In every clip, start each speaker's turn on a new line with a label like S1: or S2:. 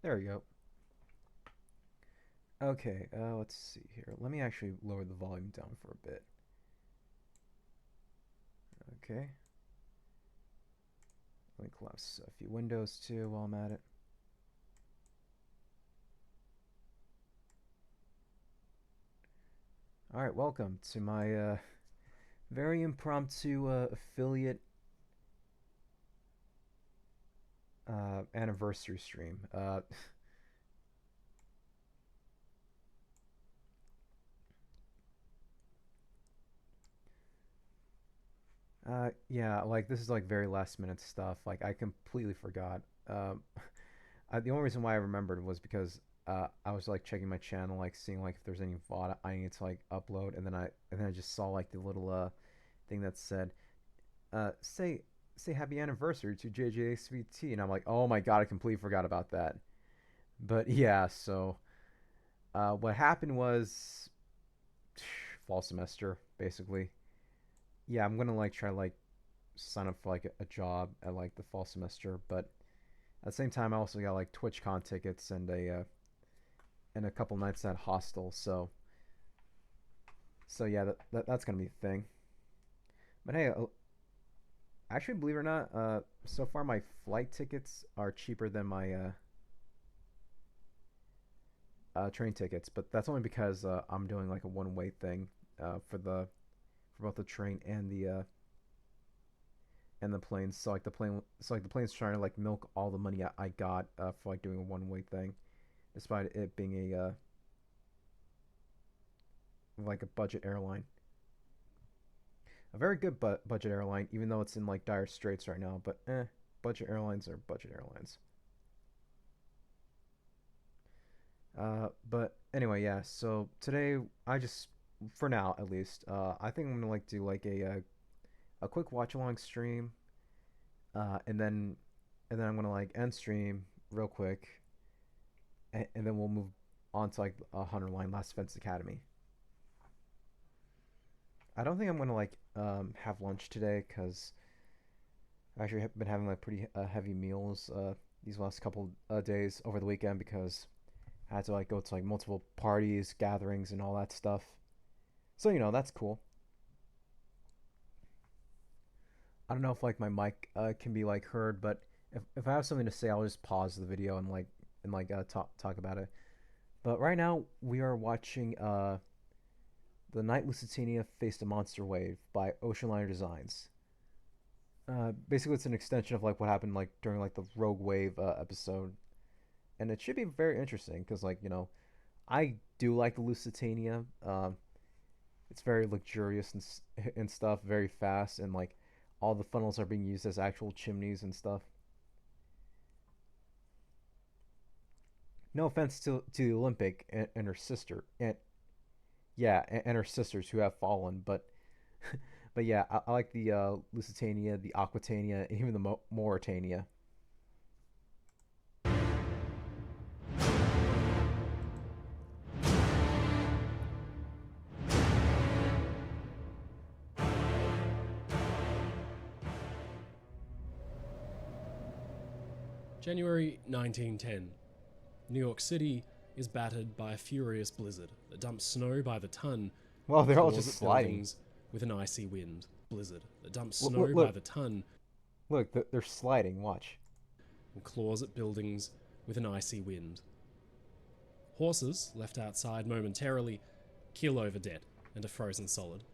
S1: There we go. Okay, let's see here. Let me actually lower the volume down for a bit. Okay. Let me collapse a few windows too while I'm at it. Alright, welcome to my very impromptu affiliate anniversary stream. Yeah, like this is like very last minute stuff. Like I completely forgot. The only reason why I remembered was because I was like checking my channel, like seeing like if there's any VOD I need to like upload, and then I just saw like the little thing that said say happy anniversary to JJSVT, and I'm like, oh my god, I completely forgot about that. But yeah, so what happened was fall semester basically. Yeah, I'm gonna like try to like sign up for like a job at like the fall semester, but at the same time I also got like TwitchCon tickets and a couple nights at hostel. So yeah, that's gonna be the thing. But hey, actually, believe it or not, so far my flight tickets are cheaper than my train tickets, but that's only because I'm doing like a one-way thing for both the train and the planes. So like the plane's trying to like milk all the money I got for like doing a one-way thing, despite it being like a budget airline, a very good budget airline, even though it's in like dire straits right now. But budget airlines are budget airlines. But anyway, yeah. So today, I just, for now at least, I think I'm gonna like do like a quick watch along stream, uh, and then and then I'm gonna like end stream real quick, and then we'll move on to like a Hunter Line Last Defense Academy. I don't think I'm gonna like have lunch today because I actually have been having like pretty heavy meals these last couple days over the weekend because I had to like go to like multiple parties, gatherings, and all that stuff. So that's cool. I don't know if like my mic can be like heard, but if I have something to say, I'll just pause the video and talk about it. But right now we are watching the night Lusitania faced a monster wave by Ocean Liner Designs. Basically, it's an extension of like what happened like during like the Rogue Wave episode, and it should be very interesting because like I do like the Lusitania. It's very luxurious and stuff, very fast, and like all the funnels are being used as actual chimneys and stuff. No offense to the Olympic and her sister and yeah and her sisters who have fallen, but yeah, I like the Lusitania, the Aquitania, and even the Mauritania.
S2: January 1910. New York City is battered by a furious blizzard that dumps snow by the ton
S1: Well,
S2: and
S1: they're all
S2: claws
S1: just
S2: at
S1: sliding.
S2: buildings with an icy wind. Blizzard that dumps
S1: Look,
S2: snow by
S1: look,
S2: the ton
S1: look, they're sliding. Watch.
S2: and claws at buildings with an icy wind. Horses, left outside momentarily, keel over dead and are frozen solid.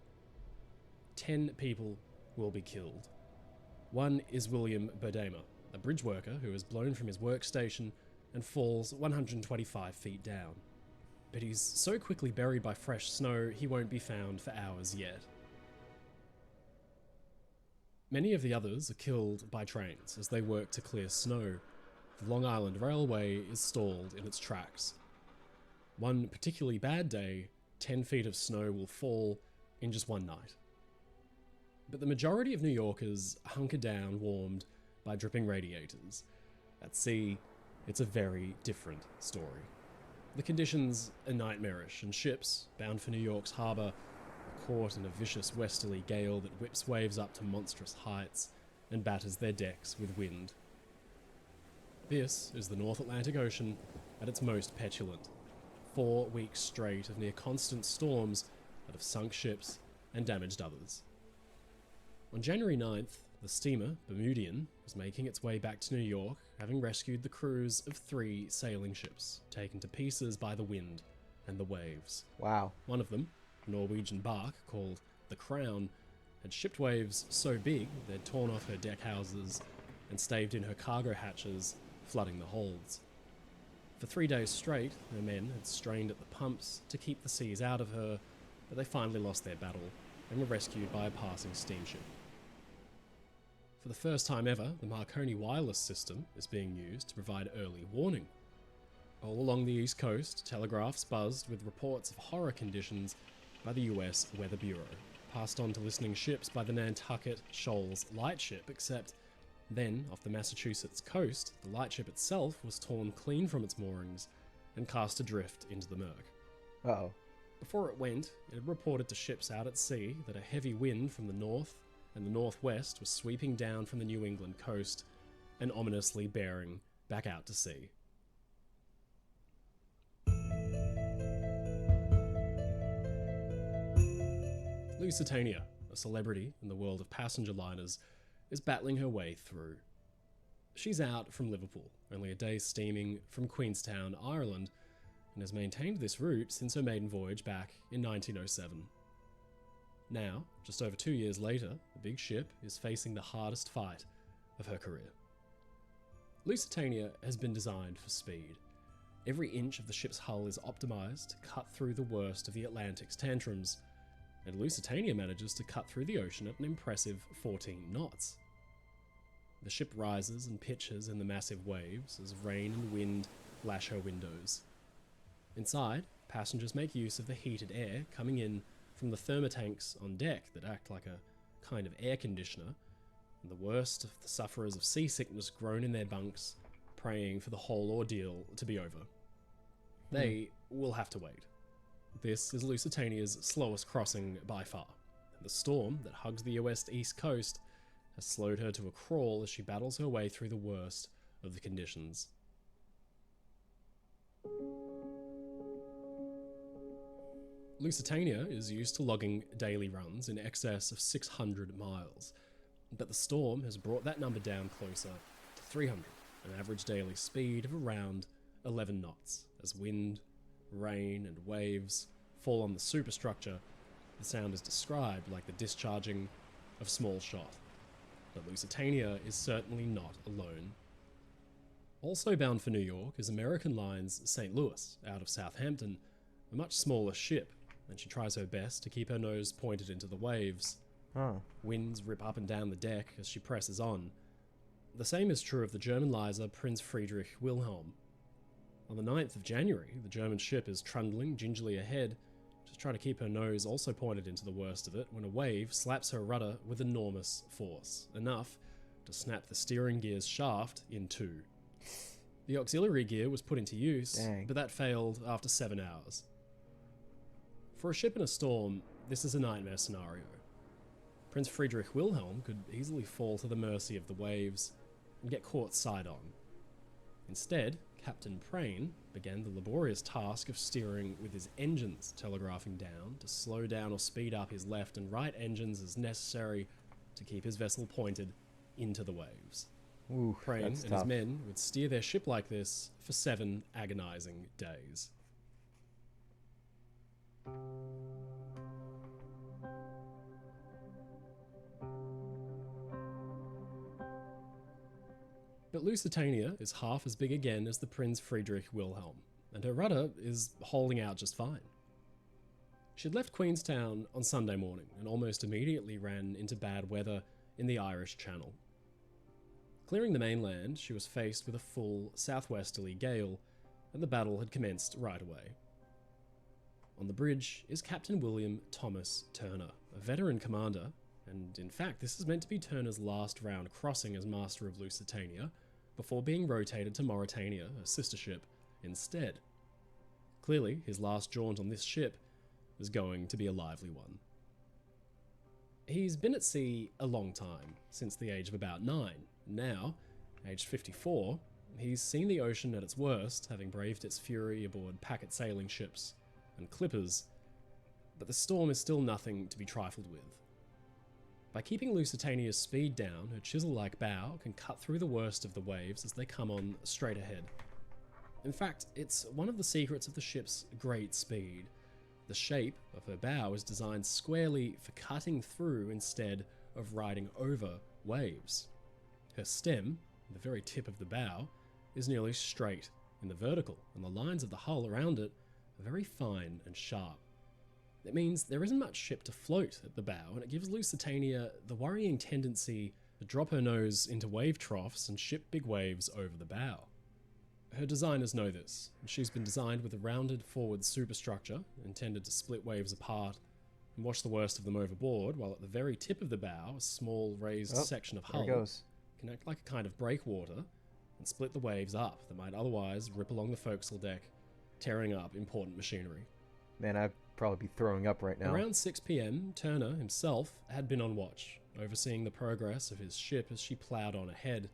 S2: 10 people will be killed. One is William Berdema, a bridge worker who is blown from his workstation and falls 125 feet down. But he's so quickly buried by fresh snow he won't be found for hours yet. Many of the others are killed by trains as they work to clear snow. The Long Island Railway is stalled in its tracks. One particularly bad day, 10 feet of snow will fall in just one night. But the majority of New Yorkers hunker down warmed by dripping radiators. At sea, it's a very different story. The conditions are nightmarish, and ships, bound for New York's harbour, are caught in a vicious westerly gale that whips waves up to monstrous heights and batters their decks with wind. This is the North Atlantic Ocean at its most petulant. 4 weeks straight of near constant storms that have sunk ships and damaged others. On January 9th, the steamer Bermudian was making its way back to New York, having rescued the crews of 3 sailing ships, taken to pieces by the wind and the waves.
S1: Wow.
S2: One of them, a Norwegian bark called the Crown, had shipped waves so big they'd torn off her deck houses and staved in her cargo hatches, flooding the holds. For 3 days straight, her men had strained at the pumps to keep the seas out of her, but they finally lost their battle and were rescued by a passing steamship. For the first time ever, the Marconi wireless system is being used to provide early warning. All along the East Coast, telegraphs buzzed with reports of horror conditions by the US Weather Bureau, passed on to listening ships by the Nantucket Shoals lightship, except then, off the Massachusetts coast, the lightship itself was torn clean from its moorings and cast adrift into the murk.
S1: Uh-oh.
S2: Before it went, it had reported to ships out at sea that a heavy wind from the north and the northwest was sweeping down from the New England coast and ominously bearing back out to sea. Lusitania, a celebrity in the world of passenger liners, is battling her way through. She's out from Liverpool, only a day's steaming from Queenstown, Ireland, and has maintained this route since her maiden voyage back in 1907. Now, just over 2 years later, the big ship is facing the hardest fight of her career. Lusitania has been designed for speed. Every inch of the ship's hull is optimized to cut through the worst of the Atlantic's tantrums, and Lusitania manages to cut through the ocean at an impressive 14 knots. The ship rises and pitches in the massive waves as rain and wind lash her windows. Inside, passengers make use of the heated air coming in from the thermotanks on deck that act like a kind of air conditioner, and the worst of the sufferers of seasickness groan in their bunks, praying for the whole ordeal to be over. They will have to wait. This is Lusitania's slowest crossing by far, and the storm that hugs the US East Coast has slowed her to a crawl as she battles her way through the worst of the conditions. Lusitania is used to logging daily runs in excess of 600 miles, but the storm has brought that number down closer to 300, an average daily speed of around 11 knots, as wind, rain, and waves fall on the superstructure. The sound is described like the discharging of small shot. But Lusitania is certainly not alone. Also bound for New York is American Line's St. Louis, out of Southampton, a much smaller ship, and she tries her best to keep her nose pointed into the waves. Winds rip up and down the deck as she presses on. The same is true of the German lizer Prinz Friedrich Wilhelm. On the 9th of January, the German ship is trundling gingerly ahead, just trying to keep her nose also pointed into the worst of it, when a wave slaps her rudder with enormous force, enough to snap the steering gear's shaft in two. The auxiliary gear was put into use, but that failed after 7 hours. For a ship in a storm, this is a nightmare scenario. Prince Friedrich Wilhelm could easily fall to the mercy of the waves and get caught side-on. Instead, Captain Prane began the laborious task of steering with his engines telegraphing down to slow down or speed up his left and right engines as necessary to keep his vessel pointed into the waves.
S1: Ooh,
S2: Prane and
S1: tough.
S2: his men would steer their ship like this for 7 agonizing days. But Lusitania is half as big again as the Prinz Friedrich Wilhelm, and her rudder is holding out just fine. She'd left Queenstown on Sunday morning and almost immediately ran into bad weather in the Irish Channel. Clearing the mainland, she was faced with a full southwesterly gale, and the battle had commenced right away. On the bridge is Captain William Thomas Turner, a veteran commander, and in fact this is meant to be Turner's last round crossing as Master of Lusitania, before being rotated to Mauretania, a sister ship, instead. Clearly, his last jaunt on this ship is going to be a lively one. He's been at sea a long time, since the age of about 9. Now, aged 54, He's seen the ocean at its worst, having braved its fury aboard packet sailing ships and clippers, but the storm is still nothing to be trifled with. By keeping Lusitania's speed down, her chisel-like bow can cut through the worst of the waves as they come on straight ahead. In fact, it's one of the secrets of the ship's great speed. The shape of her bow is designed squarely for cutting through instead of riding over waves. Her stem, the very tip of the bow, is nearly straight in the vertical, and the lines of the hull around it are very fine and sharp. It means there isn't much ship to float at the bow, and it gives Lusitania the worrying tendency to drop her nose into wave troughs and ship big waves over the bow. Her designers know this, and she's been designed with a rounded forward superstructure intended to split waves apart and wash the worst of them overboard, while at the very tip of the bow, a small raised section of hull can act like a kind of breakwater and split the waves up that might otherwise rip along the forecastle deck, tearing up important machinery.
S1: Man, I'd probably be throwing up right now.
S2: Around 6 p.m, Turner himself had been on watch, overseeing the progress of his ship as she ploughed on ahead.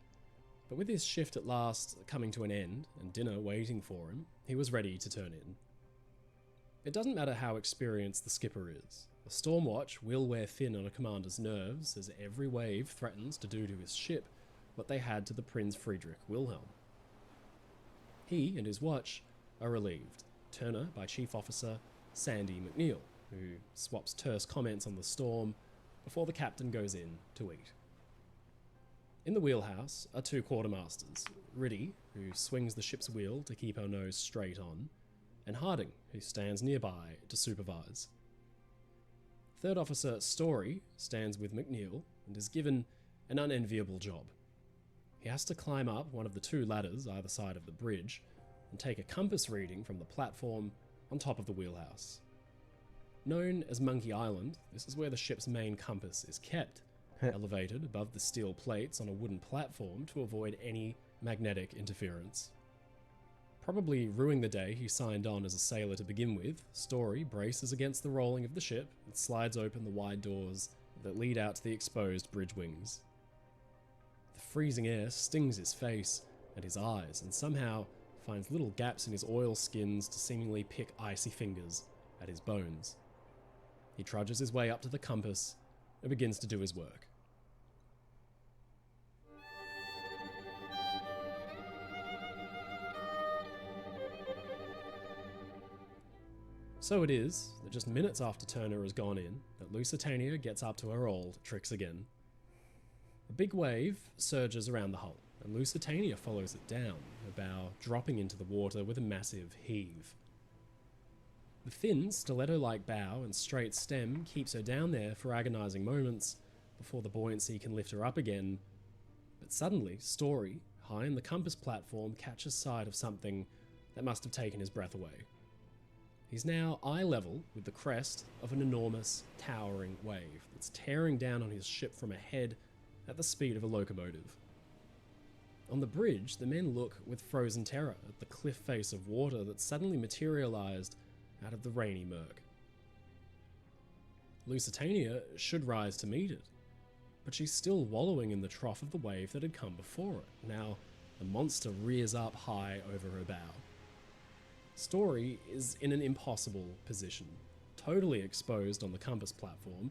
S2: But with his shift at last coming to an end and dinner waiting for him, he was ready to turn in. It doesn't matter how experienced the skipper is. A storm watch will wear thin on a commander's nerves as every wave threatens to do to his ship what they had to the Prinz Friedrich Wilhelm. He and his watch are relieved, Turner by Chief Officer Sandy McNeil, who swaps terse comments on the storm before the captain goes in to eat. In the wheelhouse are 2 quartermasters, Riddy, who swings the ship's wheel to keep her nose straight on, and Harding, who stands nearby to supervise. Third Officer Story stands with McNeil and is given an unenviable job. He has to climb up one of the 2 ladders either side of the bridge and take a compass reading from the platform on top of the wheelhouse. Known as Monkey Island, this is where the ship's main compass is kept, elevated above the steel plates on a wooden platform to avoid any magnetic interference. Probably ruining the day he signed on as a sailor to begin with, Story braces against the rolling of the ship and slides open the wide doors that lead out to the exposed bridge wings. The freezing air stings his face and his eyes, and somehow finds little gaps in his oil skins to seemingly pick icy fingers at his bones. He trudges his way up to the compass and begins to do his work. So it is that just minutes after Turner has gone in, that Lusitania gets up to her old tricks again. A big wave surges around the hull, and Lusitania follows it down, her bow dropping into the water with a massive heave. The thin, stiletto-like bow and straight stem keeps her down there for agonizing moments before the buoyancy can lift her up again. But suddenly, Story, high in the compass platform, catches sight of something that must have taken his breath away. He's now eye level with the crest of an enormous, towering wave that's tearing down on his ship from ahead at the speed of a locomotive. On the bridge, the men look with frozen terror at the cliff face of water that suddenly materialized out of the rainy murk. Lusitania should rise to meet it, but she's still wallowing in the trough of the wave that had come before it. Now, the monster rears up high over her bow. Story is in an impossible position, totally exposed on the compass platform.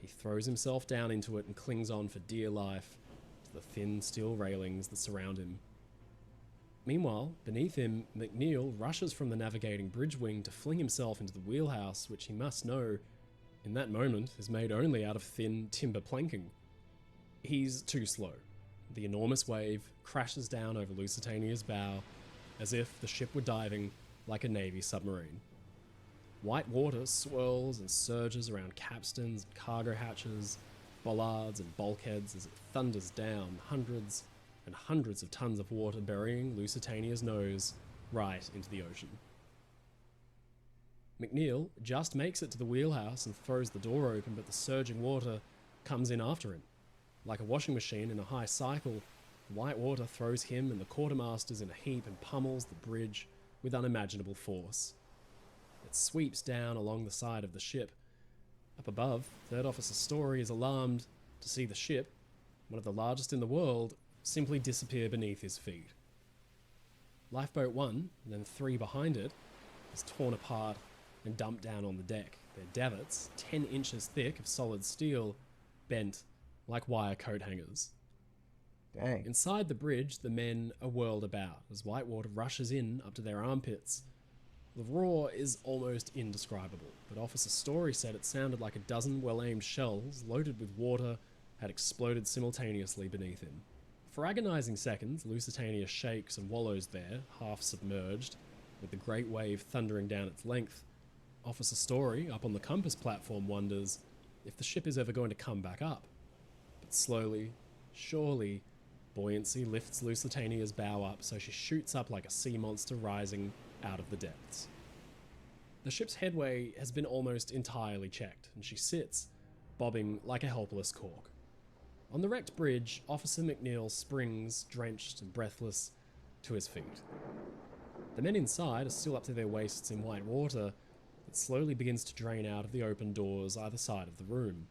S2: He throws himself down into it and clings on for dear life to the thin steel railings that surround him. Meanwhile, beneath him, McNeil rushes from the navigating bridge wing to fling himself into the wheelhouse, which he must know, in that moment, is made only out of thin timber planking. He's too slow. The enormous wave crashes down over Lusitania's bow, as if the ship were diving like a Navy submarine. White water swirls and surges around capstans and cargo hatches, bollards and bulkheads as it thunders down, hundreds and hundreds of tons of water burying Lusitania's nose right into the ocean. McNeil just makes it to the wheelhouse and throws the door open, but the surging water comes in after him. Like a washing machine in a high cycle, white water throws him and the quartermasters in a heap and pummels the bridge with unimaginable force. It sweeps down along the side of the ship. Up above, Third Officer Story is alarmed to see the ship, one of the largest in the world, simply disappear beneath his feet. Lifeboat 1, and then 3 behind it, is torn apart and dumped down on the deck. Their davits, 10 inches thick of solid steel, bent like wire coat hangers.
S1: Dang.
S2: Inside the bridge, the men are whirled about as Whitewater rushes in up to their armpits. The roar is almost indescribable, but Officer Story said it sounded like a dozen well-aimed shells loaded with water had exploded simultaneously beneath him. For agonizing seconds, Lusitania shakes and wallows there, half submerged, with the great wave thundering down its length. Officer Story, up on the compass platform, wonders if the ship is ever going to come back up. But slowly, surely, buoyancy lifts Lusitania's bow up so she shoots up like a sea monster rising out of the depths. The ship's headway has been almost entirely checked, and she sits, bobbing like a helpless cork. On the wrecked bridge, Officer McNeil springs, drenched and breathless, to his feet. The men inside are still up to their waists in white water that slowly begins to drain out of the open doors either side of the room.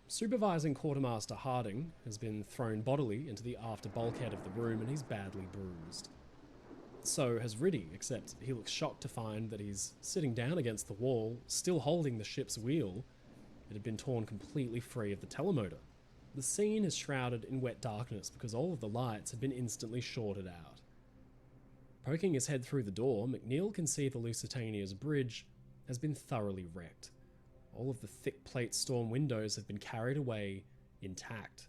S2: Supervising Quartermaster Harding has been thrown bodily into the after bulkhead of the room, and he's badly bruised. So has Riddy, except he looks shocked to find that he's sitting down against the wall, still holding the ship's wheel. It had been torn completely free of the telemotor. The scene is shrouded in wet darkness because all of the lights had been instantly shorted out. Poking his head through the door, McNeil can see the Lusitania's bridge has been thoroughly wrecked. All of the thick plate storm windows have been carried away intact.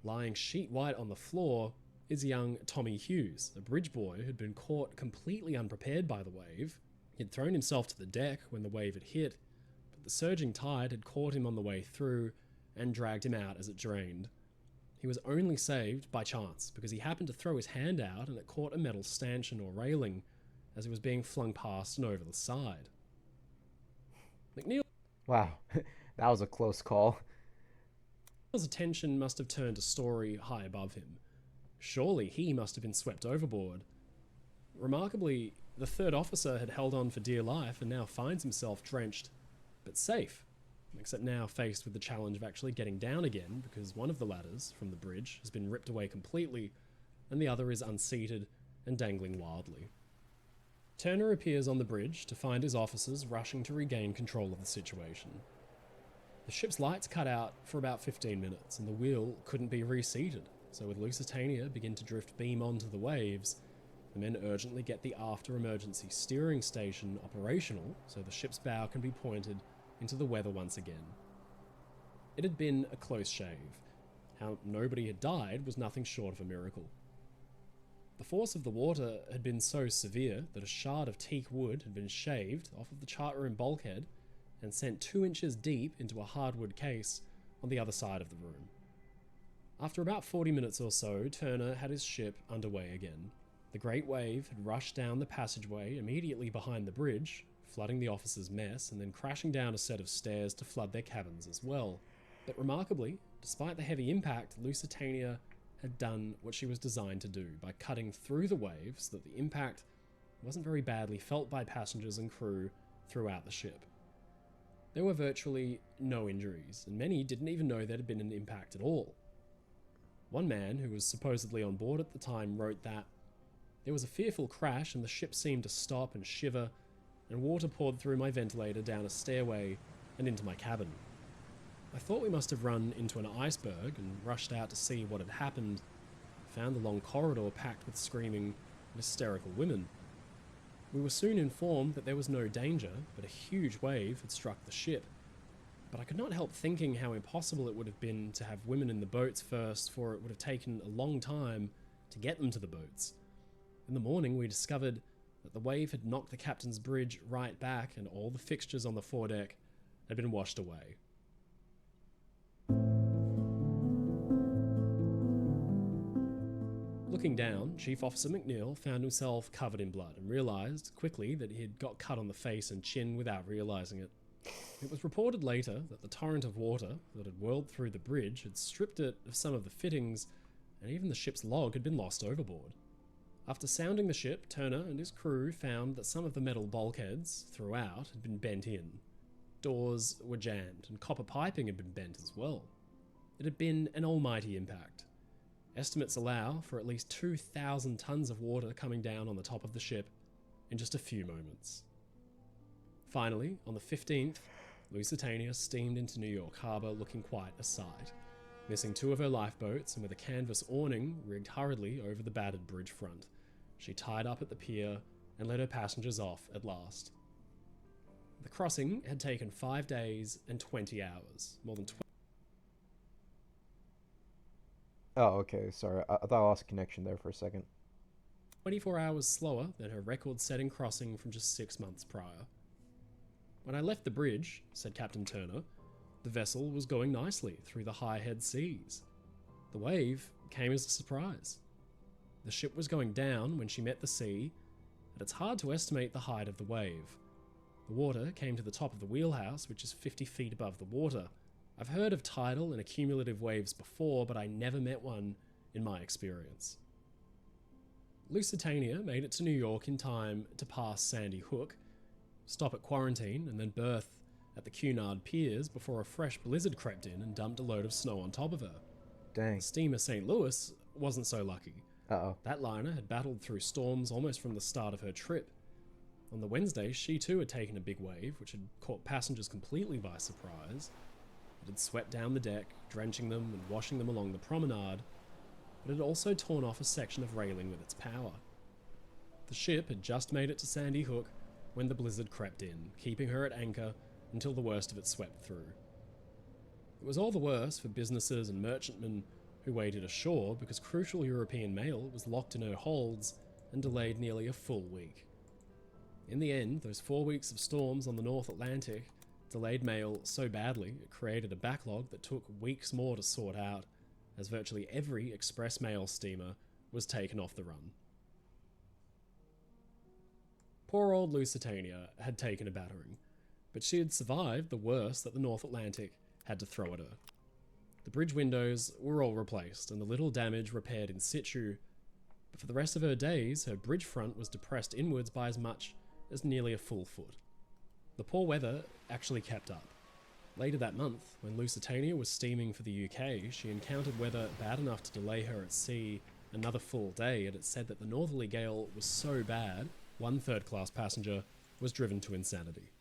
S2: Lying sheet white on the floor is young Tommy Hughes, a bridge boy who'd been caught completely unprepared by the wave. He'd thrown himself to the deck when the wave had hit, but the surging tide had caught him on the way through and dragged him out as it drained. He was only saved by chance because he happened to throw his hand out and it caught a metal stanchion or railing as he was being flung past and over the side. McNeil's
S1: Wow, that was a close call.
S2: attention must have turned to Story high above him. Surely he must have been swept overboard. Remarkably, the third officer had held on for dear life and now finds himself drenched, but safe, except now faced with the challenge of actually getting down again because one of the ladders from the bridge has been ripped away completely and the other is unseated and dangling wildly. Turner appears on the bridge to find his officers rushing to regain control of the situation. The ship's lights cut out for about 15 minutes and the wheel couldn't be reseated, so with Lusitania begin to drift beam onto the waves, the men urgently get the after emergency steering station operational so the ship's bow can be pointed into the weather once again. It had been a close shave. How nobody had died was nothing short of a miracle. The force of the water had been so severe that a shard of teak wood had been shaved off of the chart room bulkhead and sent 2 inches deep into a hardwood case on the other side of the room. After about 40 minutes or so, Turner had his ship underway again. The great wave had rushed down the passageway immediately behind the bridge, flooding the officers' mess and then crashing down a set of stairs to flood their cabins as well. But remarkably, despite the heavy impact, Lusitania had done what she was designed to do by cutting through the waves so that the impact wasn't very badly felt by passengers and crew throughout the ship. There were virtually no injuries, and many didn't even know there had been an impact at all. One man, who was supposedly on board at the time, wrote that there was a fearful crash and the ship seemed to stop and shiver, and water poured through my ventilator down a stairway and into my cabin. I thought we must have run into an iceberg and rushed out to see what had happened, found the long corridor packed with screaming and hysterical women. We were soon informed that there was no danger, but a huge wave had struck the ship. But I could not help thinking how impossible it would have been to have women in the boats first, for it would have taken a long time to get them to the boats. In the morning, we discovered that the wave had knocked the captain's bridge right back and all the fixtures on the foredeck had been washed away. Looking down, Chief Officer McNeil found himself covered in blood and realised quickly that he had got cut on the face and chin without realising it. It was reported later that the torrent of water that had whirled through the bridge had stripped it of some of the fittings, and even the ship's log had been lost overboard. After sounding the ship, Turner and his crew found that some of the metal bulkheads throughout had been bent in. Doors were jammed, and copper piping had been bent as well. It had been an almighty impact. Estimates allow for at least 2,000 tons of water coming down on the top of the ship in just a few moments. Finally, on the 15th, Lusitania steamed into New York Harbor looking quite a sight, missing 2 of her lifeboats and with a canvas awning rigged hurriedly over the battered bridge front. She tied up at the pier and let her passengers off at last. The crossing had taken 5 days and 20 hours, more than
S1: Oh, okay. Sorry, I thought I lost connection there for a second.
S2: 24 hours slower than her record-setting crossing from just 6 months prior. When I left the bridge, said Captain Turner, the vessel was going nicely through the high-head seas. The wave came as a surprise. The ship was going down when she met the sea, and it's hard to estimate the height of the wave. The water came to the top of the wheelhouse, which is 50 feet above the water. I've heard of tidal and accumulative waves before, but I never met one in my experience. Lusitania made it to New York in time to pass Sandy Hook, stop at Quarantine, and then berth at the Cunard Piers before a fresh blizzard crept in and dumped a load of snow on top of her.
S1: Dang.
S2: The steamer St. Louis wasn't so lucky.
S1: Uh-oh.
S2: That liner had battled through storms almost from the start of her trip. On the Wednesday, she too had taken a big wave, which had caught passengers completely by surprise. It had swept down the deck, drenching them and washing them along the promenade, but it had also torn off a section of railing with its power. The ship had just made it to Sandy Hook when the blizzard crept in, keeping her at anchor until the worst of it swept through. It was all the worse for businesses and merchantmen who waited ashore because crucial European mail was locked in her holds and delayed nearly a full week. In the end, those 4 weeks of storms on the North Atlantic delayed mail so badly it created a backlog that took weeks more to sort out, as virtually every express mail steamer was taken off the run. Poor old Lusitania had taken a battering, but she had survived the worst that the North Atlantic had to throw at her. The bridge windows were all replaced and the little damage repaired in situ, but for the rest of her days, her bridge front was depressed inwards by as much as nearly a full foot. The poor weather actually kept up. Later that month, when Lusitania was steaming for the UK, she encountered weather bad enough to delay her at sea another full day, and it said that the northerly gale was so bad, one third-class passenger was driven to insanity.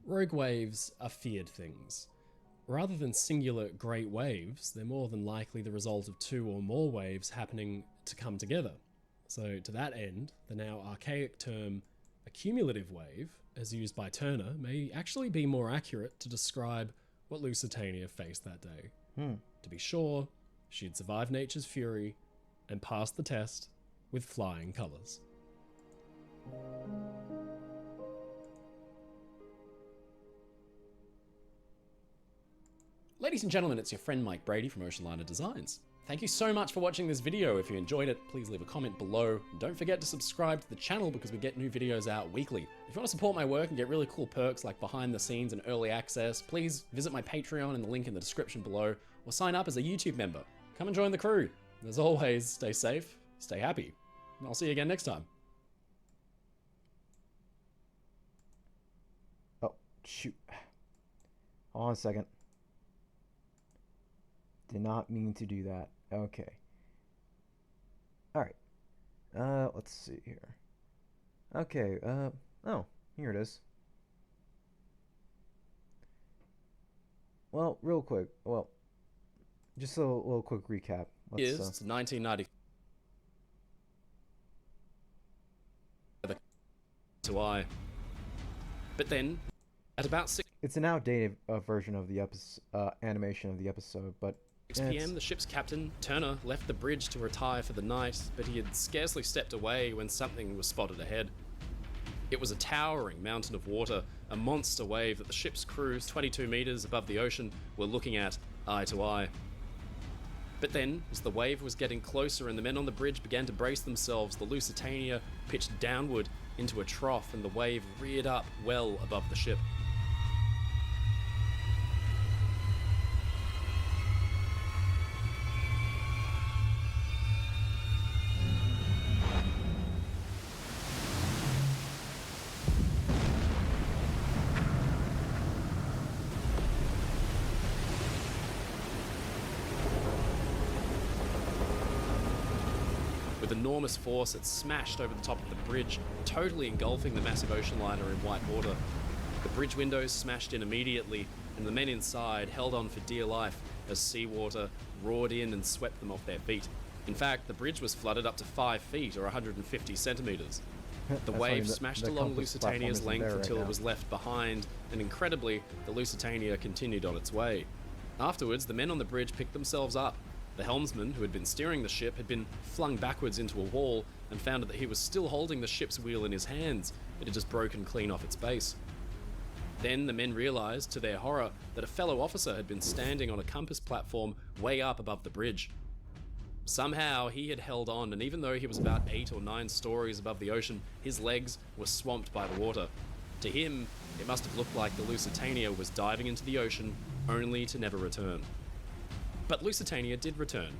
S2: Rogue waves are feared things. Rather than singular great waves, they're more than likely the result of 2 or more waves happening to come together. So to that end, the now archaic term accumulative wave, as used by Turner, may actually be more accurate to describe what Lusitania faced that day. To be sure, she had survived nature's fury and passed the test with flying colours.
S3: Ladies and gentlemen, it's your friend Mike Brady from Ocean Liner Designs. Thank you so much for watching this video. If you enjoyed it, please leave a comment below. And don't forget to subscribe to the channel because we get new videos out weekly. If you want to support my work and get really cool perks like behind the scenes and early access, please visit my Patreon in the link in the description below, or sign up as a YouTube member. Come and join the crew. As always, stay safe, stay happy, and I'll see you again next time.
S1: Oh, shoot. Hold on a second. Did not mean to do that. Okay. Alright. Let's see here. Okay, oh, here it is. Well, real quick. Well, just a little quick recap.
S3: It's 1990. To I. But then, at about 6
S1: It's an outdated version of the animation of the episode, but
S3: 6 p.m., the ship's captain, Turner, left the bridge to retire for the night, but he had scarcely stepped away when something was spotted ahead. It was a towering mountain of water, a monster wave that the ship's crews, 22 meters above the ocean, were looking at eye to eye. But then, as the wave was getting closer and the men on the bridge began to brace themselves, the Lusitania pitched downward into a trough and the wave reared up well above the ship. With enormous force, it smashed over the top of the bridge, totally engulfing the massive ocean liner in white water. The bridge windows smashed in immediately, and the men inside held on for dear life as seawater roared in and swept them off their feet. In fact, the bridge was flooded up to 5 feet or 150 centimeters. The wave smashed along Lusitania's length until it was left behind, and incredibly, the Lusitania continued on its way. Afterwards, the men on the bridge picked themselves up. The helmsman, who had been steering the ship, had been flung backwards into a wall and found that he was still holding the ship's wheel in his hands. It had just broken clean off its base. Then the men realized, to their horror, that a fellow officer had been standing on a compass platform way up above the bridge. Somehow he had held on, and even though he was about 8 or 9 stories above the ocean, his legs were swamped by the water. To him, it must have looked like the Lusitania was diving into the ocean, only to never return. But Lusitania did return.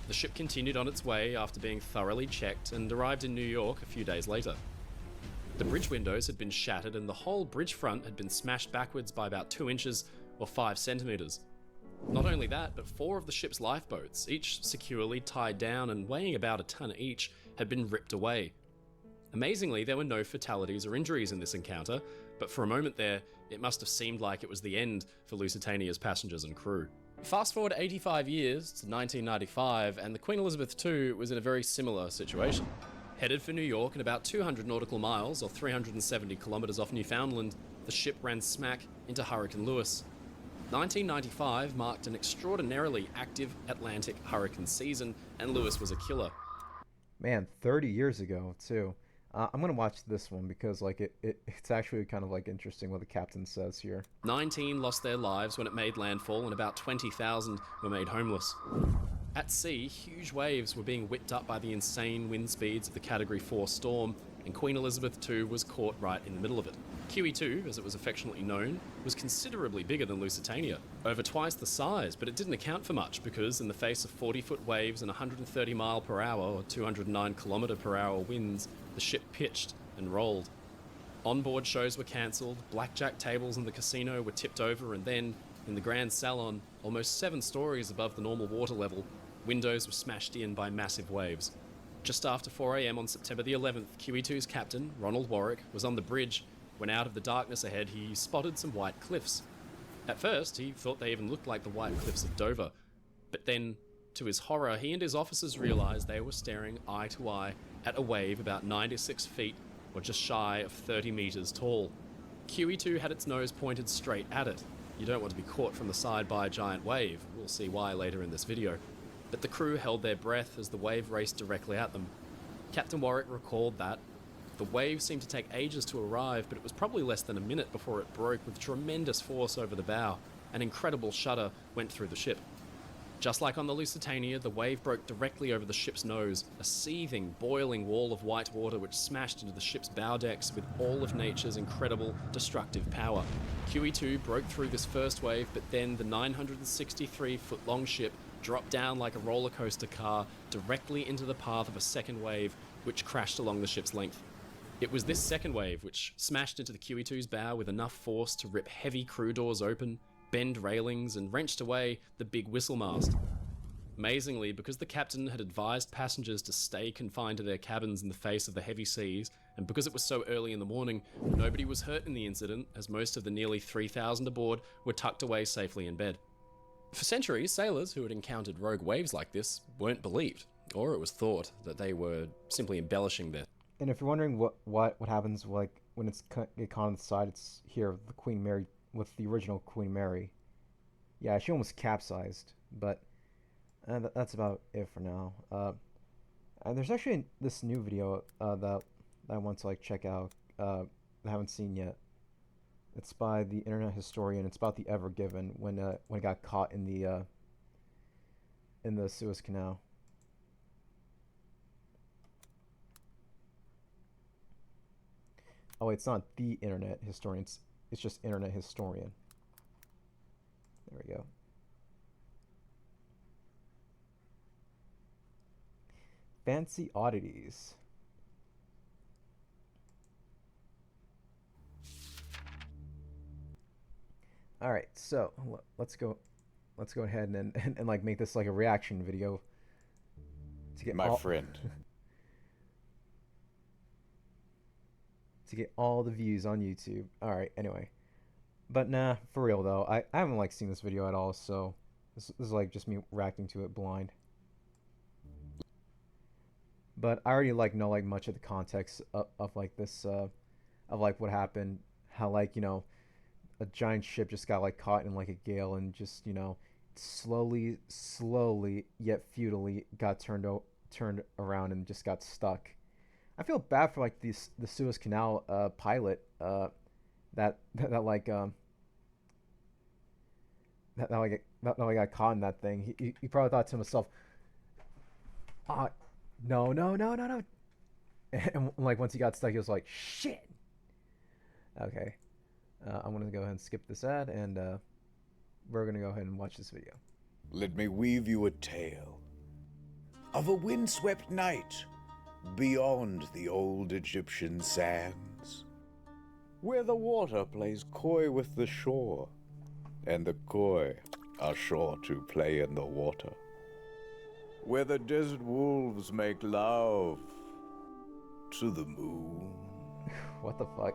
S3: The ship continued on its way after being thoroughly checked and arrived in New York a few days later. The bridge windows had been shattered and the whole bridge front had been smashed backwards by about 2 inches or 5 centimeters. Not only that, but 4 of the ship's lifeboats, each securely tied down and weighing about a ton each, had been ripped away. Amazingly, there were no fatalities or injuries in this encounter, but for a moment there, it must have seemed like it was the end for Lusitania's passengers and crew. Fast forward 85 years to 1995, and the Queen Elizabeth II was in a very similar situation. Headed for New York in about 200 nautical miles, or 370 kilometers off Newfoundland, the ship ran smack into Hurricane Lewis. 1995 marked an extraordinarily active Atlantic hurricane season, and Lewis was a killer.
S1: Man, 30 years ago, too. I'm going to watch this one because like it's actually kind of like interesting what the captain says here.
S3: 19 lost their lives when it made landfall, and about 20,000 were made homeless. At sea, huge waves were being whipped up by the insane wind speeds of the Category 4 storm, and Queen Elizabeth II was caught right in the middle of it. QE2, as it was affectionately known, was considerably bigger than Lusitania, over twice the size, but it didn't account for much because in the face of 40-foot waves and 130 mile per hour or 209 kilometer per hour winds, the ship pitched and rolled. Onboard shows were cancelled, blackjack tables in the casino were tipped over, and then, in the Grand Salon, almost 7 stories above the normal water level, windows were smashed in by massive waves. Just after 4 a.m. on September the 11th, QE2's captain, Ronald Warwick, was on the bridge when out of the darkness ahead he spotted some white cliffs. At first, he thought they even looked like the white cliffs of Dover. But then, to his horror, he and his officers realised they were staring eye to eye at a wave about 96 feet, or just shy of 30 metres tall. QE2 had its nose pointed straight at it. You don't want to be caught from the side by a giant wave. We'll see why later in this video. But the crew held their breath as the wave raced directly at them. Captain Warwick recalled that the wave seemed to take ages to arrive, but it was probably less than a minute before it broke with tremendous force over the bow. An incredible shudder went through the ship. Just like on the Lusitania, the wave broke directly over the ship's nose, a seething, boiling wall of white water which smashed into the ship's bow decks with all of nature's incredible, destructive power. QE2 broke through this first wave, but then the 963-foot-long ship dropped down like a roller coaster car directly into the path of a second wave, which crashed along the ship's length. It was this second wave which smashed into the QE2's bow with enough force to rip heavy crew doors open, bend railings, and wrenched away the big whistle mast. Amazingly, because the captain had advised passengers to stay confined to their cabins in the face of the heavy seas, and because it was so early in the morning, nobody was hurt in the incident, as most of the nearly 3,000 aboard were tucked away safely in bed. For centuries, sailors who had encountered rogue waves like this weren't believed, or it was thought that they were simply embellishing their...
S1: And if you're wondering what happens like when it caught on the side, it's here the Queen Mary with the original Queen Mary. Yeah, she almost capsized, but that's about it for now. And there's actually this new video that I want to like check out. I haven't seen yet. It's by the internet historian. It's about the Ever Given when it got caught in the Suez Canal. Oh, it's not the internet historian. It's just internet historian. There we go. Fancy oddities. All right, so let's go ahead and like make this like a reaction video to get
S4: my friend.
S1: to get all the views on YouTube. All right, anyway. But nah, for real though, I haven't like seen this video at all, so this is like just me reacting to it blind. But I already like know like much of the context of like this of like what happened, how like, you know, a giant ship just got like caught in like a gale and just, you know, slowly yet futilely got turned around and just got stuck. I feel bad for like the Suez Canal pilot that like that like got caught in that thing. He probably thought to himself, "Ah, no." And like once he got stuck, he was like, "Shit." Okay, I'm gonna go ahead and skip this ad, and we're gonna go ahead and watch this video.
S4: Let me weave you a tale of a windswept night beyond the old Egyptian sands, where the water plays coy with the shore, and the coy are sure to play in the water, where the desert wolves make love to the moon.
S1: What the fuck?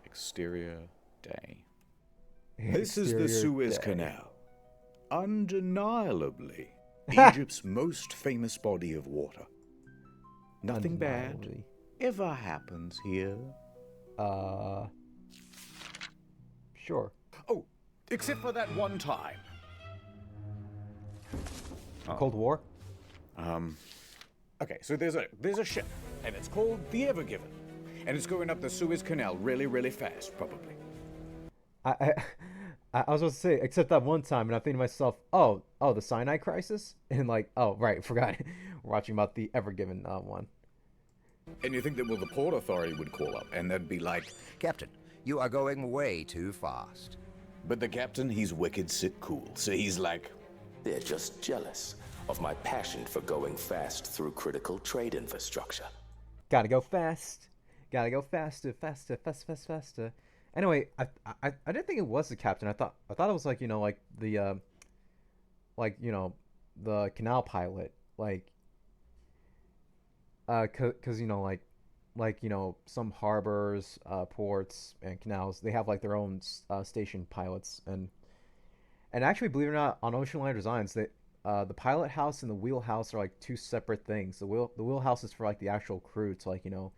S4: Exterior day. This is the Suez Canal. Undeniably, Egypt's most famous body of water. Nothing bad ever happens here.
S1: Sure.
S4: Oh, except for that one time.
S1: Cold War?
S4: Okay, so there's a ship, and it's called the Ever Given, and it's going up the Suez Canal really fast, probably.
S1: I was supposed to say, except that one time, and I'm thinking to myself, oh, the Sinai crisis? And like, oh, right, forgot. We're watching about the Ever Given one.
S4: And you think that, well, the Port Authority would call up, and they'd be like,
S5: Captain, you are going way too fast.
S4: but the captain, he's wicked sick cool, so he's like,
S6: They're just jealous of my passion for going fast through critical trade infrastructure.
S1: Gotta go fast. Gotta go faster. Anyway, I didn't think it was the captain. I thought it was like, you know, like the the canal pilot, like cause you know, like you know, some harbors, ports and canals, they have like their own station pilots, and actually, believe it or not, on Ocean Liner Designs, the pilot house and the wheelhouse are like two separate things. The wheelhouse is for like the actual crew to like, you know,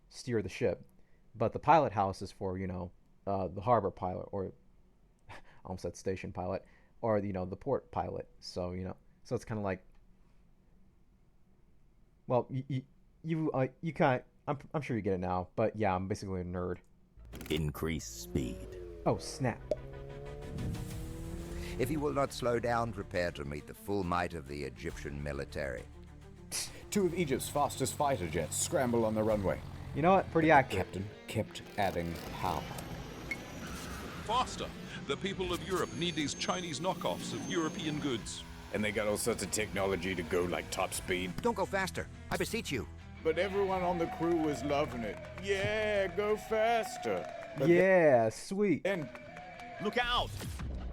S1: steer the ship, but the pilot house is for, you know, the harbor pilot, or I almost said station pilot, or, you know, the port pilot. So, you know, so it's kind of like, well, you kind of, I'm sure you get it now, but yeah, I'm basically a nerd.
S6: Increase speed.
S1: Oh snap.
S5: If you will not slow down, prepare to meet the full might of the Egyptian military.
S4: two of Egypt's fastest fighter jets scramble on the runway.
S1: You know what? Pretty accurate.
S4: Captain kept adding power.
S7: Faster! The people of Europe need these Chinese knockoffs of European goods.
S4: And they got all sorts of technology to go like top speed.
S5: Don't go faster, I beseech you.
S4: But everyone on the crew was loving it. Yeah, go faster. But
S1: Yeah, sweet.
S4: then
S8: Look out!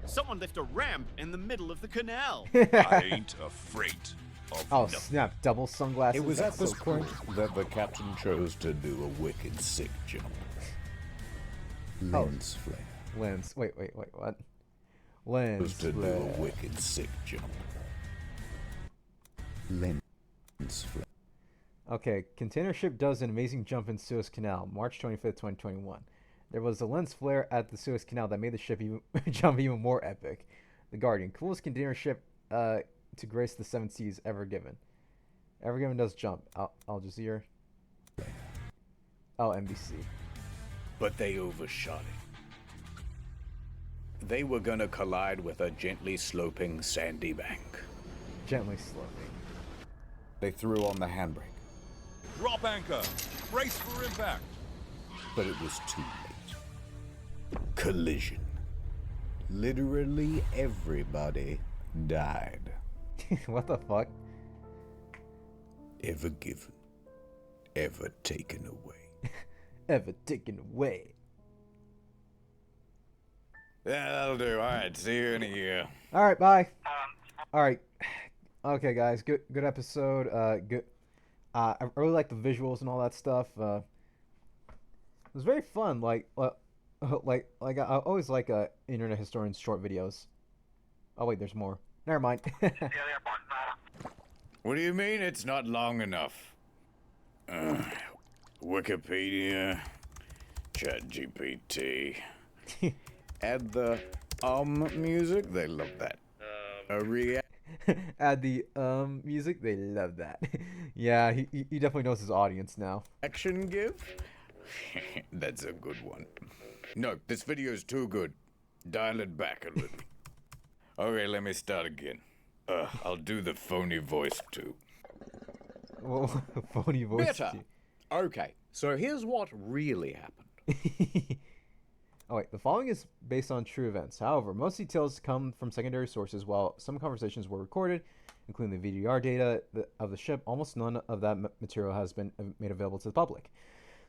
S8: Someone left a ramp in the middle of the canal.
S7: I ain't afraid of
S1: Oh
S7: nothing.
S1: snap! Double sunglasses.
S4: it was at
S1: That's
S4: this
S1: so cool.
S4: point that the captain chose to do a wicked sick jump. Lens flare.
S1: Lens. Wait, what?
S4: Chose
S1: Lens.
S4: to do
S1: flare.
S4: a wicked sick jump. Lens flare.
S1: Okay, container ship does an amazing jump in Suez Canal, March 25th, 2021. There was a lens flare at the Suez Canal that made the ship jump even more epic. The Guardian, coolest container ship to grace the seven seas ever given. Ever given does jump. Al Jazeera. Oh, NBC.
S4: But they overshot it. They were gonna collide with a gently sloping sandy bank.
S1: Gently sloping.
S4: They threw on the handbrake,
S7: Drop anchor! Brace for impact!
S4: but it was too late. Collision. Literally everybody died.
S1: What the fuck?
S4: Ever given, ever taken away.
S1: Ever taken away.
S4: That'll do. Alright, see you in a year.
S1: All right, bye. All right. Okay, guys. Good episode. Good. I really like the visuals and all that stuff. It was very fun. Like I always like internet historians' short videos. Oh wait, there's more. Never mind.
S4: What do you mean it's not long enough? Wikipedia, ChatGPT. Add the music. They love that. A
S1: Add the music. They love that. Yeah, he definitely knows his audience now.
S4: reaction give. That's a good one. No, this video's too good. Dial it back a little. Okay, let me start again. I'll do the phony voice too.
S1: Well, phony voice.
S4: Better. Okay, so here's what really happened.
S1: Oh wait, the following is based on true events. However, most details come from secondary sources, while some conversations were recorded, including the VDR data of the ship. Almost none of that material has been made available to the public.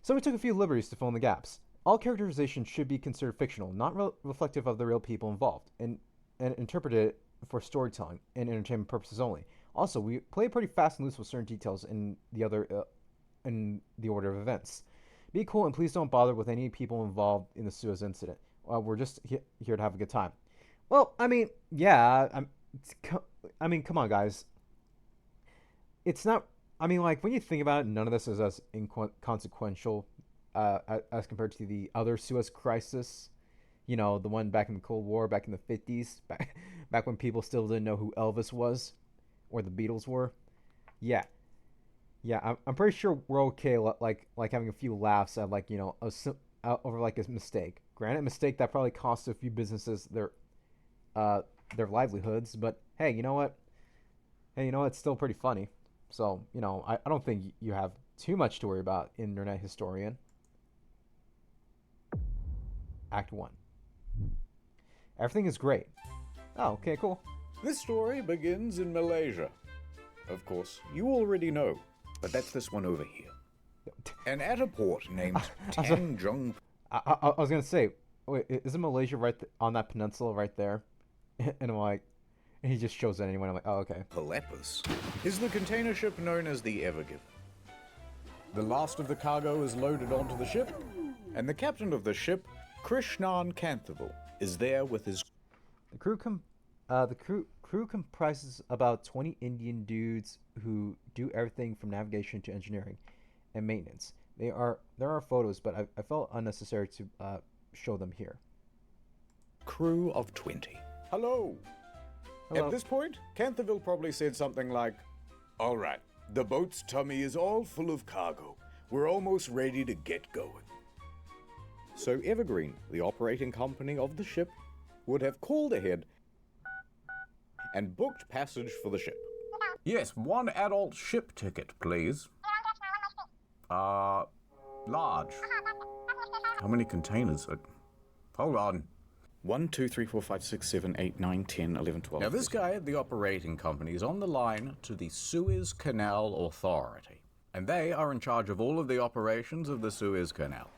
S1: So we took a few liberties to fill in the gaps. All characterization should be considered fictional, not reflective of the real people involved, and interpreted for storytelling and entertainment purposes only. Also, we play pretty fast and loose with certain details in the order of events. Be cool and please don't bother with any people involved in the Suez incident. We're just here to have a good time. Well, I mean, yeah, come on, guys. It's not. I mean, like when you think about it, none of this is as inconsequential as compared to the other Suez crisis. You know, the one back in the Cold War, back in the 50s, back when people still didn't know who Elvis was or the Beatles were. Yeah. Yeah, I'm pretty sure we're okay, like having a few laughs at over like a mistake. Granted, mistake that probably cost a few businesses their livelihoods, but hey, you know what? Hey, you know it's still pretty funny. So I don't think you have too much to worry about, internet historian. Act 1. Everything is great. Oh, okay, cool.
S4: This story begins in Malaysia. Of course, you already know. But that's this one over here. And at a port named Tanjung.
S1: I was gonna say, wait, isn't Malaysia right on that peninsula right there? And I'm like, and he just shows it anyway. I'm like, oh, okay.
S4: Palepus is the container ship known as the Ever Given. The last of the cargo is loaded onto the ship, and the captain of the ship, Krishnan Kanthaval, is there with his.
S1: The crew comprises about 20 Indian dudes who do everything from navigation to engineering and maintenance. There are photos, but I felt unnecessary to show them here.
S4: Crew of 20. Hello. At this point, Kanthaval probably said something like, "All right, the boat's tummy is all full of cargo. We're almost ready to get going." So Evergreen, the operating company of the ship, would have called ahead and booked passage for the ship. Yes, one adult ship ticket, please. Large. How many containers? Hold on. 1, 2, 3, 4, 5, 6, 7, 8, 9, 10, 11, 12. Now this guy at the operating company is on the line to the Suez Canal Authority. And they are in charge of all of the operations of the Suez Canal.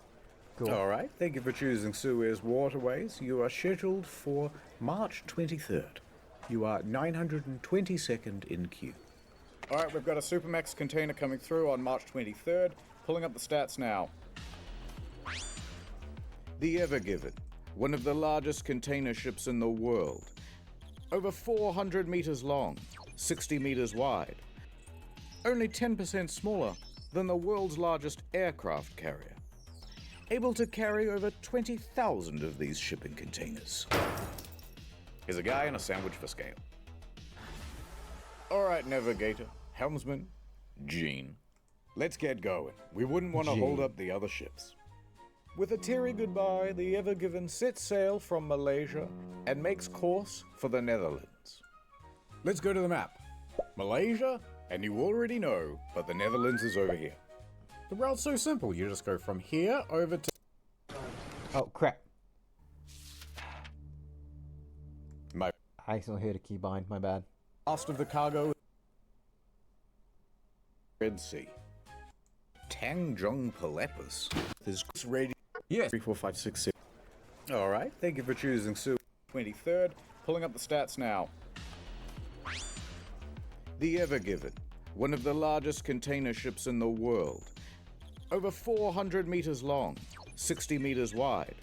S4: Cool. All right, thank you for choosing Suez Waterways. You are scheduled for March 23rd. You are 922nd in queue. All right, we've got a Supermax container coming through on March 23rd. Pulling up the stats now. The Ever Given, one of the largest container ships in the world. Over 400 meters long, 60 meters wide. Only 10% smaller than the world's largest aircraft carrier. Able to carry over 20,000 of these shipping containers. Here's a guy and a sandwich for scale. All right, navigator, helmsman, Gene. Let's get going. We wouldn't want to hold up the other ships. With a teary goodbye, the Ever Given sets sail from Malaysia and makes course for the Netherlands. Let's go to the map. Malaysia, and you already know, but the Netherlands is over here. The route's so simple. You just go from here over to...
S1: Oh, crap.
S4: I
S1: accidentally hit a keybind, my bad.
S4: Last of the cargo... Red Sea. Tanjung Palepus is ready. Yes. 3, 4, 5, 6, 7. All right. Thank you for choosing Sue. 23rd. Pulling up the stats now. The Ever Given, one of the largest container ships in the world. Over 400 meters long, 60 meters wide.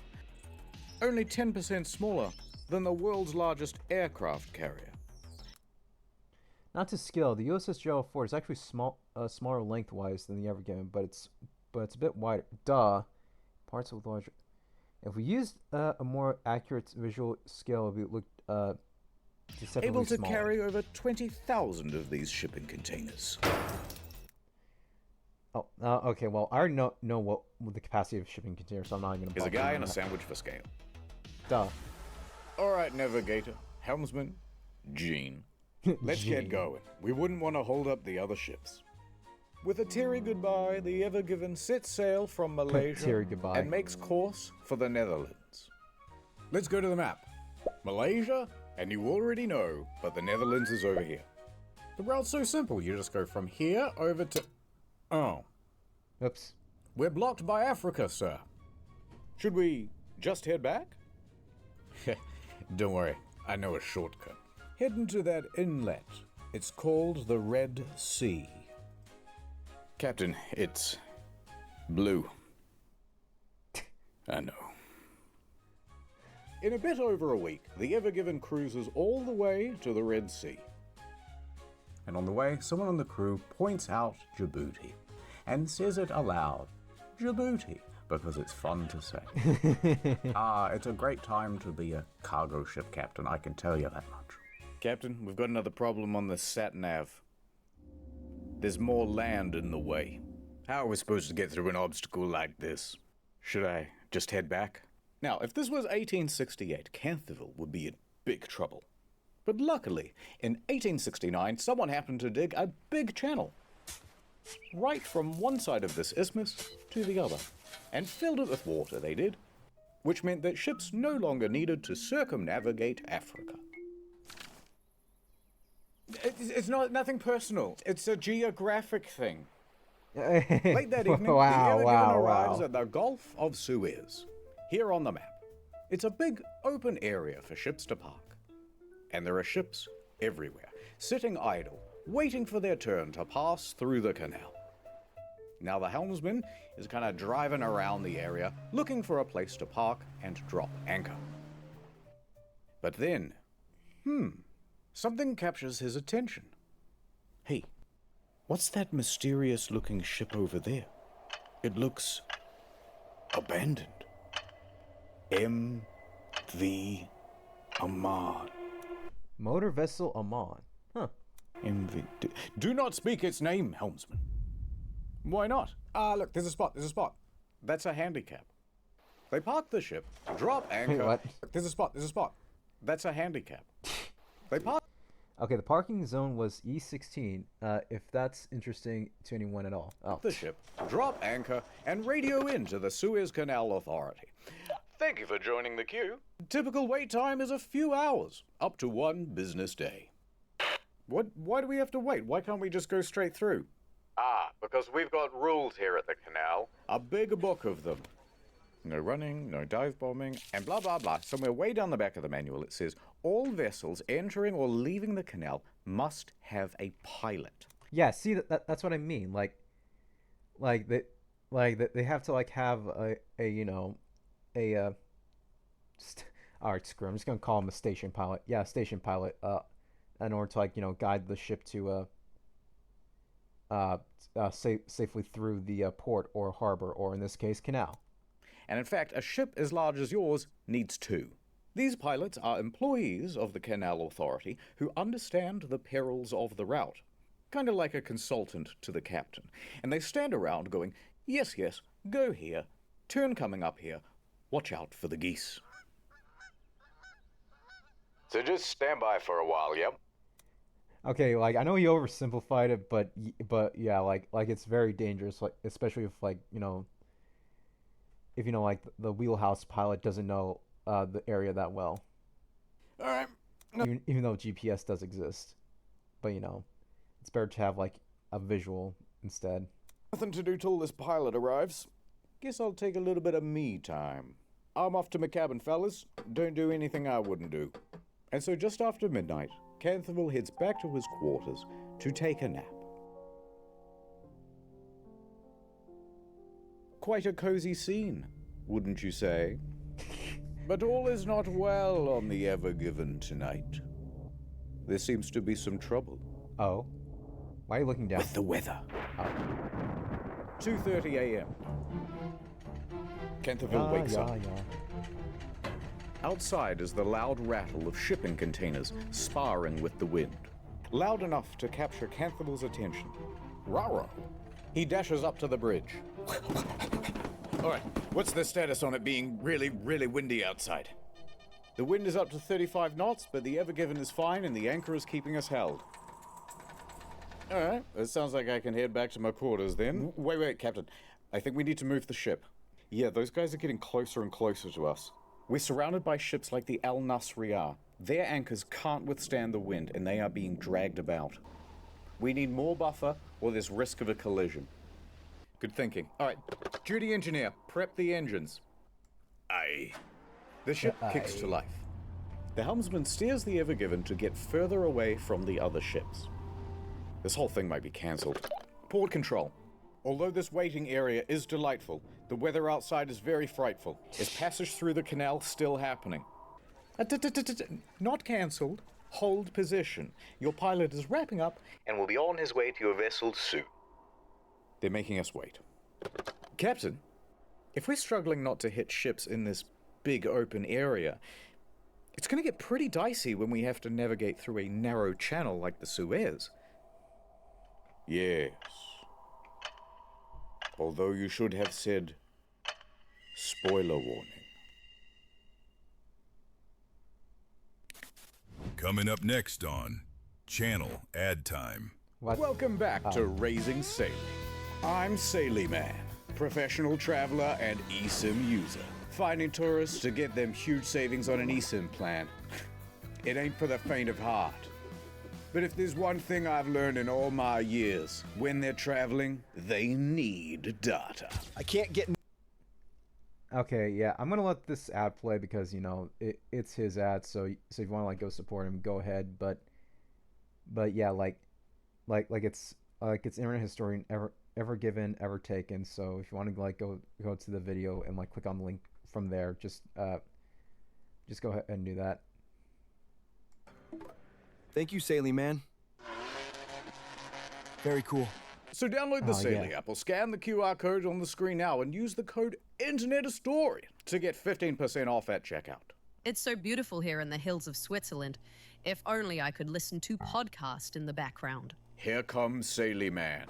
S4: Only 10% smaller than the world's largest aircraft carrier.
S1: Not to scale, the USS Gerald Ford is actually smaller lengthwise than the Ever Given, but it's a bit wider. Duh. Parts with larger. If we used a more accurate visual scale, we look deceptively
S4: Able to
S1: smaller.
S4: carry over 20,000 of these shipping containers.
S1: Oh, okay. Well, I already know what the capacity of shipping container, so I'm not even gonna.
S4: Is a
S1: bother
S4: guy
S1: on
S4: and a
S1: that.
S4: sandwich for scale.
S1: Duh.
S4: All right, navigator, helmsman, Gene. Let's get
S1: Gene.
S4: going. We wouldn't want to hold up the other ships. With a teary goodbye, the Ever Given sets sail from Malaysia
S1: Teary goodbye.
S4: and makes course for the Netherlands. Let's go to the map. Malaysia, and you already know, but the Netherlands is over here. The route's so simple, you just go from here over to... Oh,
S1: Oops.
S4: we're blocked by Africa, sir. Should we just head back? Don't worry, I know a shortcut. Head into that inlet. It's called the Red Sea. Captain, it's blue. I know. In a bit over a week, the Ever Given cruises all the way to the Red Sea. And on the way, someone on the crew points out Djibouti and says it aloud. Djibouti, because it's fun to say. It's a great time to be a cargo ship captain, I can tell you that much. Captain, we've got another problem on the sat-nav. There's more land in the way. How are we supposed to get through an obstacle like this? Should I just head back? Now, if this was 1868, Canterville would be in big trouble. But luckily, in 1869, someone happened to dig a big channel. Right from one side of this isthmus to the other. And filled it with water, they did. Which meant that ships no longer needed to circumnavigate Africa. It's nothing personal. It's a geographic thing. Late that evening, the Ever Given arrives at the Gulf of Suez, here on the map. It's a big open area for ships to park. And there are ships everywhere, sitting idle, waiting for their turn to pass through the canal. Now the helmsman is kind of driving around the area, looking for a place to park and drop anchor. But then, something captures his attention. Hey, what's that mysterious-looking ship over there? It looks abandoned. M.V. Amman.
S1: Motor vessel Amman. Huh.
S4: M.V. Do not speak its name, helmsman. Why not? Look, there's a spot. That's a handicap. They park the ship, drop anchor.
S1: What?
S4: There's a spot. That's a handicap. They park
S1: Okay, the parking zone was E16, if that's interesting to anyone at all. Oh.
S4: the ship, drop anchor, and radio in to the Suez Canal Authority. Thank you for joining the queue. Typical wait time is a few hours, up to 1 business day. Why do we have to wait? Why can't we just go straight through? Because we've got rules here at the canal. A big book of them. No running, no dive bombing, and blah blah blah. Somewhere way down the back of the manual it says, all vessels entering or leaving the canal must have a pilot.
S1: Yeah, see that's what I mean. They have to have all right, screw. I'm just gonna call him a station pilot. Yeah, station pilot. In order to guide the ship to safely through the port or harbor, or in this case, canal.
S4: And in fact, a ship as large as yours needs 2. These pilots are employees of the Canal Authority who understand the perils of the route. Kind of like a consultant to the captain. And they stand around going, yes, go here, turn coming up here, watch out for the geese. So just stand by for a while, yep?
S1: Okay, I know you oversimplified it, but yeah, it's very dangerous, especially if the wheelhouse pilot doesn't know the area that well.
S4: All right.
S1: Even though GPS does exist, but it's better to have a visual instead.
S4: Nothing to do till this pilot arrives. Guess I'll take a little bit of me time. I'm off to my cabin, fellas. Don't do anything I wouldn't do. And so just after midnight, Canterville heads back to his quarters to take a nap. quite a cozy scene, wouldn't you say? But all is not well on the Ever Given tonight. There seems to be some trouble.
S1: Oh. Why are you looking down?
S4: With the weather.
S1: Oh.
S4: 2:30 a.m. Canterville wakes up. Outside is the loud rattle of shipping containers sparring with the wind. Loud enough to capture Canterville's attention. Rara. He dashes up to the bridge. All right, what's the status on it being really, really windy outside? The wind is up to 35 knots, but the Ever Given is fine and the anchor is keeping us held. All right, it sounds like I can head back to my quarters then. Wait, Captain. I think we need to move the ship. Yeah, those guys are getting closer and closer to us. We're surrounded by ships like the Al Nasriyah. Their anchors can't withstand the wind and they are being dragged about. We need more buffer or there's risk of a collision. Good thinking. All right, duty engineer, prep the engines. Aye. The ship kicks to life. The helmsman steers the Ever Given to get further away from the other ships. This whole thing might be cancelled. Port control. Although this waiting area is delightful, the weather outside is very frightful. Is passage through the canal still happening? Not cancelled. Hold position. Your pilot is wrapping up and will be on his way to your vessel soon. They're making us wait. Captain, if we're struggling not to hit ships in this big open area, it's going to get pretty dicey when we have to navigate through a narrow channel like the Suez. Yes. Although you should have said, spoiler warning.
S9: Coming up next on Channel Ad Time.
S1: What?
S4: Welcome back to Raising Sailey. I'm Sailey Man, professional traveler and eSIM user. Finding tourists to get them huge savings on an eSIM plan. It ain't for the faint of heart. But if there's one thing I've learned in all my years, when they're traveling, they need data.
S8: I can't get...
S1: Okay, yeah, I'm gonna let this ad play because it's his ad. So if you want to like go support him, go ahead. But yeah, like it's internet historian ever given, ever taken. So if you want to like go to the video and like click on the link from there, just go ahead and do that.
S10: Thank you, Sailey Man. Very cool.
S4: So download the Sailey app or scan the QR code on the screen now and use the code InternetHistorian to get 15% off at checkout.
S11: It's so beautiful here in the hills of Switzerland. If only I could listen to podcast in the background.
S4: Here comes Sailey Man.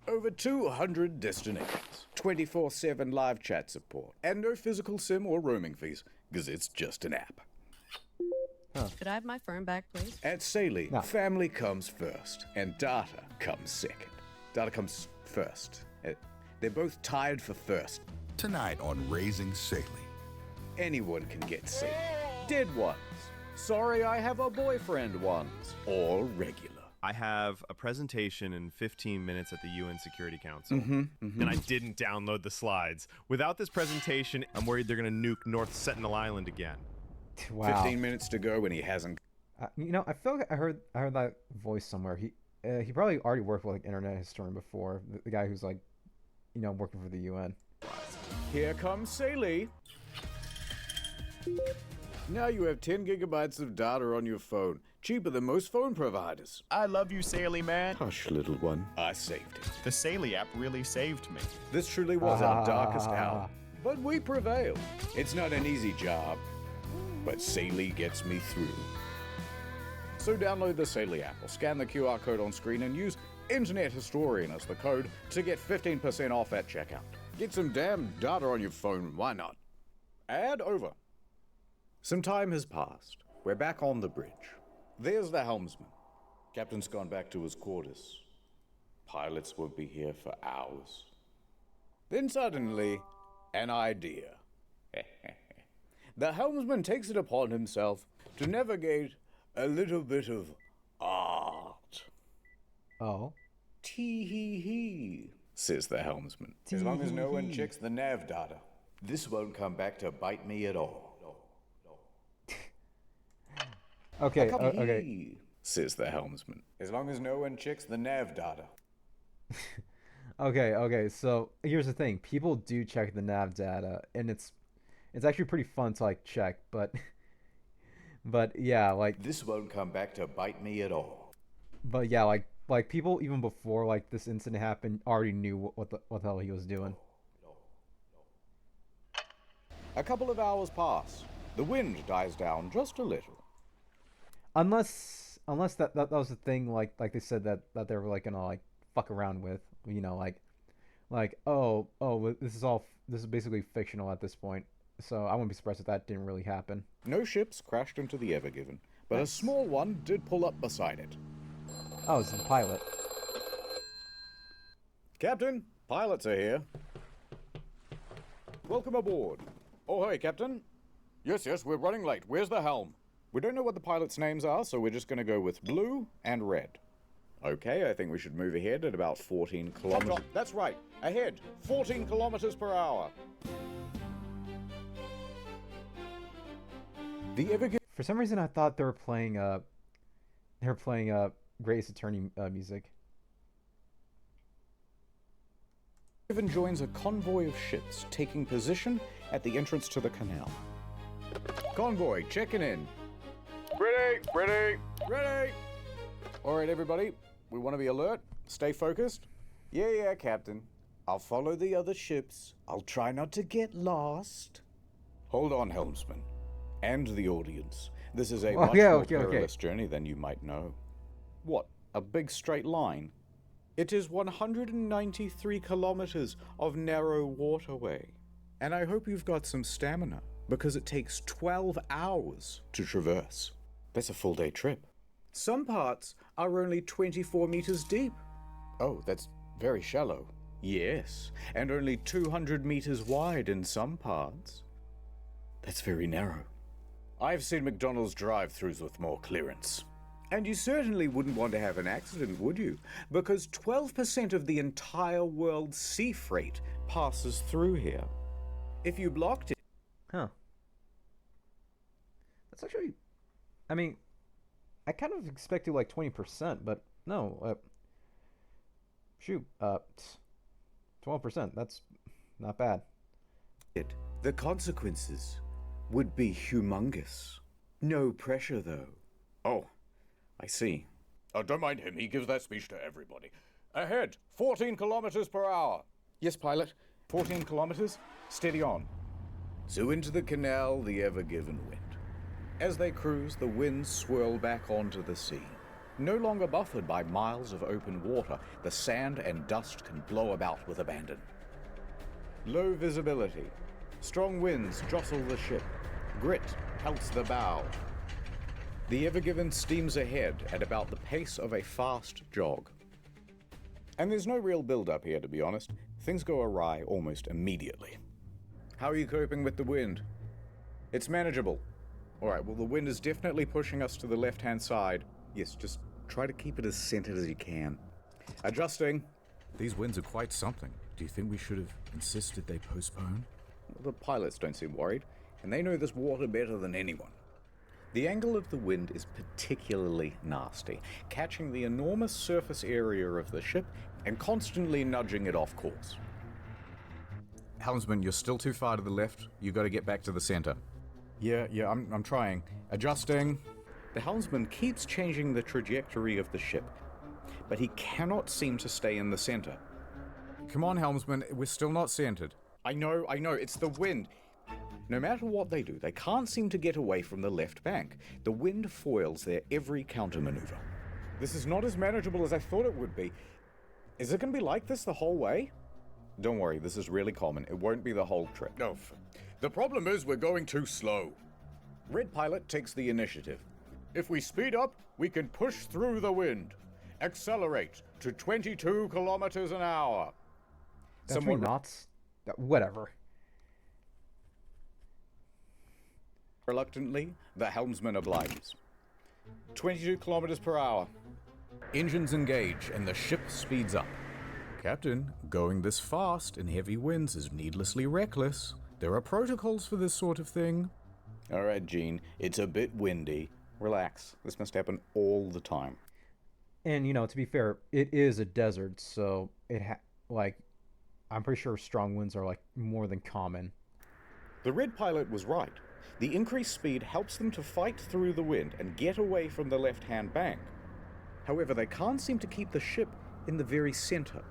S4: Over 200 destinations, 24/7 live chat support, and no physical SIM or roaming fees, because it's just an app.
S11: Could I have my phone back, please?
S4: At Sailey, family comes first, and data comes second. Data comes first. They're both tied for first.
S9: Tonight on Raising Sailey.
S4: Anyone can get Sailey. Dead ones. Sorry I have a boyfriend ones. Or regular.
S12: I have a presentation in 15 minutes at the UN Security Council, and I didn't download the slides. Without this presentation, I'm worried they're going to nuke North Sentinel Island again.
S1: Wow.
S4: 15 minutes to go and he hasn't.
S1: I feel like I heard that voice somewhere. He probably already worked with like internet historian before. The guy who's like, working for the UN.
S4: Here comes Sailey. Now you have 10 gigabytes of data on your phone. Cheaper than most phone providers.
S8: I love you, Sailey Man.
S4: Hush, little one. I saved it.
S8: The Sailey app really saved me.
S4: This truly was our darkest hour. But we prevailed. It's not an easy job, but Sailey gets me through. So download the Sailey app or scan the QR code on screen and use Internet Historian as the code to get 15% off at checkout. Get some damn data on your phone, why not? Ad over. Some time has passed. We're back on the bridge. There's the helmsman. Captain's gone back to his quarters. Pilots won't be here for hours. Then suddenly, an idea. The helmsman takes it upon himself to navigate a little bit of art.
S1: Oh.
S4: Tee-hee-hee, says the helmsman. As long as no one checks the nav data, this won't come back to bite me at all.
S1: Okay, okay.
S4: Says the helmsman. As long as no one checks the nav data.
S1: Okay. So here's the thing: people do check the nav data, and it's actually pretty fun to like check, but but yeah, like
S4: This won't come back to bite me at all.
S1: but yeah, like people even before like this incident happened already knew what the hell he was doing.
S4: A couple of hours pass. The wind dies down just a little.
S1: Unless that was the thing, like they said that they were like gonna like fuck around with, you know, like this is basically fictional at this point. So I wouldn't be surprised if that didn't really happen.
S4: No ships crashed into the Ever Given, but a small one did pull up beside it.
S1: Oh, it's the pilot.
S4: Captain, pilots are here. Welcome aboard. Oh, hey, Captain. Yes, we're running late. Where's the helm? We don't know what the pilots' names are, so we're just going to go with blue and red. Okay, I think we should move ahead at about 14 kilometers. That's right. Ahead. 14 kilometers per hour. The Ever Given...
S1: For some reason, I thought they were playing Grace Attorney music.
S4: Given joins a convoy of ships taking position at the entrance to the canal. Convoy, checking in. Ready. All right, everybody. We want to be alert. Stay focused. Yeah, Captain. I'll follow the other ships. I'll try not to get lost. Hold on, helmsman. And the audience. This is a much more perilous journey than you might know. What? A big straight line? It is 193 kilometers of narrow waterway. And I hope you've got some stamina, because it takes 12 hours to traverse. That's a full day trip. Some parts are only 24 meters deep. Oh, that's very shallow. Yes, and only 200 meters wide in some parts. That's very narrow. I've seen McDonald's drive-thrus with more clearance. And you certainly wouldn't want to have an accident, would you? Because 12% of the entire world's sea freight passes through here. If you blocked it...
S1: Huh. That's actually... I mean, I kind of expected like 20%, but no. Shoot. 12%. That's not bad.
S4: The consequences would be humongous. No pressure, though. Oh, I see. Oh, don't mind him. He gives that speech to everybody. Ahead, 14 kilometers per hour. Yes, pilot. 14 kilometers. Steady on. So into the canal, the Ever Given went. As they cruise, the winds swirl back onto the sea. No longer buffered by miles of open water, the sand and dust can blow about with abandon. Low visibility. Strong winds jostle the ship. Grit pelts the bow. The Ever Given steams ahead at about the pace of a fast jog. And there's no real build-up here, to be honest. Things go awry almost immediately. How are you coping with the wind? It's manageable. Alright, well, the wind is definitely pushing us to the left-hand side. Yes, just try to keep it as centered as you can. Adjusting.
S10: These winds are quite something. Do you think we should have insisted they postpone?
S4: The pilots don't seem worried, and they know this water better than anyone. The angle of the wind is particularly nasty, catching the enormous surface area of the ship and constantly nudging it off course.
S10: Helmsman, you're still too far to the left. You got to get back to the center.
S4: Yeah, I'm trying. Adjusting. The helmsman keeps changing the trajectory of the ship, but he cannot seem to stay in the center.
S10: Come on, helmsman, we're still not centered.
S4: I know, it's the wind. No matter what they do, they can't seem to get away from the left bank. The wind foils their every countermaneuver. This is not as manageable as I thought it would be. Is it going to be like this the whole way? Don't worry, this is really common. It won't be the whole trip. No. The problem is we're going too slow. Red Pilot takes the initiative. If we speed up, we can push through the wind. Accelerate to 22 kilometers an hour.
S1: That's 3 knots? Whatever.
S4: Reluctantly, the helmsman obliges. 22 kilometers per hour.
S10: Engines engage and the ship speeds up. Captain, going this fast in heavy winds is needlessly reckless. There are protocols for this sort of thing.
S4: All right, Gene, it's a bit windy. Relax. This must happen all the time.
S1: And, you know, to be fair, it is a desert, so like, I'm pretty sure strong winds are like more than common.
S10: The Red pilot was right. The increased speed helps them to fight through the wind and get away from the left-hand bank. However, they can't seem to keep the ship in the very center.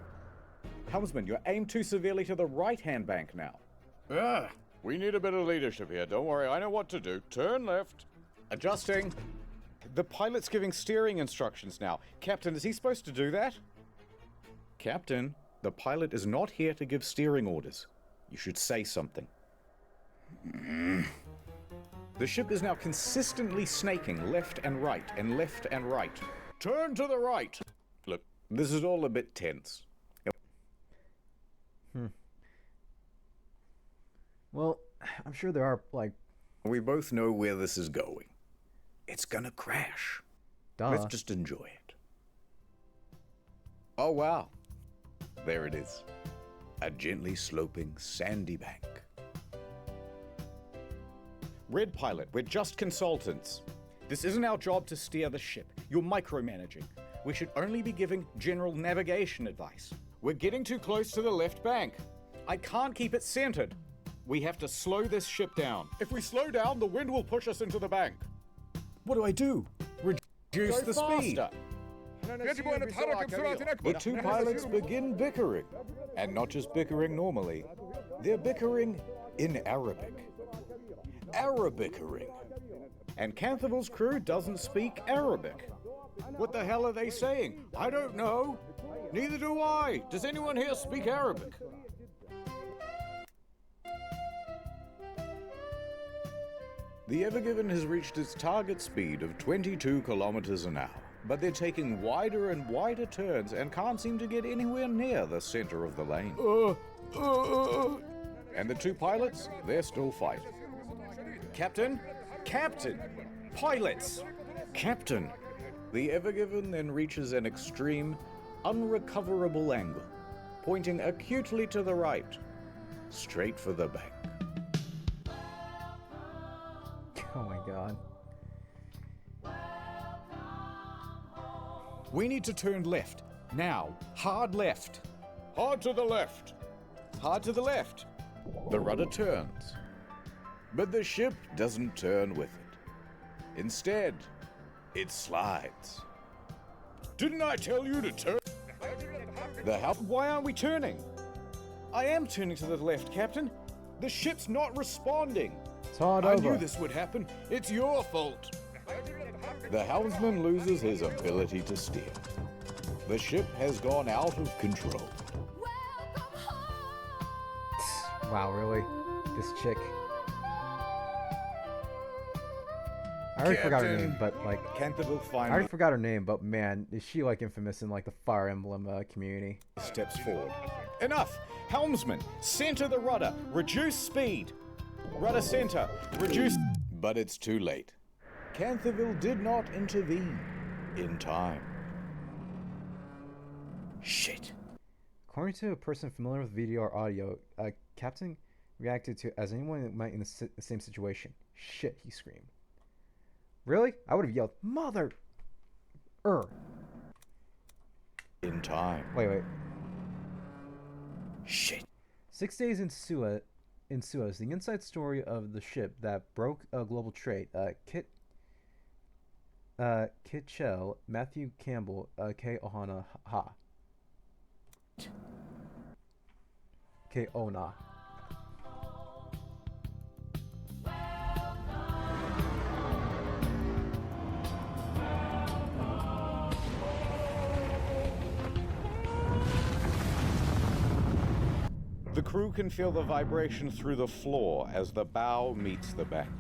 S10: Helmsman, you're aimed too severely to the right-hand bank now.
S4: We need a bit of leadership here. Don't worry, I know what to do. Turn left.
S10: Adjusting. The pilot's giving steering instructions now. Captain, is he supposed to do that? Captain, the pilot is not here to give steering orders. You should say something. The ship is now consistently snaking left and right and left and right. Turn to the right! Look, this is all a bit tense.
S1: Well, I'm sure there are, like...
S10: We both know where this is going. It's gonna crash.
S1: Duh.
S10: Let's just enjoy it. Oh, wow. There it is. A gently sloping sandy bank. Red pilot, we're just consultants. This isn't our job to steer the ship. You're micromanaging. We should only be giving general navigation advice. We're getting too close to the left bank. I can't keep it centered. We have to slow this ship down. If we slow down, the wind will push us into the bank. What do I do? Reduce the speed. The two pilots begin bickering. And not just bickering normally. They're bickering in Arabic. Arabickering. And Canthable's crew doesn't speak Arabic. What the hell are they saying? I don't know. Neither do I. Does anyone here speak Arabic? The Ever Given has reached its target speed of 22 kilometers an hour, but they're taking wider and wider turns and can't seem to get anywhere near the center of the lane. And the two pilots, they're still fighting. Captain? Captain! Pilots! Captain! The Ever Given then reaches an extreme, unrecoverable angle, pointing acutely to the right, straight for the bank.
S1: Oh my god.
S10: We need to turn left. Now. Hard left.
S4: Hard to the left.
S10: Hard to the left. The rudder turns. But the ship doesn't turn with it. Instead, it slides.
S4: Didn't I tell you to turn?
S10: The hell? Why aren't we turning? I am turning to the left, Captain. The ship's not responding.
S1: I
S10: knew this would happen. It's your fault. The helmsman loses his ability to steer. The ship has gone out of control.
S1: Wow, really? This chick. I already forgot her name, but like...
S10: Canterville
S1: I
S10: finally
S1: already forgot her name, but man, is she like infamous in like the Fire Emblem community.
S10: steps forward. Enough! Helmsman, center the rudder. Reduce speed. Rudder center. Reduce... But it's too late. Cantherville did not intervene in time. Shit.
S1: According to a person familiar with video or audio, Captain reacted to as anyone might in the same situation. Shit, he screamed. Really? I would have yelled, Mother...
S10: In time.
S1: Wait.
S10: Shit.
S1: 6 days in Suez, the inside story of the ship that broke global trade. Kit Chell, Matthew Campbell, K. Ohana Ha. K. Ona.
S10: The crew can feel the vibration through the floor as the bow meets the bank.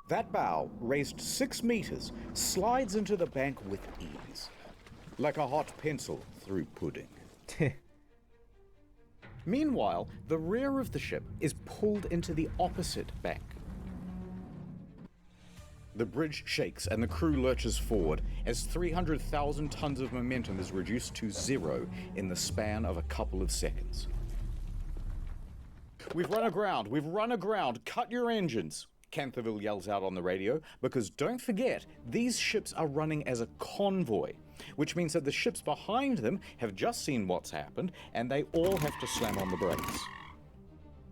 S10: That bow, raised 6 meters, slides into the bank with ease, like a hot pencil through pudding. Meanwhile, the rear of the ship is pulled into the opposite bank. The bridge shakes and the crew lurches forward as 300,000 tons of momentum is reduced to 0 in the span of a couple of seconds. We've run aground, cut your engines. Canthaville yells out on the radio, because don't forget, these ships are running as a convoy, which means that the ships behind them have just seen what's happened, and they all have to slam on the brakes.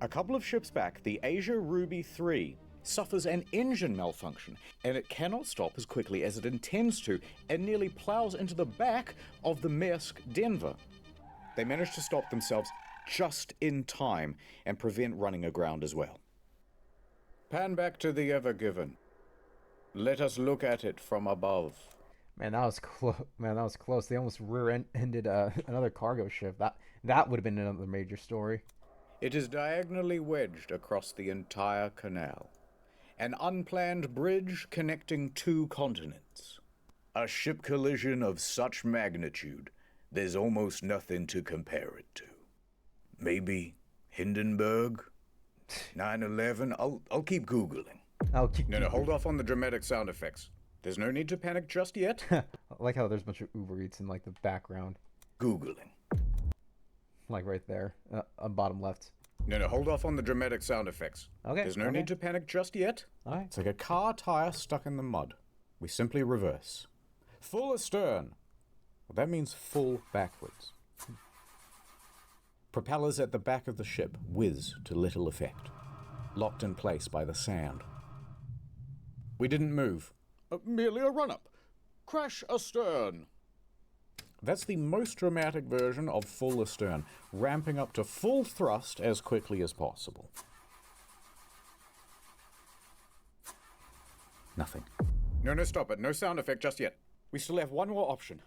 S10: A couple of ships back, the Asia Ruby 3 suffers an engine malfunction, and it cannot stop as quickly as it intends to, and nearly plows into the back of the Maersk Denver. They manage to stop themselves just in time and prevent running aground as well. Pan back to the Ever Given. Let us look at it from above.
S1: Man, that was close. Man, that was close. They almost rear-ended another cargo ship. That would have been another major story.
S10: It is diagonally wedged across the entire canal. An unplanned bridge connecting two continents. A ship collision of such magnitude, there's almost nothing to compare it to. Maybe Hindenburg? 9/11? I'll keep Googling. No, hold off on the dramatic sound effects. There's no need to panic just yet.
S1: I like how there's a bunch of Uber Eats in like the background.
S10: Googling.
S1: Like right there, bottom left.
S10: No, hold off on the dramatic sound effects.
S1: Okay.
S10: There's no need to panic just yet.
S1: All right.
S10: It's like a car tire stuck in the mud. We simply reverse. Full astern. Well, that means full backwards. Propellers at the back of the ship whiz to little effect, locked in place by the sand. We didn't move. Merely a run-up. Crash astern. That's the most dramatic version of full astern, ramping up to full thrust as quickly as possible. Nothing. No, stop it. No sound effect just yet. We still have one more option.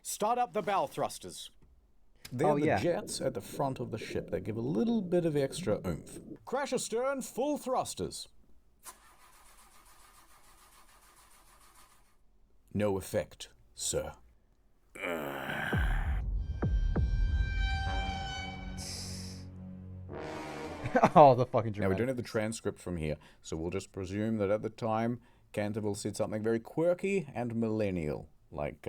S10: Start up the bow thrusters. They're the jets at the front of the ship that give a little bit of extra oomph. Crash astern, full thrusters. No effect, sir.
S1: Oh, the fucking dramatic.
S10: Now, we don't have the transcript from here, so we'll just presume that at the time, Canthaville said something very quirky and millennial, like,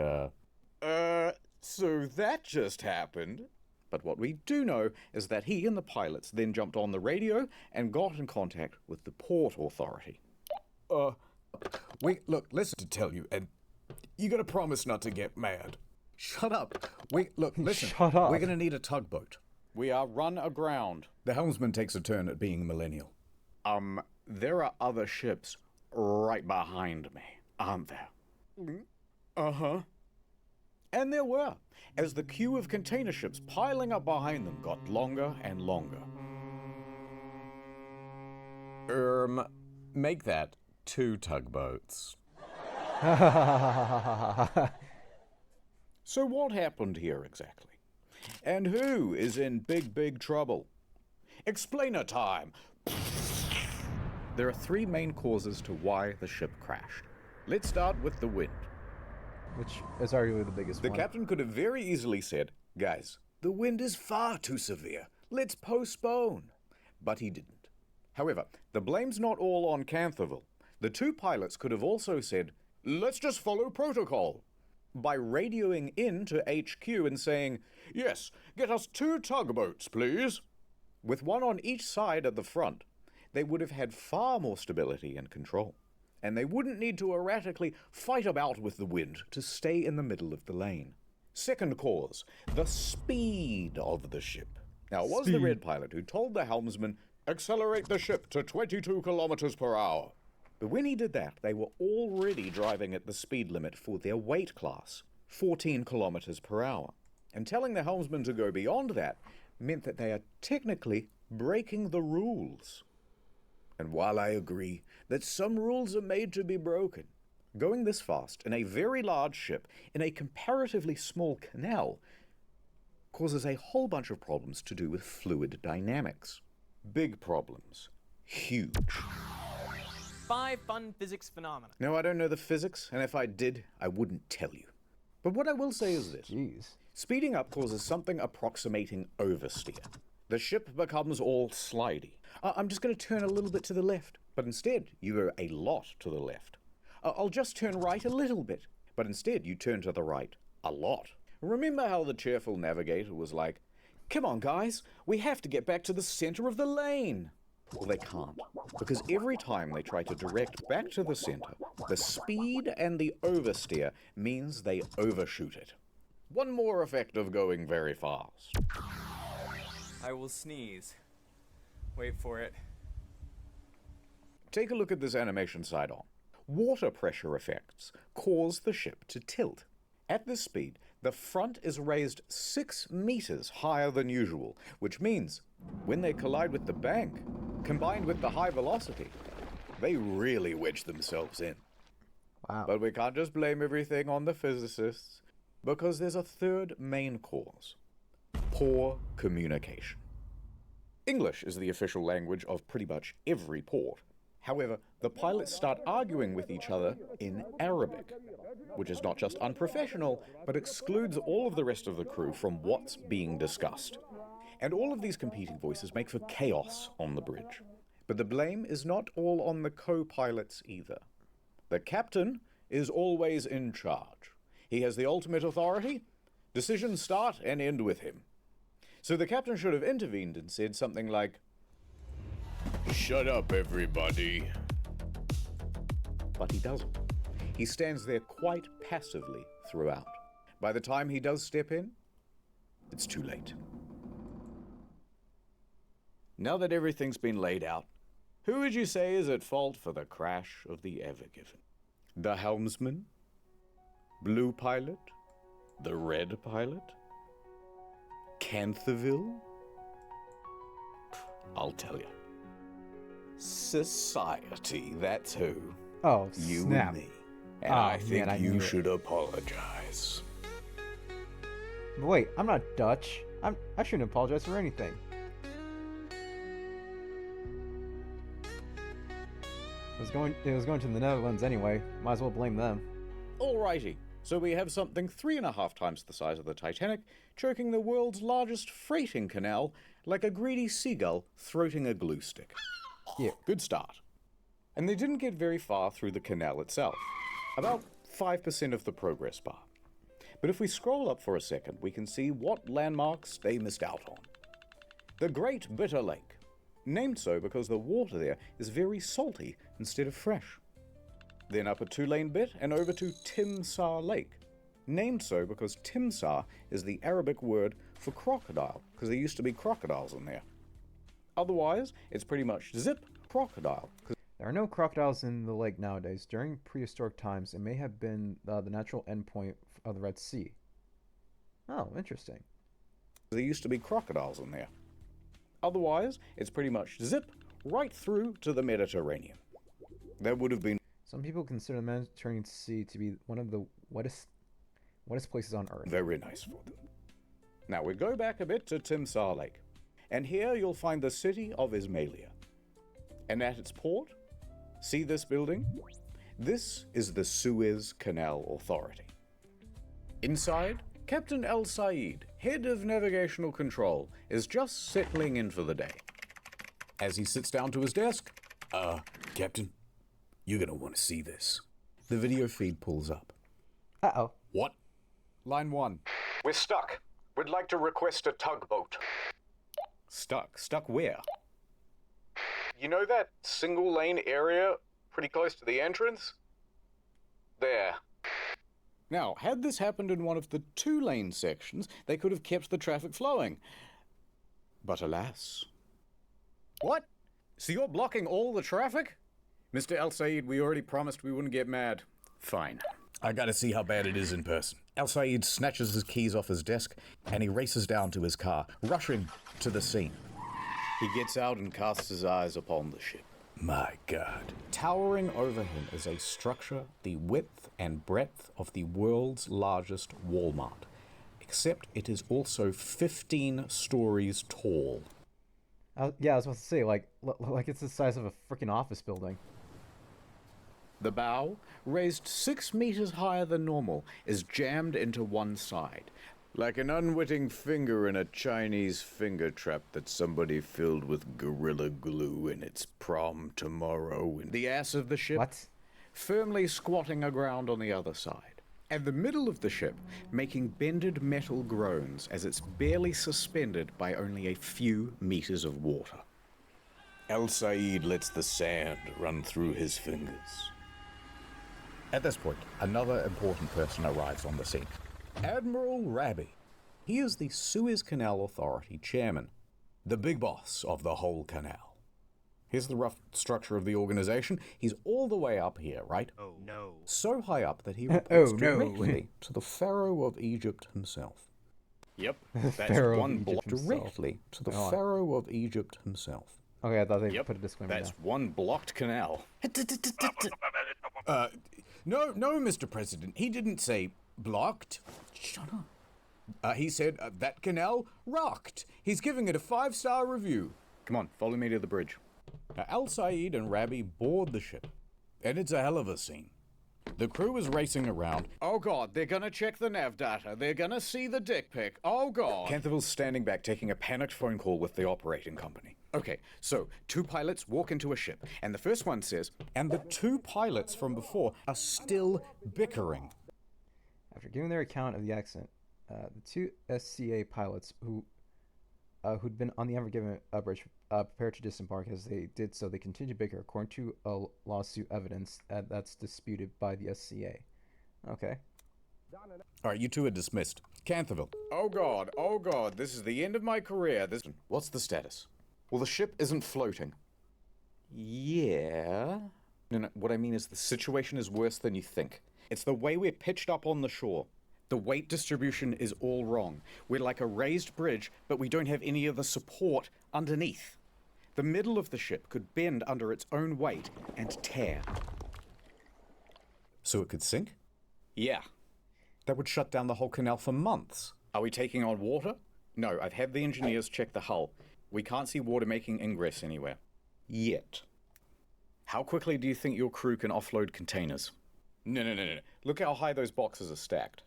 S10: so that just happened. But what we do know is that he and the pilots then jumped on the radio and got in contact with the port authority. Look, listen to tell you, and you gotta promise not to get mad. Shut up. Listen.
S1: Shut up.
S10: We're gonna need a tugboat. We are run aground. The helmsman takes a turn at being millennial. There are other ships right behind me, aren't there? Uh-huh. And there were, as the queue of container ships piling up behind them got longer and longer. Make that 2 tugboats. So what happened here exactly? And who is in big, big trouble? Explainer time! There are 3 main causes to why the ship crashed. Let's start with the wind.
S1: Which is arguably the biggest
S10: The
S1: one.
S10: captain could have very easily said, guys, the wind is far too severe. Let's postpone. But he didn't. However, the blame's not all on Canthaville. The 2 pilots could have also said, let's just follow protocol. By radioing in to HQ and saying, yes, get us 2 tugboats, please. With one on each side at the front, they would have had far more stability and control. And they wouldn't need to erratically fight about with the wind to stay in the middle of the lane. Second cause, the speed of the ship. Now, it was the red pilot who told the helmsman, accelerate the ship to 22 kilometers per hour. But when he did that, they were already driving at the speed limit for their weight class, 14 kilometers per hour. And telling the helmsman to go beyond that meant that they are technically breaking the rules. And while I agree that some rules are made to be broken, going this fast in a very large ship in a comparatively small canal causes a whole bunch of problems to do with fluid dynamics. Big problems. Huge.
S13: 5 fun physics phenomena.
S10: No, I don't know the physics, and if I did, I wouldn't tell you. But what I will say is this.
S1: Jeez.
S10: Speeding up causes something approximating oversteer. The ship becomes all slidey. I'm just going to turn a little bit to the left, but instead you go a lot to the left. I'll just turn right a little bit, but instead you turn to the right a lot. Remember how the cheerful navigator was like, come on guys, we have to get back to the center of the lane.
S4: Well, they can't, because every time they try to direct back to the center, the speed and the oversteer means they overshoot it. One more effect of going very fast.
S14: I will sneeze. Wait for it.
S4: Take a look at this animation side on. Water pressure effects cause the ship to tilt. At this speed, the front is raised 6 meters higher than usual, which means when they collide with the bank, combined with the high velocity, they really wedge themselves in.
S1: Wow.
S4: But we can't just blame everything on the physicists, because there's a third main cause: poor communication. English is the official language of pretty much every port. However, the pilots start arguing with each other in Arabic, which is not just unprofessional, but excludes all of the rest of the crew from what's being discussed. And all of these competing voices make for chaos on the bridge. But the blame is not all on the co-pilots either. The captain is always in charge. He has the ultimate authority. Decisions start and end with him. So the captain should have intervened and said something like, "Shut up, everybody." But he doesn't. He stands there quite passively throughout. By the time he does step in, it's too late. Now that everything's been laid out, who would you say is at fault for the crash of the Ever Given? The helmsman? Blue pilot? The red pilot? Canthaville? I'll tell you. Society, that's who.
S1: Oh,
S4: You
S1: snap.
S4: and me. And
S1: Oh,
S4: I think
S1: man, I
S4: you
S1: knew it.
S4: should apologize.
S1: But wait, I'm not Dutch. I shouldn't apologize for anything. It was going to the Netherlands anyway. Might as well blame them.
S4: Alrighty, so we have something 3.5 times the size of the Titanic, choking the world's largest freighting canal like a greedy seagull throating a glue stick. Yeah, good start. And they didn't get very far through the canal itself. About 5% of the progress bar. But if we scroll up for a second, we can see what landmarks they missed out on. The Great Bitter Lake, named so because the water there is very salty instead of fresh. Then up a 2-lane bit and over to Timsah Lake, named so because Timsah is the Arabic word for crocodile, because there used to be crocodiles in there. Otherwise, it's pretty much zip crocodile.
S1: There are no crocodiles in the lake nowadays. During prehistoric times, it may have been the natural endpoint of the Red Sea. Oh, interesting.
S4: There used to be crocodiles in there. Otherwise, it's pretty much zip right through to the Mediterranean. There would have been...
S1: Some people consider the Mediterranean Sea to be one of the wettest places on Earth.
S4: Very nice for them. Now we go back a bit to Timsah Lake, and here you'll find the city of Ismailia. And at its port, see this building? This is the Suez Canal Authority. Inside, Captain El Said, head of navigational control, is just settling in for the day. As he sits down to his desk, Captain, you're gonna want to see this. The video feed pulls up.
S1: Uh-oh.
S4: What? Line 1. We're stuck. We'd like to request a tugboat. Stuck? Stuck where? You know that single lane area pretty close to the entrance? There. Now, had this happened in one of the 2-lane sections, they could have kept the traffic flowing. But alas. What? So you're blocking all the traffic? Mr. El Said, we already promised we wouldn't get mad. Fine. I gotta see how bad it is in person. El Said snatches his keys off his desk and he races down to his car, rushing to the scene. He gets out and casts his eyes upon the ship. My God. Towering over him is a structure the width and breadth of the world's largest Walmart, except it is also 15 stories tall.
S1: Yeah, I was about to say, like it's the size of a freaking office building.
S4: The bow, raised 6 meters higher than normal, is jammed into one side, like an unwitting finger in a Chinese finger trap that somebody filled with Gorilla Glue in its prom tomorrow. And the ass of the ship, firmly squatting aground on the other side. And the middle of the ship, making bended metal groans as it's barely suspended by only a few meters of water. Al Said lets the sand run through his fingers.
S10: At this point, another important person arrives on the scene. Admiral Rabi. He is the Suez Canal Authority chairman, the big boss of the whole canal. Here's the rough structure of the organization. He's all the way up here, right?
S15: Oh no.
S10: So high up that he reports
S1: Oh, no.
S10: directly to the Pharaoh of Egypt himself.
S4: Yep, that's
S1: Pharaoh
S4: one
S1: of
S4: block.
S1: Egypt himself.
S10: Directly to the
S1: Oh.
S10: Pharaoh of Egypt himself.
S1: Okay, I thought they
S4: Yep,
S1: put a disclaimer
S4: that's
S1: down.
S4: one blocked canal. No, Mr. President, he didn't say blocked. Shut up. He said that canal rocked. He's giving it a 5-star review. Come on, follow me to the bridge. Now, Al Said and Rabi board the ship, and it's a hell of a scene. The crew is racing around. Oh god, they're gonna check the nav data. They're gonna see the dick pic. Oh god. Canthaville's standing back taking a panicked phone call with the operating company. Okay, so 2 pilots walk into a ship, and the first one says, and the 2 pilots from before are still bickering.
S1: After giving their account of the accident, the 2 SCA pilots who'd been on the Unforgiven bridge prepared to disembark. As they did so, they continued to bicker, according to a lawsuit evidence that's disputed by the SCA. Okay.
S10: All right, you 2 are dismissed. Canthaville. Oh god, this is the end of my career. What's the status? Well, the ship isn't floating. Yeah. No, what I mean is the situation is worse than you think. It's the way we're pitched up on the shore. The weight distribution is all wrong. We're like a raised bridge, but we don't have any of the support underneath. The middle of the ship could bend under its own weight and tear. So it could sink? Yeah. That would shut down the whole canal for months. Are we taking on water? No, I've had the engineers check the hull. We can't see water making ingress anywhere. Yet. How quickly do you think your crew can offload containers? No. Look how high those boxes are stacked.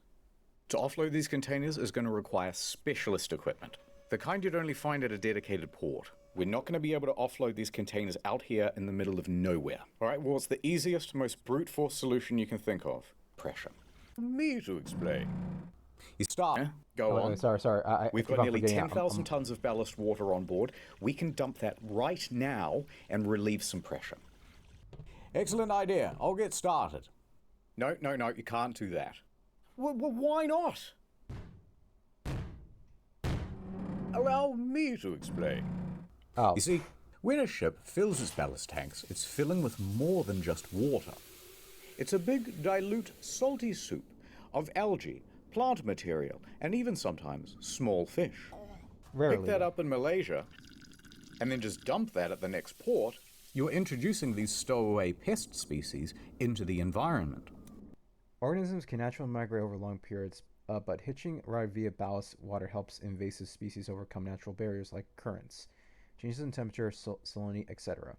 S10: To offload these containers is going to require specialist equipment. The kind you'd only find at a dedicated port. We're not going to be able to offload these containers out here in the middle of nowhere. Alright, well, it's the easiest, most brute force solution you can think of. Pressure. Me to explain. You start. Go on.
S1: Sorry.
S10: We've got nearly 10,000 tons of ballast water on board. We can dump that right now and relieve some pressure. Excellent idea. I'll get started. No, you can't do that. Well, why not? Allow me to explain.
S1: Oh.
S10: You see, when a ship fills its ballast tanks, it's filling with more than just water. It's a big, dilute, salty soup of algae, plant material, and even sometimes small fish.
S1: Rarely.
S10: Pick that up in Malaysia, and then just dump that at the next port, you're introducing these stowaway pest species into the environment.
S1: Organisms can naturally migrate over long periods, but hitching a ride via ballast water helps invasive species overcome natural barriers like currents, changes in temperature, salinity, etc.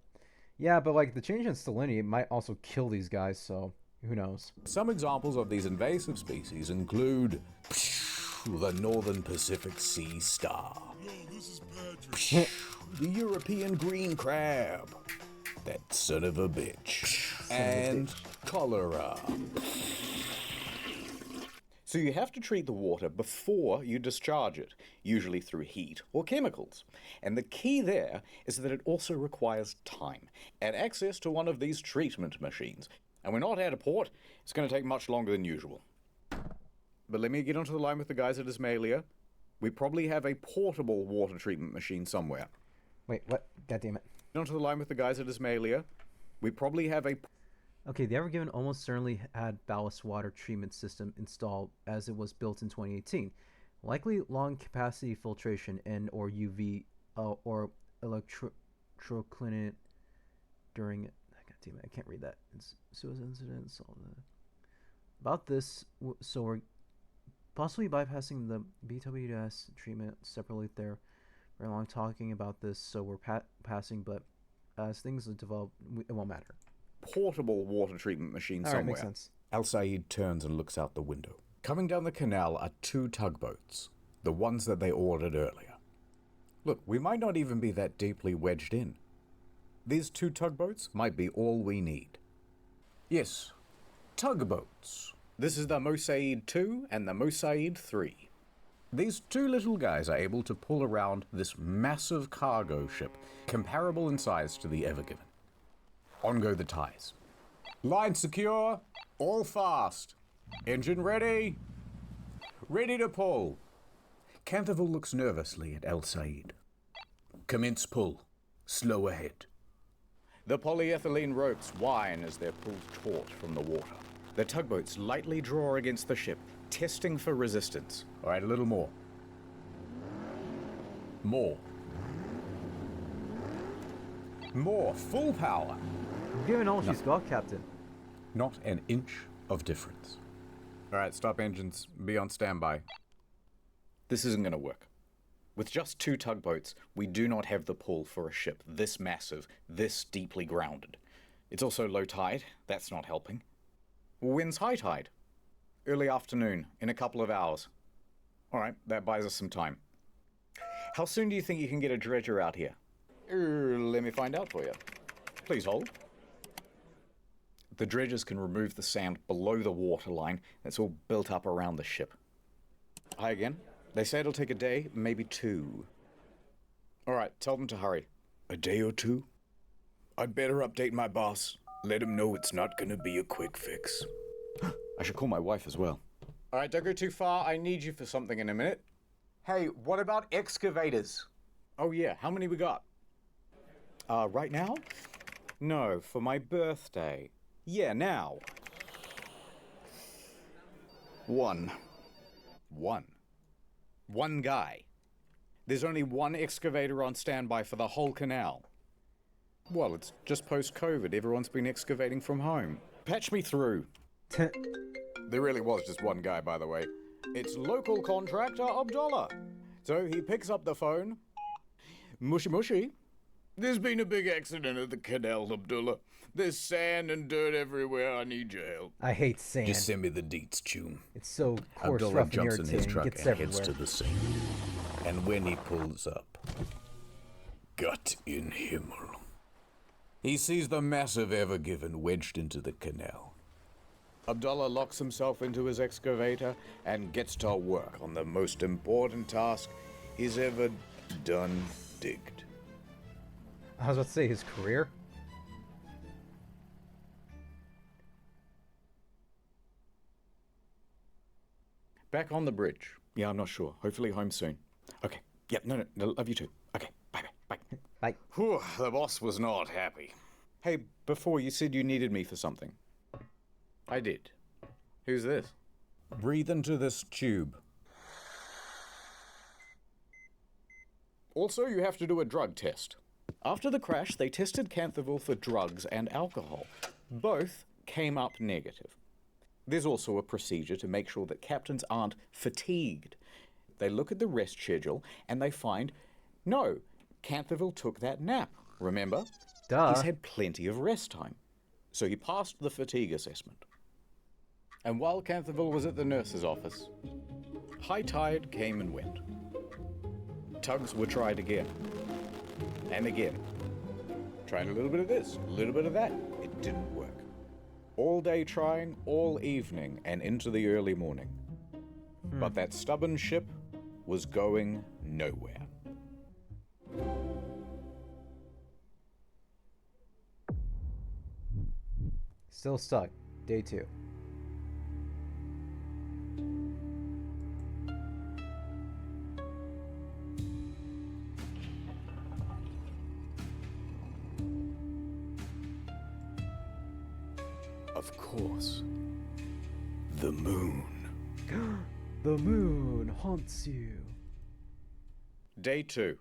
S1: Yeah, but like the change in salinity might also kill these guys, so who knows?
S10: Some examples of these invasive species include the Northern Pacific Sea Star, the European green crab, that son of a bitch, and cholera. So you have to treat the water before you discharge it, usually through heat or chemicals. And the key there is that it also requires time and access to one of these treatment machines. And we're not at a port, it's going to take much longer than usual. But let me get onto the line with the guys at Ismailia. We probably have a portable water treatment machine somewhere.
S1: Wait, what? God damn it.
S10: Get onto the line with the guys at Ismailia. We probably have a...
S1: Okay, the Evergiven almost certainly had ballast water treatment system installed as it was built in 2018. Likely long capacity filtration and or UV or electroclinate during it. God damn it, I can't read that. It's suicide incidents. About this, so we're possibly bypassing the BWS treatment separately there. Very long talking about this, so we're passing, but as things develop, it won't matter.
S10: Portable water treatment machine somewhere.
S1: Makes sense.
S10: Al Said turns and looks out the window. Coming down the canal are 2 tugboats, the ones that they ordered earlier. Look, we might not even be that deeply wedged in. These 2 tugboats might be all we need. Yes, tugboats. This is the Mosaid 2 and the Mosaid 3. These two little guys are able to pull around this massive cargo ship, comparable in size to the Ever Given. On go the ties. Line secure, all fast. Engine ready. Ready to pull. Canterville looks nervously at El Said. Commence pull. Slow ahead. The polyethylene ropes whine as they're pulled taut from the water. The tugboats lightly draw against the ship, testing for resistance. All right, a little more. More. More. Full power.
S1: I'm giving all she's got, Captain.
S10: Not an inch of difference. All right, stop engines. Be on standby. This isn't going to work. With just 2 tugboats, we do not have the pull for a ship this massive, this deeply grounded. It's also low tide. That's not helping. Wind's high tide. Early afternoon, in a couple of hours. All right, that buys us some time. How soon do you think you can get a dredger out here? Let me find out for you. Please hold. The dredgers can remove the sand below the waterline that's all built up around the ship. Hi again. They say it'll take a day, maybe 2. All right, tell them to hurry.
S4: A day or 2? I'd better update my boss. Let him know it's not gonna be a quick fix.
S10: I should call my wife as well. All right, don't go too far. I need you for something in a minute. Hey, what about excavators? Oh yeah, how many we got? Right now? No, for my birthday. Yeah, now. 1. 1. One guy. There's only 1 excavator on standby for the whole canal. Well, it's just post-COVID. Everyone's been excavating from home. Patch me through. There really was just 1 guy, by the way. It's local contractor Abdullah. So he picks up the phone. Mushy mushy.
S4: There's been a big accident at the canal, Abdullah. There's sand and dirt everywhere. I need your help.
S1: I hate sand.
S4: Just send me the deets, Chum.
S1: It's so coarse,
S4: Abdullah
S1: rough, and
S4: jumps in his
S1: irritating.
S4: truck
S1: It gets
S4: and heads
S1: everywhere.
S4: to the scene. And when he pulls up, Gott in Himmel, he sees the massive Ever Given wedged into the canal.
S10: Abdullah locks himself into his excavator and gets to work on the most important task he's ever done digged.
S1: I was about to say his career.
S10: Back on the bridge. Yeah, I'm not sure. Hopefully home soon. Okay. Yep, no, love you too. Okay, bye.
S1: Bye.
S10: Whew, the boss was not happy. Hey, before you said you needed me for something. I did. Who's this? Breathe into this tube. Also, you have to do a drug test. After the crash, they tested Canterville for drugs and alcohol. Both came up negative. There's also a procedure to make sure that captains aren't fatigued. They look at the rest schedule and they find, no, Canterville took that nap, remember?
S1: Duh.
S10: He's had plenty of rest time. So he passed the fatigue assessment. And while Canterville was at the nurse's office, high tide came and went. Tugs were tried again. And again. Trying a little bit of this, a little bit of that. It didn't work. All day trying, all evening, and into the early morning. But that stubborn ship was going nowhere.
S1: Still stuck. Day 2.
S4: Of course. The moon.
S1: The moon haunts you.
S10: Day 2.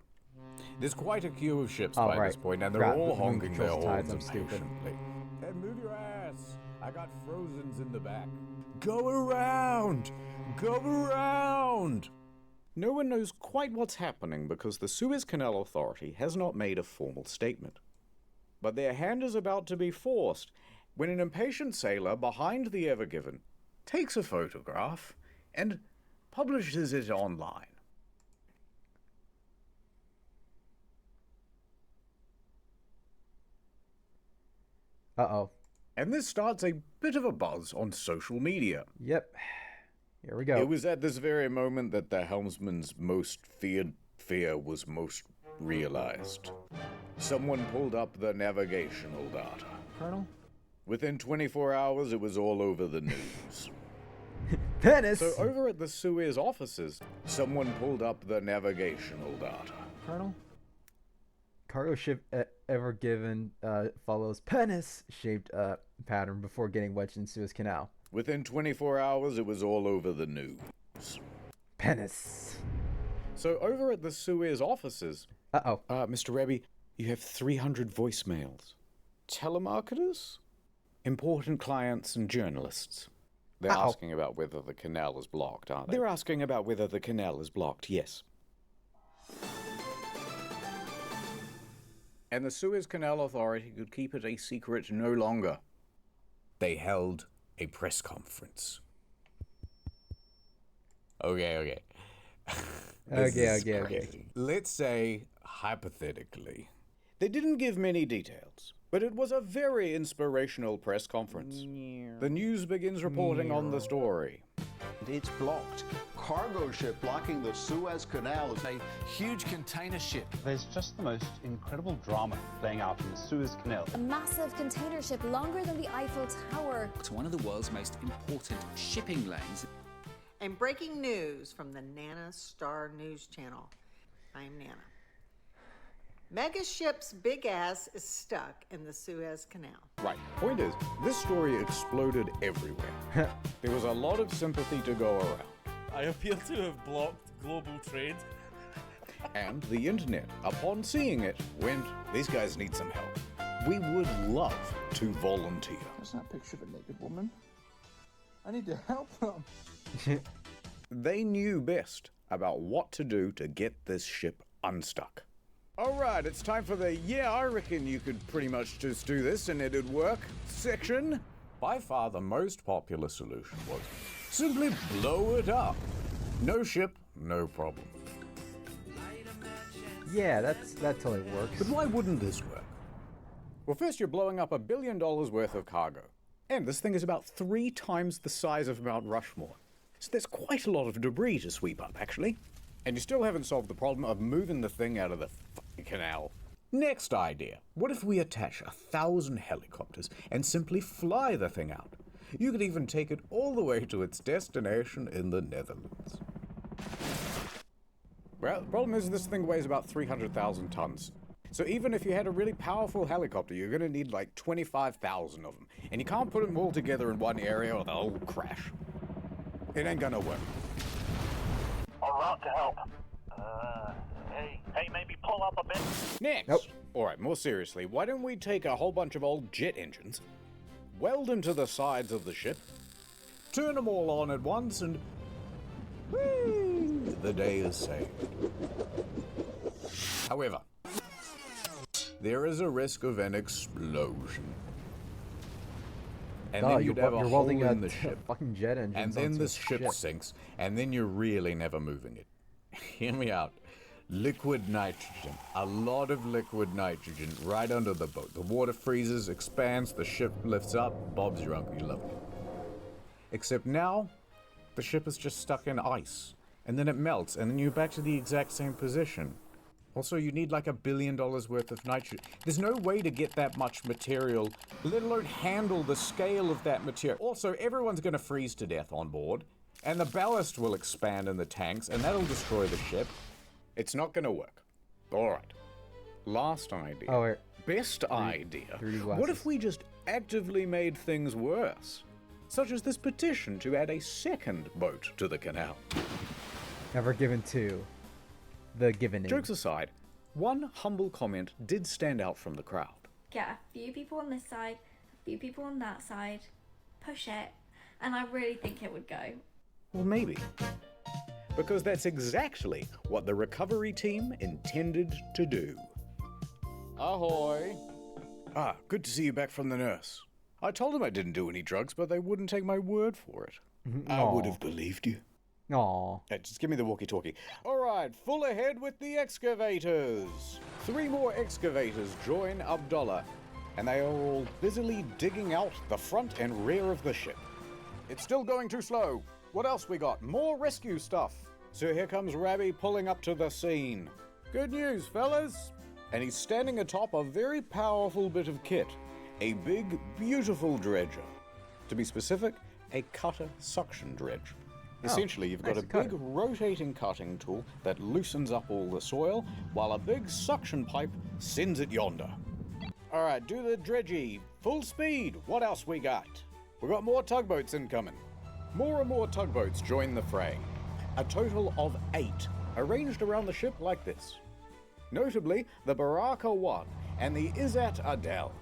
S10: There's quite a queue of ships
S1: Oh,
S10: by
S1: right.
S10: this point, and they're
S1: Crap,
S10: all
S1: the moon
S10: honking their
S1: controls tides,
S10: horns
S1: I'm stupid.
S10: impatiently. Hey, move your ass! I got Frozens in the back. Go around! Go around! No one knows quite what's happening because the Suez Canal Authority has not made a formal statement. But their hand is about to be forced when an impatient sailor behind the Ever Given takes a photograph and publishes it online.
S1: Uh-oh.
S10: And this starts a bit of a buzz on social media.
S1: Yep. Here we go.
S4: It was at this very moment that the helmsman's most feared fear was most realized. Someone pulled up the navigational data.
S1: Colonel?
S4: Within 24 hours, it was all over the news.
S1: Penis!
S4: So over at the Suez offices, someone pulled up the navigational data.
S1: Colonel? Cargo ship ever given follows penis-shaped pattern before getting wedged in Suez Canal.
S4: Within 24 hours, it was all over the news.
S1: Penis.
S4: So over at the Suez offices... Mr. Rebbe, you have 300 voicemails. Telemarketers? Important clients and journalists. They're asking about whether the canal is blocked, aren't they? They're asking about whether the canal is blocked, yes. And the Suez Canal Authority could keep it a secret no longer. They held a press conference. Okay. Okay. Let's say, hypothetically, they didn't give many details, but it was a very inspirational press conference. The news begins reporting on the story.
S15: It's blocked. Cargo ship blocking the Suez Canal.
S16: A huge container ship. There's just the most incredible drama playing out in the Suez Canal.
S17: A massive container ship longer than the Eiffel Tower.
S18: It's one of the world's most important shipping lanes.
S19: And breaking news from the Nana Star News Channel. I'm Nana. Mega ship's big ass is stuck in the Suez Canal.
S4: Right. Point is, this story exploded everywhere. There was a lot of sympathy to go around.
S20: I appear to have blocked global trade.
S4: And the internet, upon seeing it, went, these guys need some help. We would love to volunteer.
S15: There's that picture of a naked woman. I need to help them.
S4: They knew best about what to do to get this ship unstuck. Alright, it's time for the I reckon you could pretty much just do this and it'd work section. By far the most popular solution was simply blow it up. No ship, no problem.
S1: Yeah, that totally works.
S4: But why wouldn't this work? Well, first you're blowing up $1 billion worth of cargo. And this thing is about 3 times the size of Mount Rushmore. So there's quite a lot of debris to sweep up, actually. And you still haven't solved the problem of moving the thing out of the fucking canal. Next idea. What if we attach 1,000 helicopters and simply fly the thing out? You could even take it all the way to its destination in the Netherlands. Well, the problem is this thing weighs about 300,000 tons. So even if you had a really powerful helicopter, you're going to need like 25,000 of them. And you can't put them all together in one area or they'll all crash. It ain't gonna work.
S21: En route to help. Hey, maybe pull up a bit.
S4: Next. Nope. Alright, more seriously, why don't we take a whole bunch of old jet engines, weld them to the sides of the ship, turn them all on at once, and whee, the day is saved. However, there is a risk of an explosion. And then you'd have a hole in the ship.
S1: Fucking jet engines.
S4: And then the ship sinks, and then you're really never moving it. Hear me out. Liquid nitrogen. A lot of liquid nitrogen right under the boat. The water freezes, expands, the ship lifts up. Bob's your uncle, you love it. Except now, the ship is just stuck in ice. And then it melts, and then you're back to the exact same position. Also, you need like $1 billion worth of nitrogen. There's no way to get that much material, let alone handle the scale of that material. Also, everyone's going to freeze to death on board, and the ballast will expand in the tanks, and that'll destroy the ship. It's not going to work. Alright. Last idea.
S1: Oh, wait.
S4: Best idea. What if we just actively made things worse? Such as this petition to add a second boat to the canal.
S1: Ever given to the given.
S4: Jokes aside, one humble comment did stand out from the crowd.
S22: Get a few people on this side, a few people on that side, push it, and I really think it would go.
S4: Well, maybe. Because that's exactly what the recovery team intended to do. Ahoy! Ah, good to see you back from the nurse. I told them I didn't do any drugs, but they wouldn't take my word for it. I would have believed you.
S1: Aww.
S4: Hey, just give me the walkie-talkie. Alright, full ahead with the excavators. 3 more excavators join Abdullah, and they are all busily digging out the front and rear of the ship. It's still going too slow.
S10: What else we got? More rescue stuff. So here comes Rabbi pulling up to the scene. Good news, fellas. And he's standing atop a very powerful bit of kit. A big, beautiful dredger. To be specific, a cutter suction dredge. Essentially, you've got a big rotating cutting tool that loosens up all the soil, while a big suction pipe sends it yonder. All right, do the dredgy. Full speed. What else we got? We got more tugboats incoming. More and more tugboats join the fray. A total of 8, arranged around the ship like this. Notably, the Baraka 1 and the Izzat Adel.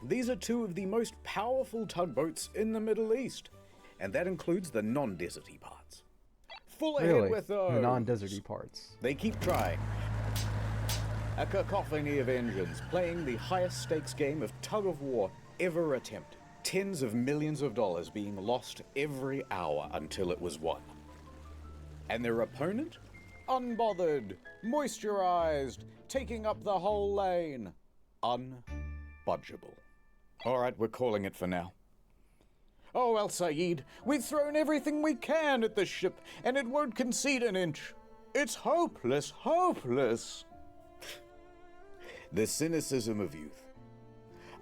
S10: These are 2 of the most powerful tugboats in the Middle East, and that includes the non-deserty parts. Full ahead with those.
S1: The non-deserty parts.
S10: They keep trying. A cacophony of engines playing the highest stakes game of tug-of-war ever attempted. Tens of millions of dollars being lost every hour until it was won. And their opponent? Unbothered, moisturized, taking up the whole lane. Unbudgeable. Alright, we're calling it for now. Oh, El Said, we've thrown everything we can at the ship, and it won't concede an inch. It's hopeless, hopeless. The cynicism of youth.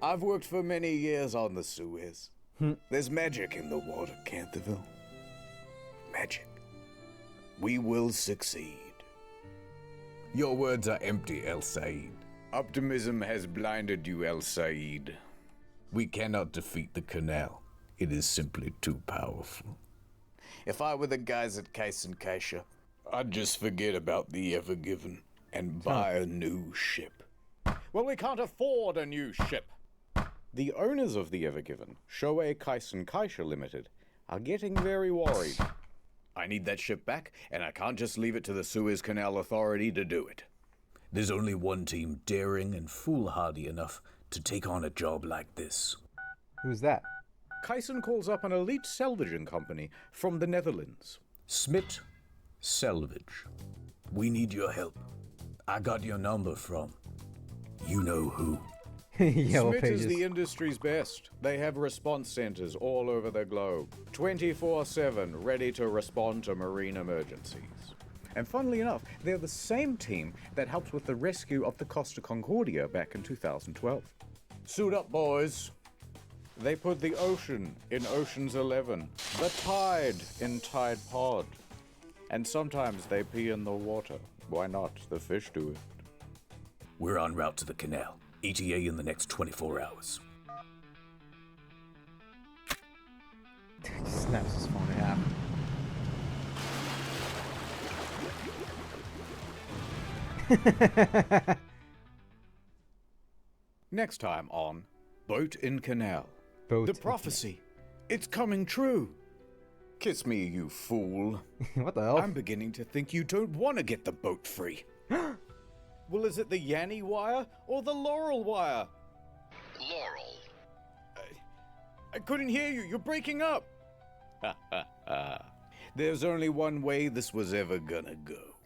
S10: I've worked for many years on the Suez. There's magic in the water, Canterville. Magic. We will succeed. Your words are empty, El Said. Optimism has blinded you, El Said. We cannot defeat the canal. It is simply too powerful. If I were the guys at Case and Kaisha, I'd just forget about the Ever Given and buy a new ship. Well, we can't afford a new ship. The owners of the Ever Given, Shoei Kaisen Kaisha Limited, are getting very worried. I need that ship back, and I can't just leave it to the Suez Canal Authority to do it. There's only one team daring and foolhardy enough to take on a job like this.
S1: Who's that?
S10: Kaisen calls up an elite salvaging company from the Netherlands. Smit Salvage. We need your help. I got your number from you know who.
S1: Yellow
S10: Smit
S1: Pages.
S10: is the industry's best. They have response centers all over the globe, 24/7, ready to respond to marine emergencies. And funnily enough, they're the same team that helped with the rescue of the Costa Concordia back in 2012. Suit up, boys. They put the ocean in Ocean's 11, the tide in Tide Pod. And sometimes they pee in the water. Why not? The fish do it. We're en route to the canal. ETA in the next 24 hours.
S1: Snaps his phone in half.
S10: Next time on Boat in Canal.
S1: Boat
S10: the prophecy. It's coming true. Kiss me, you fool.
S1: What the hell?
S10: I'm beginning to think you don't want to get the boat free. Well, is it the Yanny wire or the Laurel wire?
S2: Laurel.
S10: I couldn't hear you. You're breaking up. Ha ha ha. There's only one way this was ever gonna go.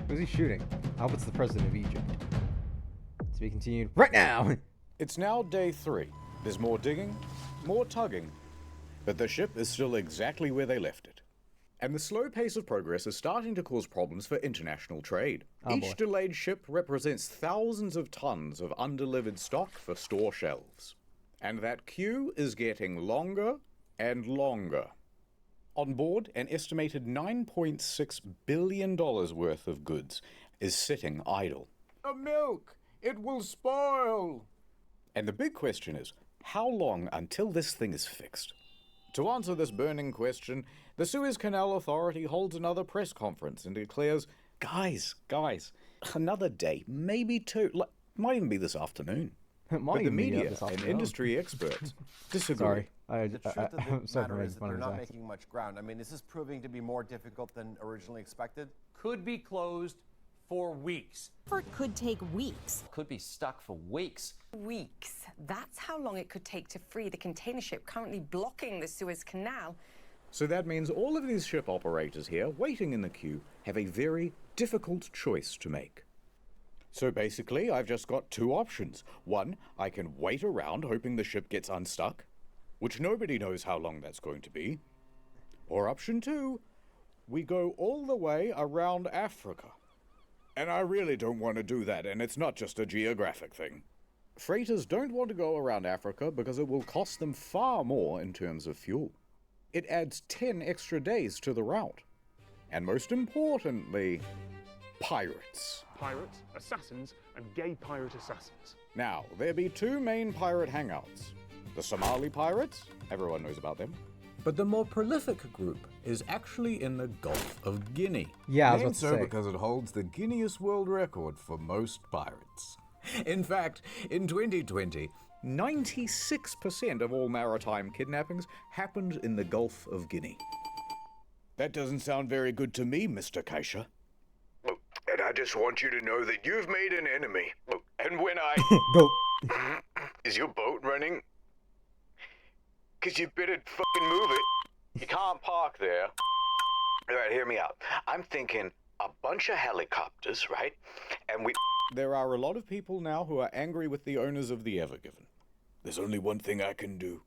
S1: Who's he shooting? I hope it's the president of Egypt. To be continued right now.
S10: It's now day 3. There's more digging, more tugging, but the ship is still exactly where they left it. And the slow pace of progress is starting to cause problems for international trade. Each delayed ship represents thousands of tons of undelivered stock for store shelves. And that queue is getting longer and longer. On board, an estimated $9.6 billion worth of goods is sitting idle. The milk! It will spoil! And the big question is, how long until this thing is fixed? To answer this burning question, the Suez Canal Authority holds another press conference and declares, guys, another day, maybe 2, might even be this afternoon. But the media and industry experts disagree.
S3: The truth of the matter is that they're not making much ground. I mean, this is proving to be more difficult than originally expected.
S13: Could be closed for weeks.
S23: Effort could take weeks.
S3: Could be stuck for weeks.
S23: Weeks. That's how long it could take to free the container ship currently blocking the Suez Canal.
S10: So that means all of these ship operators here, waiting in the queue, have a very difficult choice to make. So basically, I've just got 2 options. One, I can wait around hoping the ship gets unstuck, which nobody knows how long that's going to be. Or option 2, we go all the way around Africa. And I really don't want to do that, and it's not just a geographic thing. Freighters don't want to go around Africa because it will cost them far more in terms of fuel. It adds 10 extra days to the route. And most importantly, pirates.
S5: Pirates, assassins, and gay pirate assassins.
S10: Now, there be 2 main pirate hangouts. The Somali pirates, everyone knows about them. But the more prolific group is actually in the Gulf of Guinea.
S1: Yeah, I was about
S4: Named
S1: to
S4: so
S1: say.
S4: because it holds the Guinness World Record for most pirates.
S10: In fact, in 2020, 96% of all maritime kidnappings happened in the Gulf of Guinea. That doesn't sound very good to me, Mr. Kaisha.
S4: And I just want you to know that you've made an enemy. And when I...
S1: Go.
S4: Is your boat running? Because you better fucking move it. You can't park there. All right, hear me out. I'm thinking a bunch of helicopters, right? And we...
S10: There are a lot of people now who are angry with the owners of the Ever Given. There's only one thing I can do.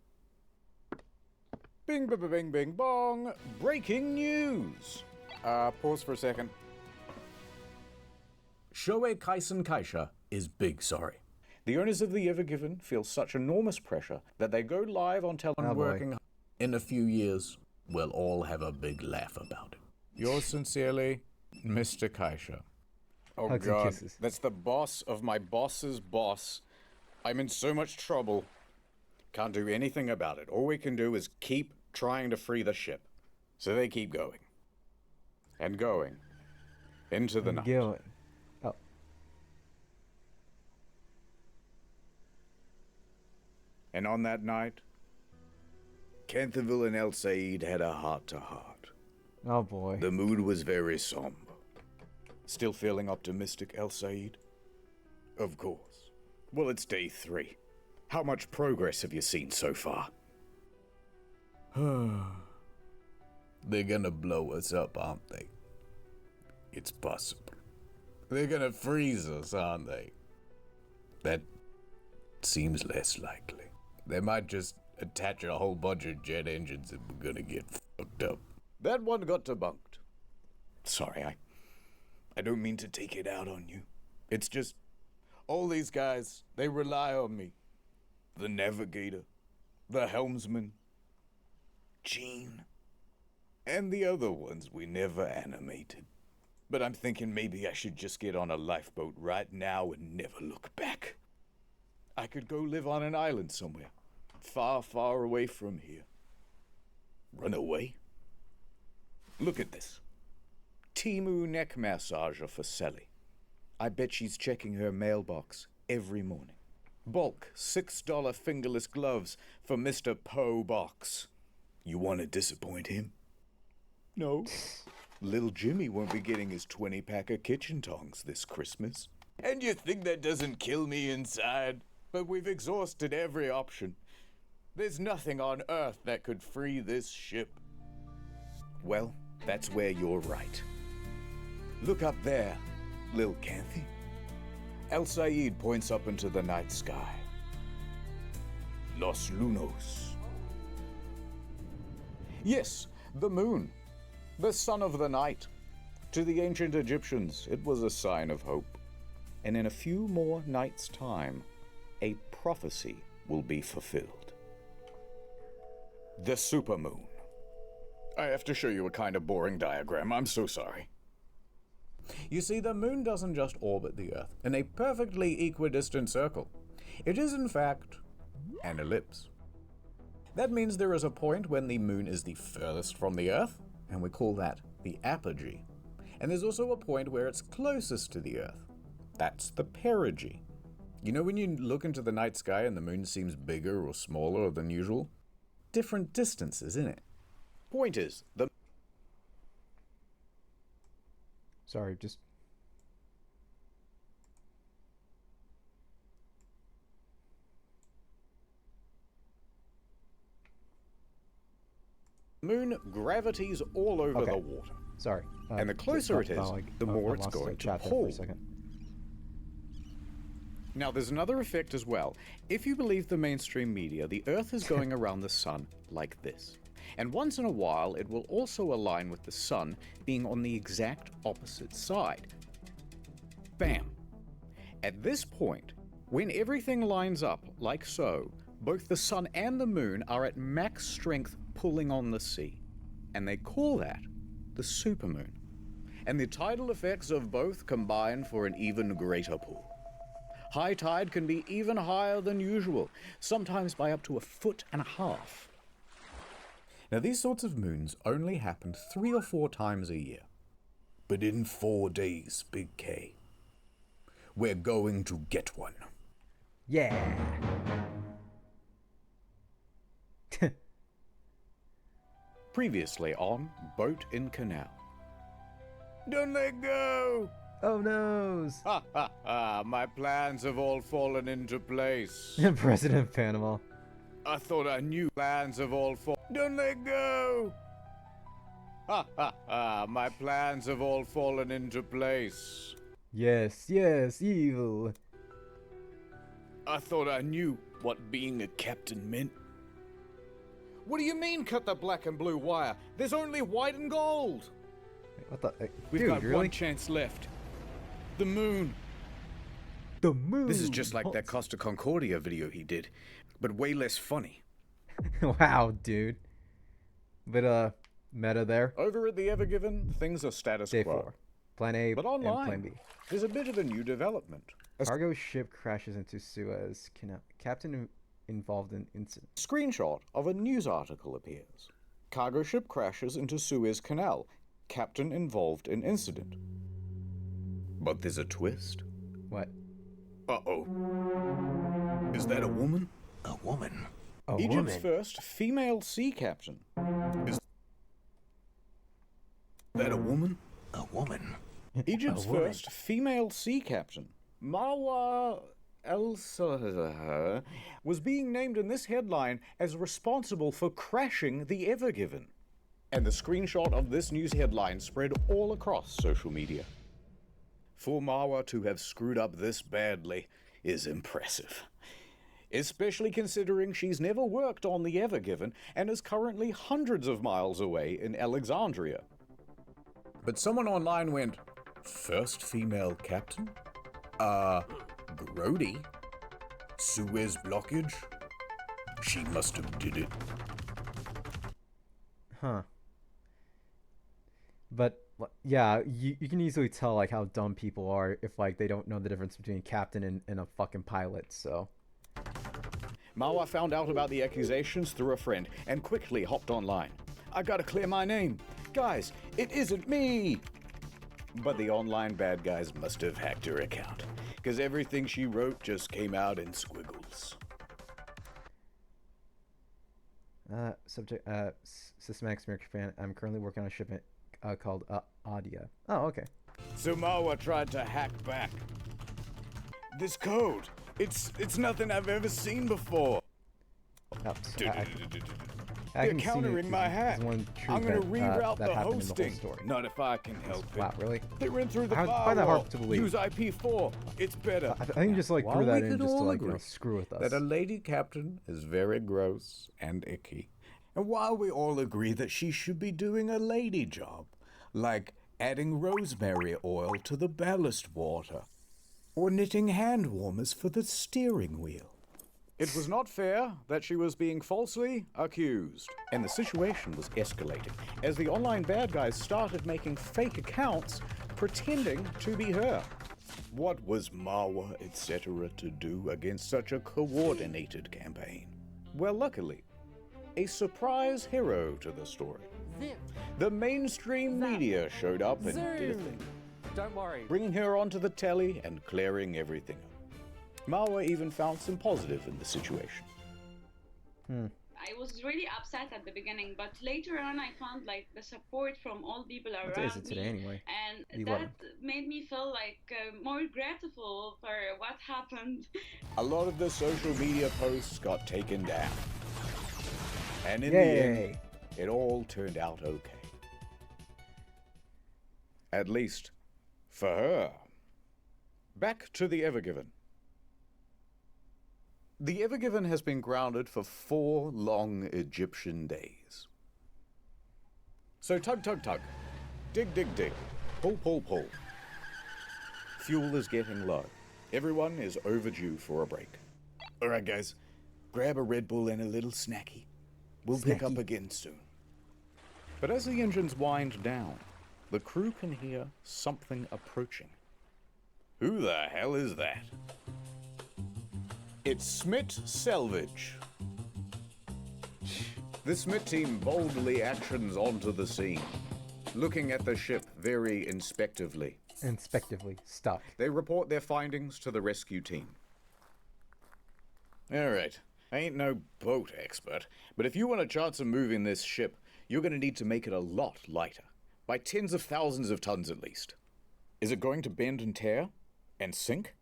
S10: Bing, bing, bing, bing, bong. Breaking news. Pause for a second. Shoei Kaisen Kaisha is big sorry. The owners of the Ever Given feel such enormous pressure that they go live on television working. In a few years, we'll all have a big laugh about it. Yours sincerely, Mr. Kaisha. Oh
S1: Hugs and
S10: God,
S1: kisses.
S10: that's the boss of my boss's boss. I'm in so much trouble. Can't do anything about it. All we can do is keep trying to free the ship. So they keep going. And going. Into the night.
S1: Going. Oh.
S10: And on that night,
S4: Canterville and El Said had a heart-to-heart.
S1: Oh boy.
S4: The mood was very somber.
S10: still feeling optimistic, El Said? Of course. Well, it's day 3. How much progress have you seen so far?
S4: They're gonna blow us up, aren't they? It's possible. They're gonna freeze us, aren't they? That seems less likely. They might just attach a whole bunch of jet engines and we're gonna get fucked up.
S10: That one got debunked. Sorry, I don't mean to take it out on you. It's just, all these guys, they rely on me. The navigator, the helmsman, Gene, and the other ones we never animated. But I'm thinking maybe I should just get on a lifeboat right now and never look back. I could go live on an island somewhere, far, far away from here. Run away? Look at this. Timu neck massager for Sally. I bet she's checking her mailbox every morning. Bulk $6 fingerless gloves for Mr. Poe Box. You want to disappoint him? No. Little Jimmy won't be getting his 20-pack of kitchen tongs this Christmas. And you think that doesn't kill me inside? But we've exhausted every option. There's nothing on Earth that could free this ship. Well, that's where you're right. Look up there, Lil Canthy. El Said points up into the night sky. Los Lunos. Yes, the moon. The son of the night. To the ancient Egyptians, it was a sign of hope. And in a few more nights' time, a prophecy will be fulfilled. The supermoon. I have to show you a kind of boring diagram. I'm so sorry. You see, the moon doesn't just orbit the Earth in a perfectly equidistant circle. It is, in fact, an ellipse. That means there is a point when the moon is the furthest from the Earth, and we call that the apogee. And there's also a point where it's closest to the Earth. That's the perigee. You know when you look into the night sky and the moon seems bigger or smaller than usual? Different distances, isn't it? Point is, the...
S1: Sorry, just...
S10: moon gravities all over the water.
S1: Sorry.
S10: And the closer it is, the more it's going to pull. Now, there's another effect as well. If you believe the mainstream media, the Earth is going around the sun like this. and once in a while it will also align with the sun, being on the exact opposite side. Bam! At this point, when everything lines up like so, both the sun and the moon are at max strength pulling on the sea, and they call that the supermoon. And the tidal effects of both combine for an even greater pull. High tide can be even higher than usual, sometimes by up to 1.5 feet. Now, these sorts of moons only happen 3 or 4 times a year.
S4: But in 4 days, Big K, we're going to get one.
S1: Yeah.
S10: Previously on Boat in Canal.
S4: Don't let go!
S1: Oh no!
S10: Ha ha ha! My plans have all fallen into place.
S1: President of Panama.
S10: I thought I knew plans have all fallen. Don't let go! Ha ha ha! My plans have all fallen into place.
S1: Yes, yes, evil.
S10: I thought I knew what being a captain meant. What do you mean, cut the black and blue wire? There's only white and gold.
S1: What the?
S10: We've
S1: Dude,
S10: got
S1: really?
S10: one chance left. The moon.
S1: The moon.
S10: This is just like that Costa Concordia video he did, but way less funny.
S1: Wow, dude. Bit meta there.
S10: Over at the Ever Given, things are status
S1: Day
S10: quo.
S1: 4. Plan A
S10: But
S1: and
S10: online,
S1: Plan B.
S10: there's a bit of a new development.
S1: Cargo ship crashes into Suez Canal. Captain involved in incident.
S10: Screenshot of a news article appears. Cargo ship crashes into Suez Canal. Captain involved in incident. But there's a twist.
S1: What?
S10: Uh-oh. Is that a woman?
S4: A woman?
S10: Egypt's first female sea captain. Is
S4: that a woman? A woman?
S10: Egypt's first female sea captain, Marwa El-Sahar, was being named in this headline as responsible for crashing the Ever Given. And the screenshot of this news headline spread all across social media.
S4: For Marwa to have screwed up this badly is impressive.
S10: Especially considering she's never worked on the Ever Given and is currently hundreds of miles away in Alexandria.
S4: But someone online went, first female captain? Grody? Suez blockage? She must have did it.
S1: Huh. But yeah, you can easily tell like how dumb people are if like they don't know the difference between captain and a fucking pilot, so.
S10: Marwa found out about the accusations through a friend and quickly hopped online. I gotta clear my name. Guys, it isn't me! But the online bad guys must have hacked her account, because everything she wrote just came out in squiggles.
S1: Subject, Systematic American fan. I'm currently working on a shipment called Audia. Oh, okay.
S10: So Marwa tried to hack back. This code, it's nothing I've ever seen before. They're countering my hack. I'm gonna reroute the hosting. Not if I can help it.
S1: Wow, really?
S10: They ran through the
S1: I find that
S10: firewall.
S1: hard to believe.
S10: Use IP4. It's better.
S1: I think just like threw that in just to like screw with us.
S4: That a lady captain is very gross and icky. And while we all agree that she should be doing a lady job, like adding rosemary oil to the ballast water, or knitting hand warmers for the steering wheel.
S10: It was not fair that she was being falsely accused. And the situation was escalating as the online bad guys started making fake accounts pretending to be her.
S4: What was Marwa, etc. to do against such a coordinated campaign?
S10: Well, luckily, a surprise hero to the story. The mainstream media showed up and did a thing.
S13: Don't worry.
S10: Bringing her onto the telly and clearing everything up. Marwa even found some positive in the situation.
S6: I was really upset at the beginning, but later on I found like the support from all people around
S1: What day is it today, anyway?
S6: And that made me feel like more grateful for what happened.
S10: A lot of the social media posts got taken down. And in
S1: Yay.
S10: the end, it all turned out okay. At least, for her. Back to the Ever Given. The Ever Given has been grounded for 4 long Egyptian days. So tug, tug, tug. Dig, dig, dig. Pull, pull, pull. Fuel is getting low. Everyone is overdue for a break. All right, guys. Grab a Red Bull and a little snacky. We'll pick up again soon. But as the engines wind down, the crew can hear something approaching. Who the hell is that? It's Smit Selvage. The Smit team boldly actions onto the scene, looking at the ship very inspectively.
S1: Inspectively, stuck.
S10: They report their findings to the rescue team. Alright, I ain't no boat expert, but if you want a chance of moving this ship, you're gonna need to make it a lot lighter. By tens of thousands of tons at least. Is it going to bend and tear? And sink?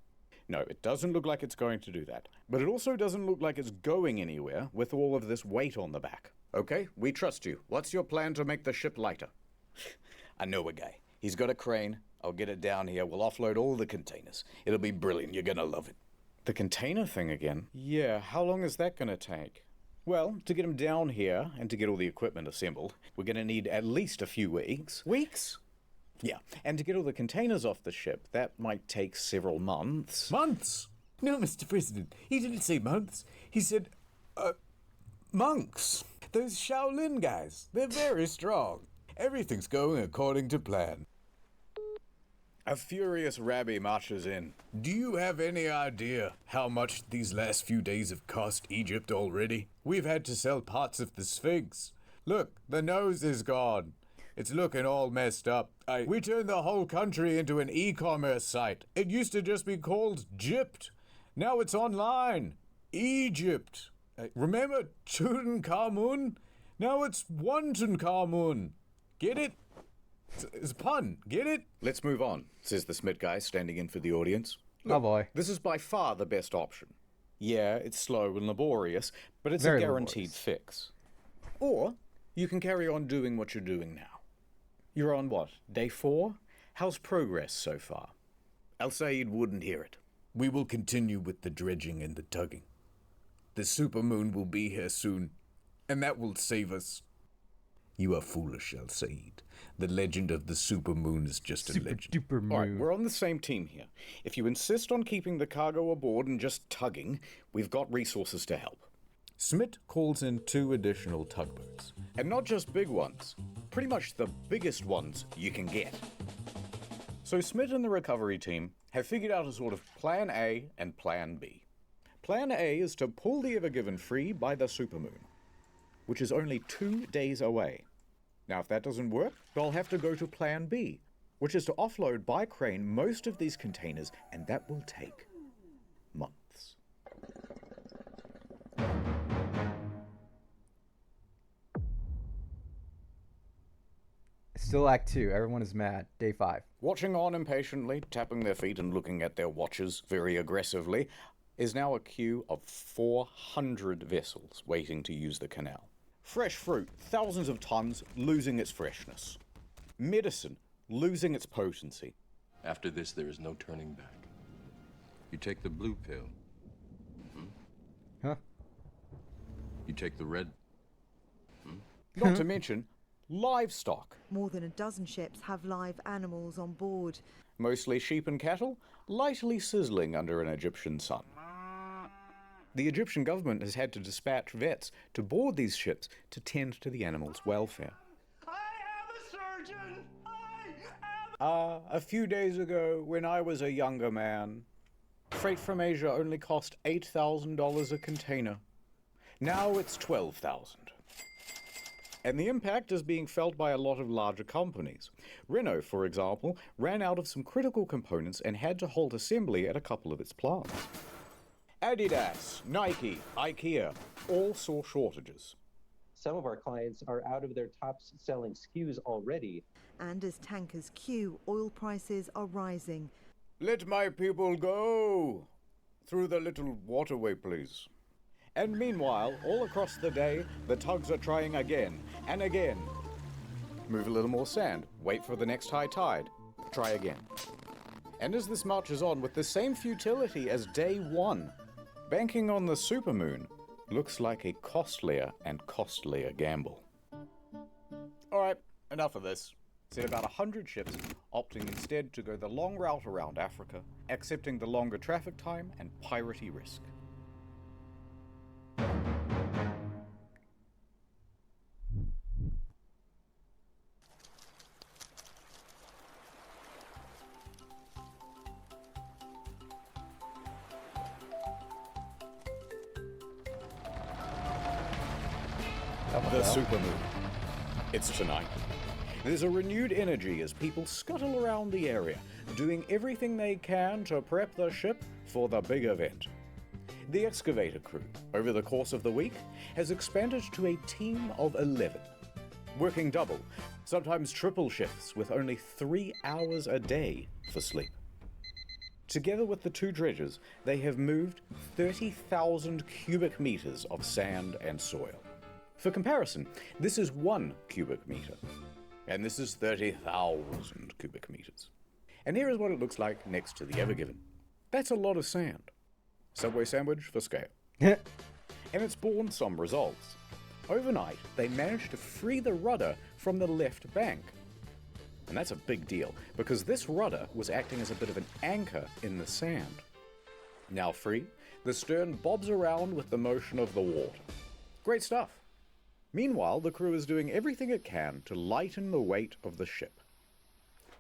S10: No, it doesn't look like it's going to do that. But it also doesn't look like it's going anywhere with all of this weight on the back. Okay, we trust you. What's your plan to make the ship lighter? I know a guy. He's got a crane. I'll get it down here. We'll offload all the containers. It'll be brilliant. You're gonna love it. The container thing again? Yeah, how long is that gonna take? Well, to get them down here and to get all the equipment assembled, we're gonna need at least a few weeks. Weeks? Yeah, and to get all the containers off the ship, that might take several months.
S4: Months? No, Mr. President. He didn't say months. He said, monks. Those Shaolin guys. They're very strong. Everything's going according to plan.
S10: A furious Rabbi marches in.
S4: Do you have any idea how much these last few days have cost Egypt already? We've had to sell parts of the Sphinx. Look, the nose is gone. It's looking all messed up. We turned the whole country into an e-commerce site. It used to just be called Gypt. Now it's online. Egypt. Remember Tutankhamun? Now it's Tutankhamun. Get it? It's a pun. Get it?
S10: Let's move on, says the Smit guy standing in for the audience.
S1: Look, oh boy.
S10: This is by far the best option. Yeah, it's slow and laborious, but it's
S1: Very
S10: a guaranteed
S1: laborious.
S10: fix. Or you can carry on doing what you're doing now. You're on what, day 4? How's progress so far?
S4: Al-Said wouldn't hear it. We will continue with the dredging and the tugging. The supermoon will be here soon, and that will save us. You are foolish, Al-Said. The legend of the supermoon is just a legend.
S1: Duper moon.
S10: All right, we're on the same team here. If you insist on keeping the cargo aboard and just tugging, we've got resources to help.
S4: Smit calls in 2 additional tugboats.
S10: And not just big ones. Pretty much the biggest ones you can get. So Smit and the recovery team have figured out a sort of Plan A and Plan B. Plan A is to pull the Ever Given free by the supermoon, which is only 2 days away. Now, if that doesn't work, they'll have to go to Plan B, which is to offload by crane most of these containers, and that will take months.
S1: Still Act 2. Everyone is mad. Day 5.
S10: Watching on impatiently, tapping their feet and looking at their watches very aggressively, is now a queue of 400 vessels waiting to use the canal. Fresh fruit, thousands of tons, losing its freshness. Medicine, losing its potency.
S7: After this, there is no turning back. You take the blue pill.
S1: Huh?
S7: You take the red.
S10: Not to mention livestock.
S9: More than a dozen ships have live animals on board.
S10: Mostly sheep and cattle, lightly sizzling under an Egyptian sun. The Egyptian government has had to dispatch vets to board these ships to tend to the animals' welfare. A few days ago, when I was a younger man, freight from Asia only cost $8,000 a container. Now it's $12,000. And the impact is being felt by a lot of larger companies. Renault, for example, ran out of some critical components and had to halt assembly at a couple of its plants. Adidas, Nike, IKEA all saw shortages.
S11: Some of our clients are out of their top-selling SKUs already.
S9: And as tankers queue, oil prices are rising.
S10: Let my people go! Through the little waterway, please. And meanwhile, all across the day, the tugs are trying again and again. Move a little more sand, wait for the next high tide, try again. And as this marches on with the same futility as day 1, banking on the supermoon looks like a costlier and costlier gamble. Alright, Enough of this. See about 100 ships opting instead to go the long route around Africa, accepting the longer traffic time and piratey risk. The supermoon. It's tonight. There's a renewed energy as people scuttle around the area, doing everything they can to prep the ship for the big event. The excavator crew, over the course of the week, has expanded to a team of 11, working double, sometimes triple shifts with only 3 hours a day for sleep. Together with the 2 dredgers, they have moved 30,000 cubic meters of sand and soil. For comparison, this is 1 cubic meter, and this is 30,000 cubic meters. And here is what it looks like next to the Ever Given. That's a lot of sand. Subway sandwich for scale. And it's borne some results. Overnight, they managed to free the rudder from the left bank. And that's a big deal, because this rudder was acting as a bit of an anchor in the sand. Now free, the stern bobs around with the motion of the water. Great stuff. Meanwhile, the crew is doing everything it can to lighten the weight of the ship.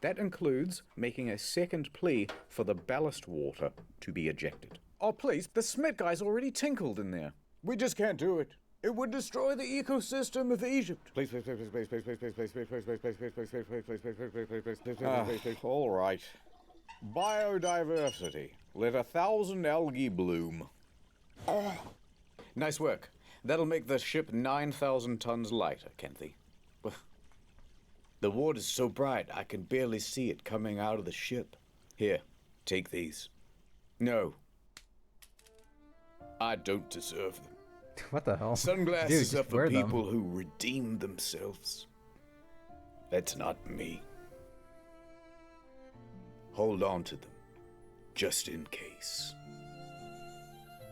S10: That includes making a second plea for the ballast water to be ejected. Oh please, the Smith guy's already tinkled in there. We just can't do it. It would destroy the ecosystem of Egypt. Please, please, please, please, please, please, please, please, please, please, please, please, please, please, please, please, please, please, please, please. All right. Biodiversity. Let 1,000 algae bloom. Nice work. That'll make the ship 9,000 tons lighter, Kenthy. The water's so bright I can barely see it coming out of the ship. Here, take these. No. I don't deserve them.
S1: What the hell?
S4: Sunglasses
S1: Dude,
S4: are for
S1: wear them.
S4: people who redeem themselves. That's not me. Hold on to them, just in case.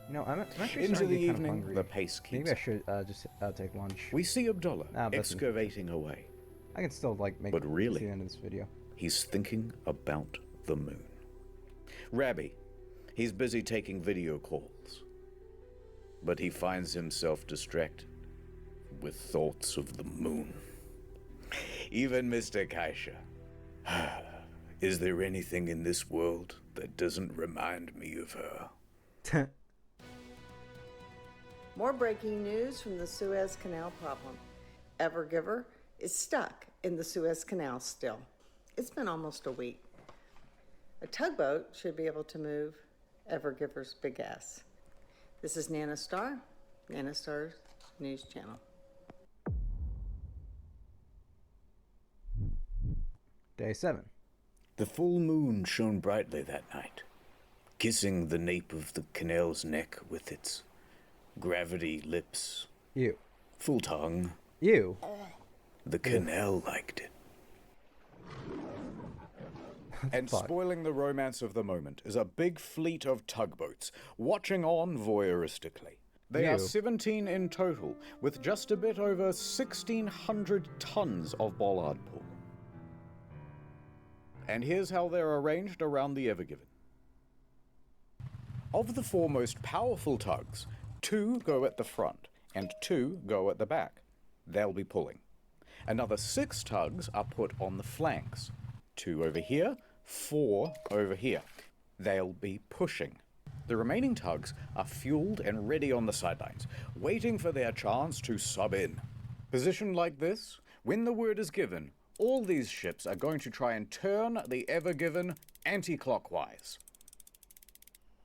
S1: You know, I'm actually
S4: Into
S1: starting
S4: the
S1: to get kind of
S4: evening,
S1: hungry.
S4: the pace keeps.
S1: Maybe I should just take lunch.
S4: We see Abdullah
S1: Nah, but
S4: excavating away.
S1: I can still like make
S4: But
S1: it
S4: really,
S1: to the end of this video.
S4: he's thinking about the moon. Rabbi, he's busy taking video calls. But he finds himself distracted with thoughts of the moon. Even Mr. Kaisha. Is there anything in this world that doesn't remind me of her?
S19: More breaking news from the Suez Canal problem. Ever Giver is stuck in the Suez Canal still. It's been almost a week. A tugboat should be able to move Ever Giver's big ass. This is Nana Star, Nana Star's news channel.
S1: Day 7.
S4: The full moon shone brightly that night, kissing the nape of the canal's neck with its gravity lips.
S1: Ew.
S4: Full tongue.
S1: Ew.
S4: The canal liked it. And spoiling the romance of the moment is a big fleet of tugboats, watching on voyeuristically. They are 17 in total, with just a bit over 1,600 tons of bollard pull. And here's how they're arranged around the Ever Given. Of the 4 most powerful tugs, 2 go at the front and 2 go at the back. They'll be pulling. Another 6 tugs are put on the flanks. 2 over here, 4 over here. They'll be pushing. The remaining tugs are fueled and ready on the sidelines, waiting for their chance to sub in. Positioned like this, when the word is given, all these ships are going to try and turn the Ever Given anti-clockwise.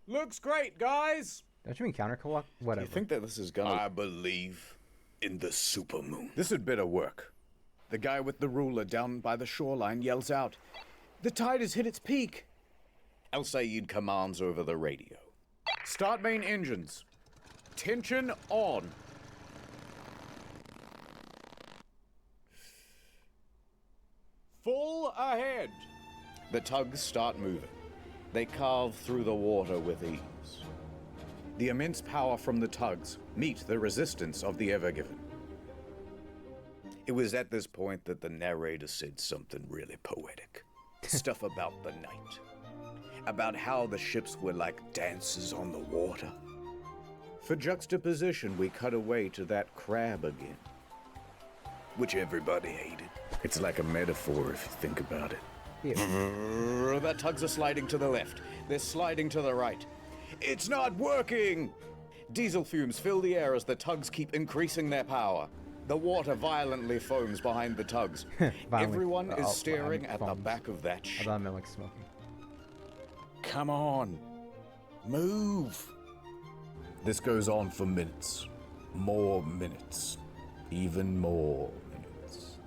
S4: Looks great, guys!
S1: Don't you mean counterclock? Whatever.
S4: Do you think that this is gonna... I believe in the supermoon. This had better work. The guy with the ruler down by the shoreline yells out, "The tide has hit its peak!" El Sayed commands over the radio. Start main engines. Tension on. Full ahead. The tugs start moving. They carve through the water with ease. The immense power from the tugs meet the resistance of the Ever Given. It was at this point that the narrator said something really poetic. Stuff about the night. About how the ships were like dancers on the water. For juxtaposition, we cut away to that crab again. Which everybody hated. It's like a metaphor if you think about it. The tugs are sliding to the left. They're sliding to the right. It's not working! Diesel fumes fill the air as the tugs keep increasing their power. The water violently foams behind the tugs. Everyone is staring at the back of that ship.
S1: I thought I meant like smoking.
S4: Come on. Move. This goes on for minutes. More minutes. Even more minutes.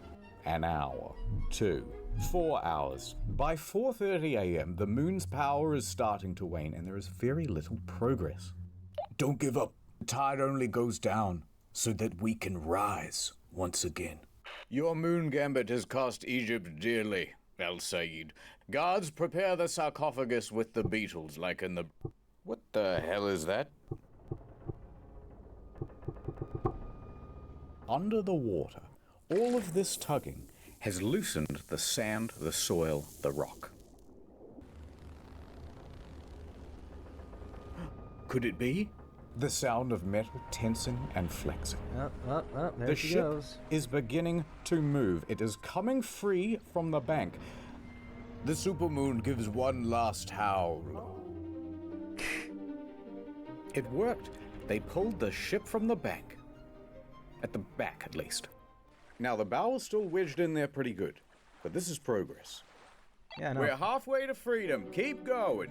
S4: An hour. 2. 4 hours. By 4:30 a.m., the moon's power is starting to wane and there is very little progress. Don't give up. The tide only goes down so that we can rise once again. Your moon gambit has cost Egypt dearly, El Said. Guards, prepare the sarcophagus with the beetles like in the... What the hell is that? Under the water, all of this tugging has loosened the sand, the soil, the rock. Could it be? The sound of metal tensing and flexing.
S1: There
S4: The
S1: she
S4: ship
S1: goes.
S4: is beginning to move. It is coming free from the bank. The supermoon gives one last howl. It worked. They pulled the ship from the bank. At the back, at least. Now, the bow is still wedged in there pretty good, but this is progress.
S1: Yeah, I know.
S4: We're halfway to freedom. Keep going.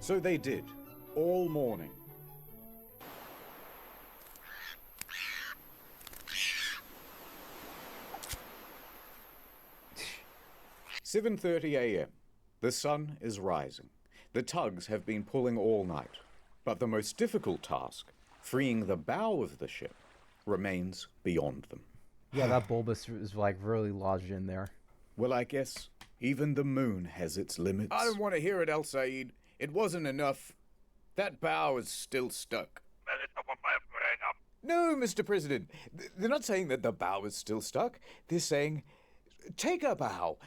S4: So they did, all morning. "7:30 a.m. The sun is rising. The tugs have been pulling all night, but the most difficult task, freeing the bow of the ship, remains beyond them.
S1: Yeah, that bulbous is like really lodged in there.
S4: Well, I guess even the moon has its limits. I don't want to hear it, El Said. It wasn't enough. That bow is still stuck. No, Mr. President. They're not saying that the bow is still stuck. They're saying, take a bow.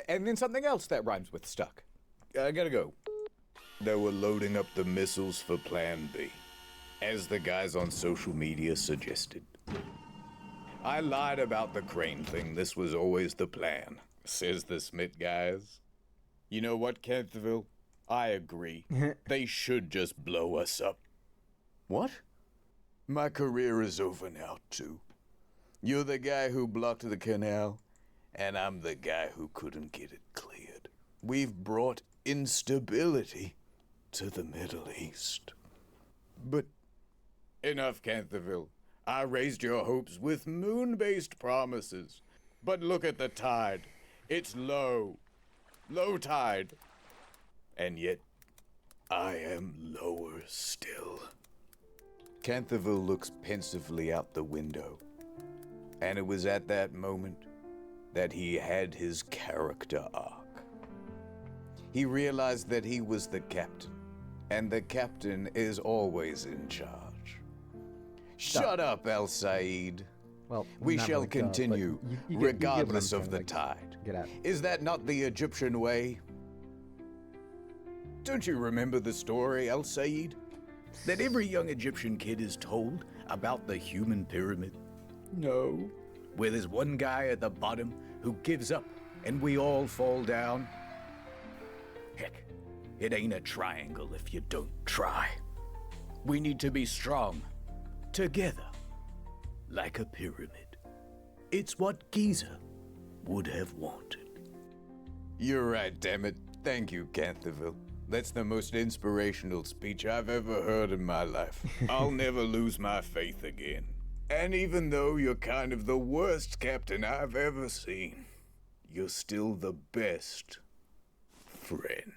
S4: And then something else that rhymes with stuck. I gotta go. They were loading up the missiles for Plan B, as the guys on social media suggested. I lied about the crane thing. This was always the plan, says the Smith guys. You know what, Canterville? I agree. They should just blow us up. What? My career is over now, too. You're the guy who blocked the canal, and I'm the guy who couldn't get it cleared. We've brought instability to the Middle East. But enough, Canterville. I raised your hopes with moon-based promises. But look at the tide. It's low. Low tide. And yet, I am lower still. Canterville looks pensively out the window. And it was at that moment that he had his character arc. He realized that he was the captain, and the captain is always in charge. Shut up, El Said.
S1: Well,
S4: we
S1: not
S4: shall
S1: really
S4: continue,
S1: you
S4: regardless
S1: get what I'm
S4: of the
S1: trying to,
S4: tide.
S1: Get out.
S4: Is that not the Egyptian way? Don't you remember the story, El Said? That every young Egyptian kid is told about the human pyramid? No. Where there's one guy at the bottom who gives up and we all fall down? Heck, it ain't a triangle if you don't try. We need to be strong, together, like a pyramid. It's what Giza would have wanted. You're right, damn it. Thank you, Canterville. That's the most inspirational speech I've ever heard in my life. I'll never lose my faith again. And even though you're kind of the worst captain I've ever seen, you're still the best friend.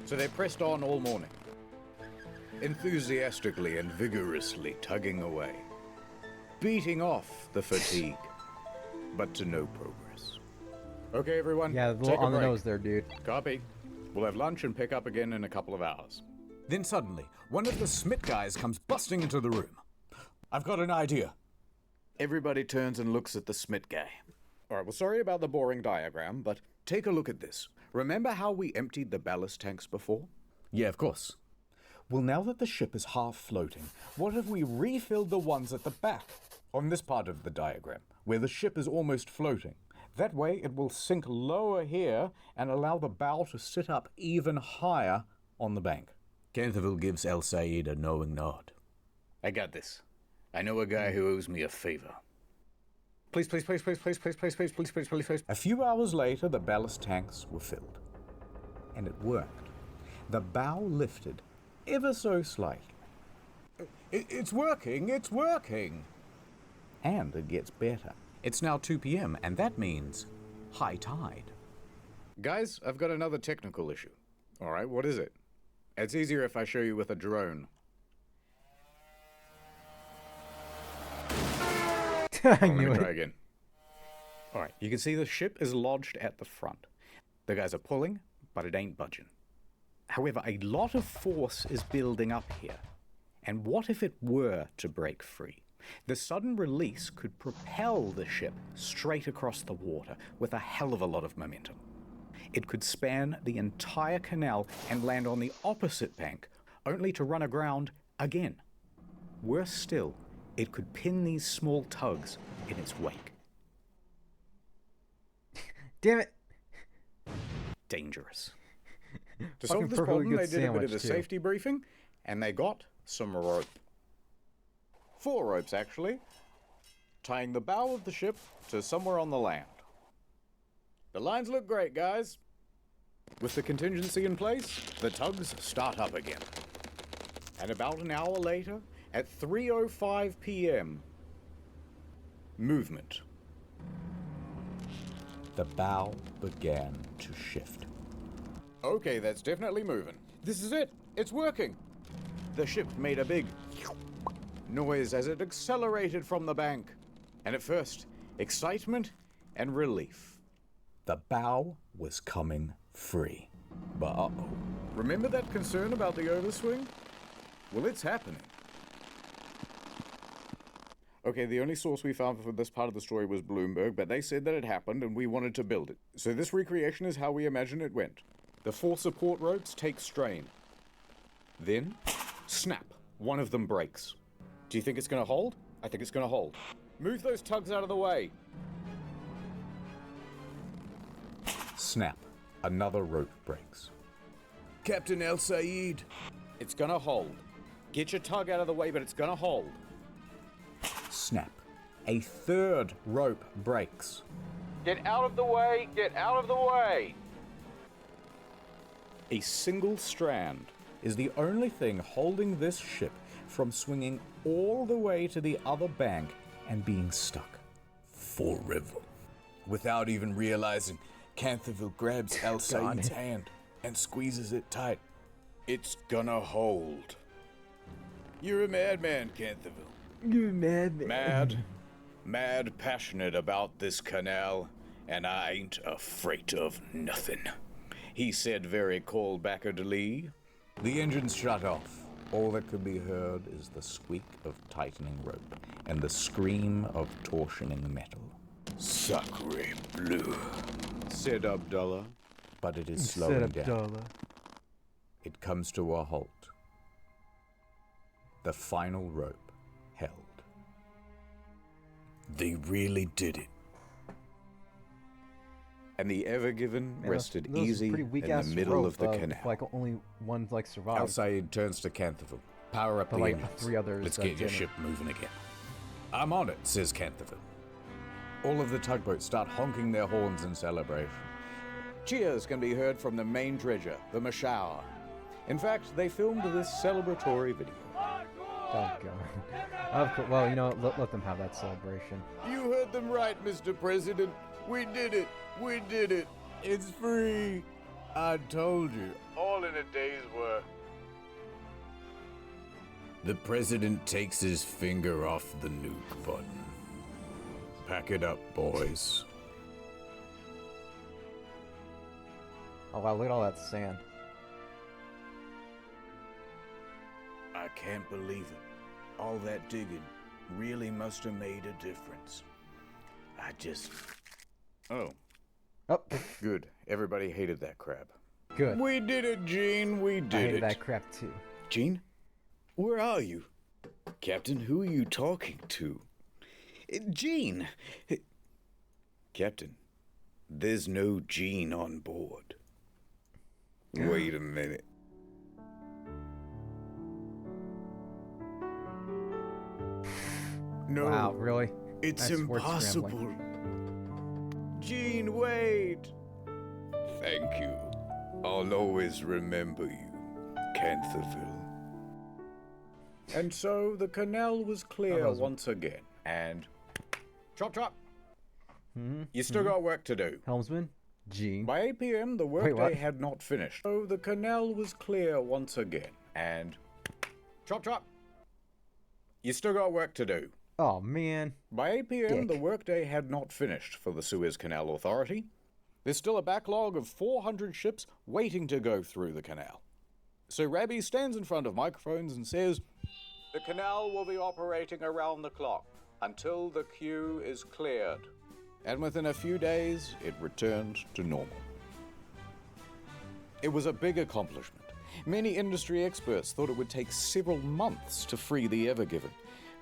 S4: So they pressed on all morning, enthusiastically and vigorously tugging away, beating off the fatigue, but to no progress.
S10: Okay, everyone.
S1: Yeah, a little
S10: take a
S1: on the
S10: break.
S1: nose there, dude.
S10: Copy. We'll have lunch and pick up again in a couple of hours. Then suddenly, one of the Smith guys comes busting into the room. I've got an idea. Everybody turns and looks at the Smith guy. All right, well, sorry about the boring diagram, but take a look at this. Remember how we emptied the ballast tanks before? Yeah, of course. Well, now that the ship is half floating, what if we refilled the ones at the back, on this part of the diagram, where the ship is almost floating? That way, it will sink lower here and allow the bow to sit up even higher on the bank. Canterville gives El Said a knowing nod. I got this. I know a guy who owes me a favor. Please. A few hours later, the ballast tanks were filled. And it worked. The bow lifted, ever so slightly. It's working! And it gets better. It's now 2 p.m., and that means high tide. Guys, I've got another technical issue. All right, what is it? It's easier if I show you with a drone.
S1: I knew
S10: Try
S1: it.
S10: again. All right, you can see the ship is lodged at the front. The guys are pulling, but it ain't budging. However, a lot of force is building up here. And what if it were to break free? The sudden release could propel the ship straight across the water with a hell of a lot of momentum. It could span the entire canal and land on the opposite bank, only to run aground again. Worse still, it could pin these small tugs in its wake.
S1: Damn it!
S10: Dangerous. To
S1: Fucking
S10: solve this
S1: perfectly
S10: problem,
S1: good
S10: they did a bit of
S1: sandwich,
S10: a
S1: too.
S10: safety briefing, and they got some rope. 4 ropes, actually, tying the bow of the ship to somewhere on the land. The lines look great, guys. With the contingency in place, the tugs start up again. And about an hour later, at 3:05 p.m., movement. The bow began to shift. Okay, that's definitely moving. This is it. It's working. The ship made a big noise as it accelerated from the bank. And at first, excitement and relief. The bow was coming free. But uh-oh. Remember that concern about the overswing? Well, it's happening. Okay, the only source we found for this part of the story was Bloomberg, but they said that it happened and we wanted to build it. So this recreation is how we imagine it went. The 4 support ropes take strain. Then, snap. One of them breaks. Do you think it's going to hold? I think it's going to hold. Move those tugs out of the way. Snap. Another rope breaks. Captain El Said. It's going to hold. Get your tug out of the way, but it's going to hold. Snap. A 3rd rope breaks. Get out of the way! Get out of the way! A single strand is the only thing holding this ship from swinging all the way to the other bank and being stuck. Forever. Without even realizing, Canterville grabs El Said's hand and squeezes it tight. It's gonna hold. You're a madman, Canterville.
S1: You're a madman.
S10: Mad passionate about this canal, and I ain't afraid of nothing. He said very cold-backedly. The engines shut off. All that could be heard is the squeak of tightening rope and the scream of torsioning metal. Sacre bleu, said Abdullah, but it is slowing down. It comes to a halt. The final rope held. They really did it. And the Ever Given rested easy in the middle of the canal.
S1: Like only one like survived.
S10: El Said turns to Canterville. Power up
S1: But
S10: the
S1: like
S10: engines.
S1: 3 others.
S10: Let's get your
S1: didn't.
S10: ship moving again. I'm on it, says Canterville. All of the tugboats start honking their horns in celebration. Cheers can be heard from the main dredger, the Mashour. In fact, they filmed this celebratory video.
S1: Oh god. Well, you know, let them have that celebration.
S10: You heard them right, Mr. President. We did it. We did it. It's free. I told you. All in a day's work. The president takes his finger off the nuke button. Pack it up, boys.
S1: Oh wow, look at all that sand.
S4: I can't believe it. All that digging really must have made a difference. I just... Oh.
S1: Oh.
S4: Good. Everybody hated that crap.
S1: Good.
S4: We did it, Gene. We did it.
S1: I hated that crap too.
S4: Gene? Where are you? Captain, who are you talking to? Gene! Captain, there's no Gene on board. Wait a minute. No.
S1: Wow, really?
S4: It's
S1: Nice word
S4: impossible.
S1: scrambling.
S4: Gene, wait. Thank you. I'll always remember you, Cantherville. And so the canal was clear once again, and... Chop, chop! You still got work to do.
S1: Helmsman? Gene?
S4: By 8 p.m., the workday had not finished. So the canal was clear once again, and... Chop, chop! You still got work to do.
S1: Oh, man.
S4: By 8 p.m., the workday had not finished for the Suez Canal Authority. There's still a backlog of 400 ships waiting to go through the canal. So Rabbi stands in front of microphones and says, "The canal will be operating around the clock until the queue is cleared." And within a few days, it returned to normal. It was a big accomplishment. Many industry experts thought it would take several months to free the Ever Given,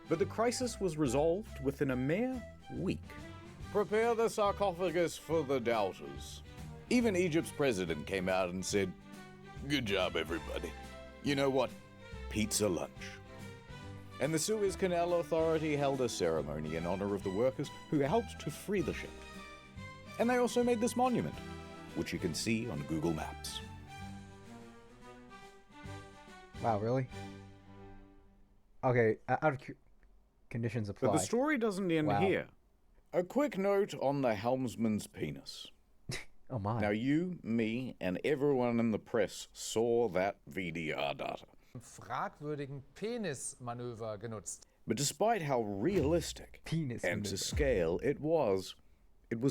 S4: but the crisis was resolved within a mere week. Prepare the sarcophagus for the doubters. Even Egypt's president came out and said, "Good job, everybody. You know what? Pizza lunch." And the Suez Canal Authority held a ceremony in honor of the workers who helped to free the ship. And they also made this monument, which you can see on Google Maps.
S1: Wow, really? Okay, out of conditions apply.
S4: But the story doesn't end
S1: Wow.
S4: here. A quick note on the helmsman's penis.
S1: Oh my.
S4: Now you, me, and everyone in the press saw that VDR data.
S8: Fragwürdigen Penismanöver genutzt.
S4: But despite how realistic and to scale it was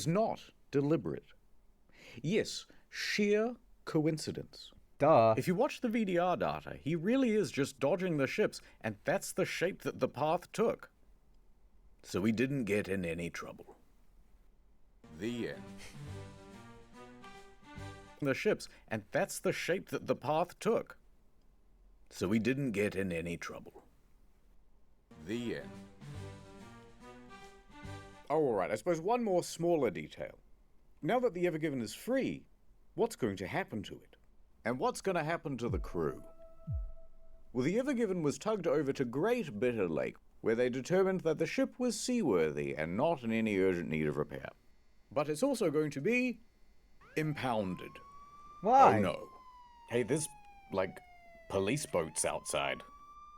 S4: not deliberate. Yes, sheer coincidence.
S1: Duh.
S4: If you watch the VDR data, he really is just dodging the ships, and that's the shape that the path took. So he didn't get in any trouble. The end. The ships, and that's the shape that the path took. So he didn't get in any trouble. The end. Oh, all right, I suppose one more smaller detail. Now that the Ever Given is free, what's going to happen to it? And what's going to happen to the crew? Well, the Ever Given was tugged over to Great Bitter Lake, where they determined that the ship was seaworthy and not in any urgent need of repair. But it's also going to be impounded.
S1: Why?
S4: Oh no. Hey, there's, like, police boats outside.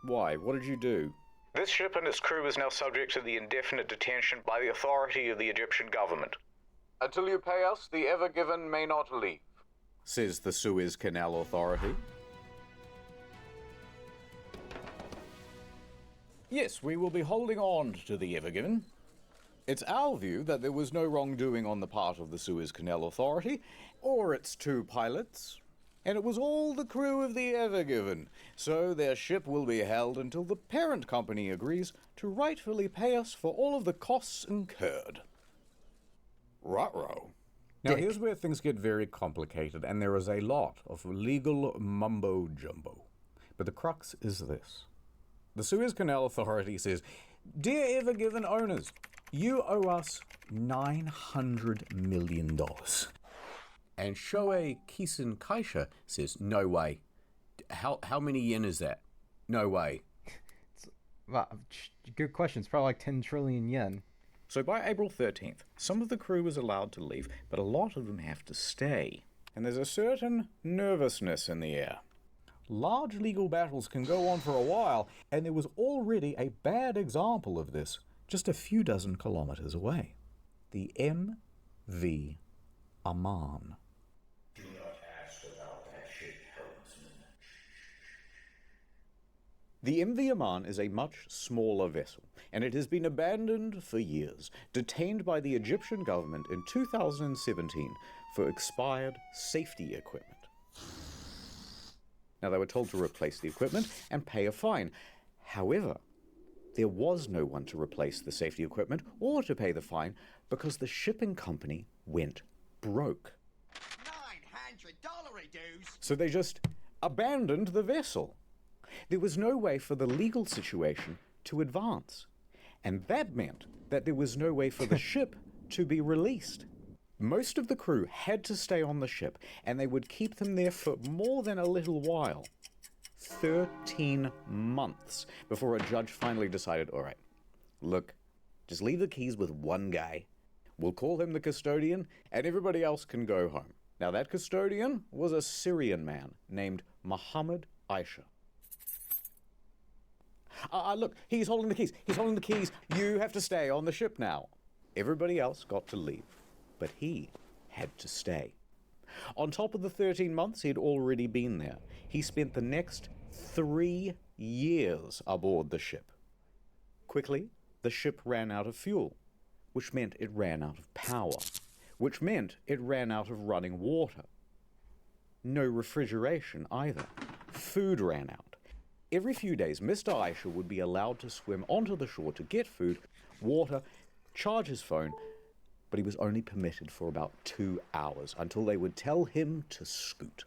S4: Why? What did you do? This ship and its crew is now subject to the indefinite detention by the authority of the Egyptian government. Until you pay us, the Ever Given may not leave, says the Suez Canal Authority. Yes, we will be holding on to the Ever Given. It's our view that there was no wrongdoing on the part of the Suez Canal Authority, or its two pilots, and it was all the crew of the Ever Given, so their ship will be held until the parent company agrees to rightfully pay us for all of the costs incurred. Ruh-roh. Now here's where things get very complicated, and there is a lot of legal mumbo-jumbo. But the crux is this. The Suez Canal Authority says, "Dear Ever Given owners, you owe us $900 million. And Shoei Kisen Kaisha says, "No way. How many yen is that? No way."
S1: Good question. It's probably like 10 trillion yen.
S4: So by April 13th, some of the crew is allowed to leave, but a lot of them have to stay. And there's a certain nervousness in the air. Large legal battles can go on for a while, and there was already a bad example of this just a few dozen kilometers away. The MV Amman. Do not ask about that ship, helmsman. The MV Aman is a much smaller vessel, and it has been abandoned for years, detained by the Egyptian government in 2017 for expired safety equipment. Now, they were told to replace the equipment and pay a fine. However, there was no one to replace the safety equipment or to pay the fine because the shipping company went broke.
S21: $900 dues.
S4: So they just abandoned the vessel. There was no way for the legal situation to advance, and that meant that there was no way for the ship to be released. Most of the crew had to stay on the ship, and they would keep them there for more than a little while. 13 months before a judge finally decided, all right, look, just leave the keys with one guy. We'll call him the custodian, and everybody else can go home. Now, that custodian was a Syrian man named Muhammad Aisha. Look, he's holding the keys. He's holding the keys. You have to stay on the ship now. Everybody else got to leave, but he had to stay. On top of the 13 months he'd already been there, he spent the next 3 years aboard the ship. Quickly, the ship ran out of fuel, which meant it ran out of power, which meant it ran out of running water. No refrigeration either. Food ran out. Every few days, Mr. Aisha would be allowed to swim onto the shore to get food, water, charge his phone, but he was only permitted for about 2 hours until they would tell him to scoot.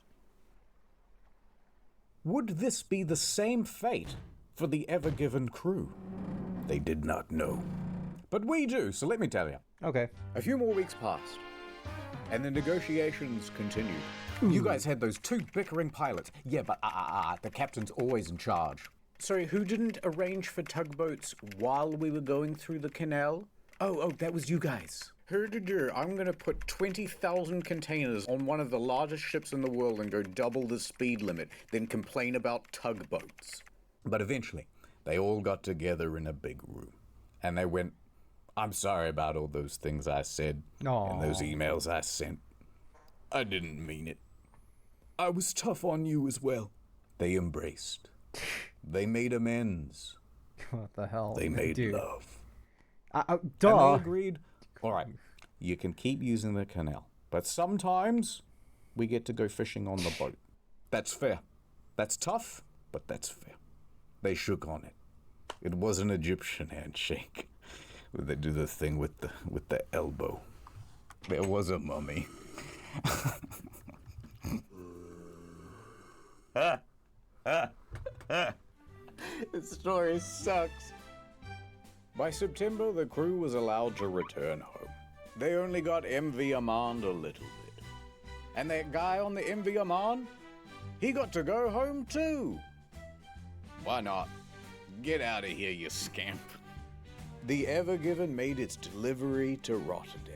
S4: Would this be the same fate for the Ever Given crew? They did not know. But we do, so let me tell you.
S1: Okay.
S4: A few more weeks passed, and the negotiations continued. You guys had those 2 bickering pilots. Yeah, but the captain's always in charge. Sorry, who didn't arrange for tugboats while we were going through the canal? Oh, that was you guys. I'm gonna put 20,000 containers on one of the largest ships in the world and go double the speed limit, then complain about tugboats. But eventually, they all got together in a big room, and they went, I'm sorry about all those things I said and those emails I sent. I didn't mean it. I was tough on you as well. They embraced. They made amends.
S1: What the hell?
S4: They made love.
S1: Duh.
S4: And they agreed, all right, you can keep using the canal, but sometimes we get to go fishing on the boat. That's fair. That's tough, but that's fair. They shook on it. It was an Egyptian handshake. They do the thing with the elbow. There was a mummy. This story sucks. By September, the crew was allowed to return home. They only got MV Aman a little bit. And that guy on the MV Aman, he got to go home too. Why not? Get out of here, you scamp. The Ever Given made its delivery to Rotterdam.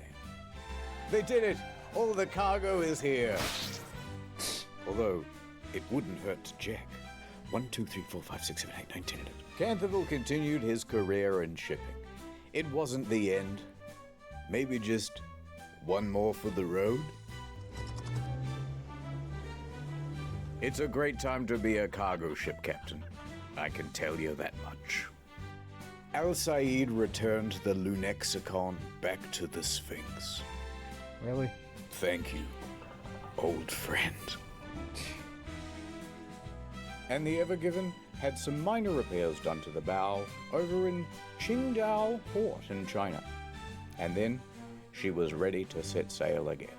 S4: They did it! All the cargo is here. Although, it wouldn't hurt to check. 1, 2, 3, 4, 5, 6, 7, 8, 9, 10, 11. Canterville continued his career in shipping. It wasn't the end. Maybe just one more for the road? It's a great time to be a cargo ship captain. I can tell you that much. Al Said returned the Lunexicon back to the Sphinx.
S1: Really?
S4: Thank you, old friend. And the Ever Given had some minor repairs done to the bow over in Qingdao Port in China. And then she was ready to set sail again.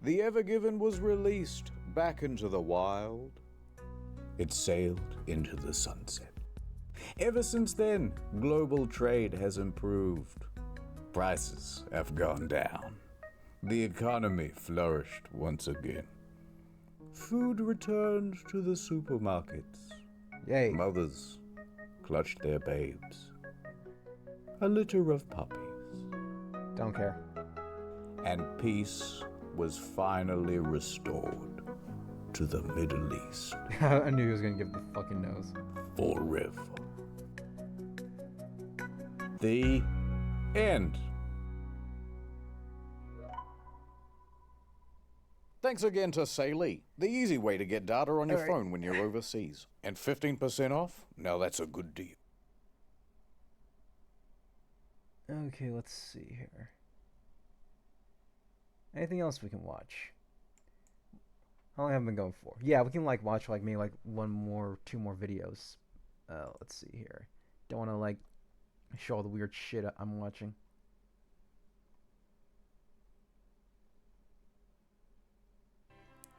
S4: The Ever Given was released back into the wild. It sailed into the sunset. Ever since then, global trade has improved. Prices have gone down. The economy flourished once again. Food returned to the supermarkets.
S1: Yay.
S4: Mothers clutched their babes. A litter of puppies.
S1: Don't care.
S4: And peace was finally restored to the Middle East.
S1: I knew he was gonna give the fucking nose.
S4: Forever. The end. Thanks again to Salee, the easy way to get data on your
S1: All right.
S4: phone when you're overseas. And 15% off? Now that's a good deal.
S1: Okay, let's see here. Anything else we can watch? How long have I been going for? Yeah, we can like watch like maybe like 2 more videos. Let's see here. Don't want to like show all the weird shit I'm watching.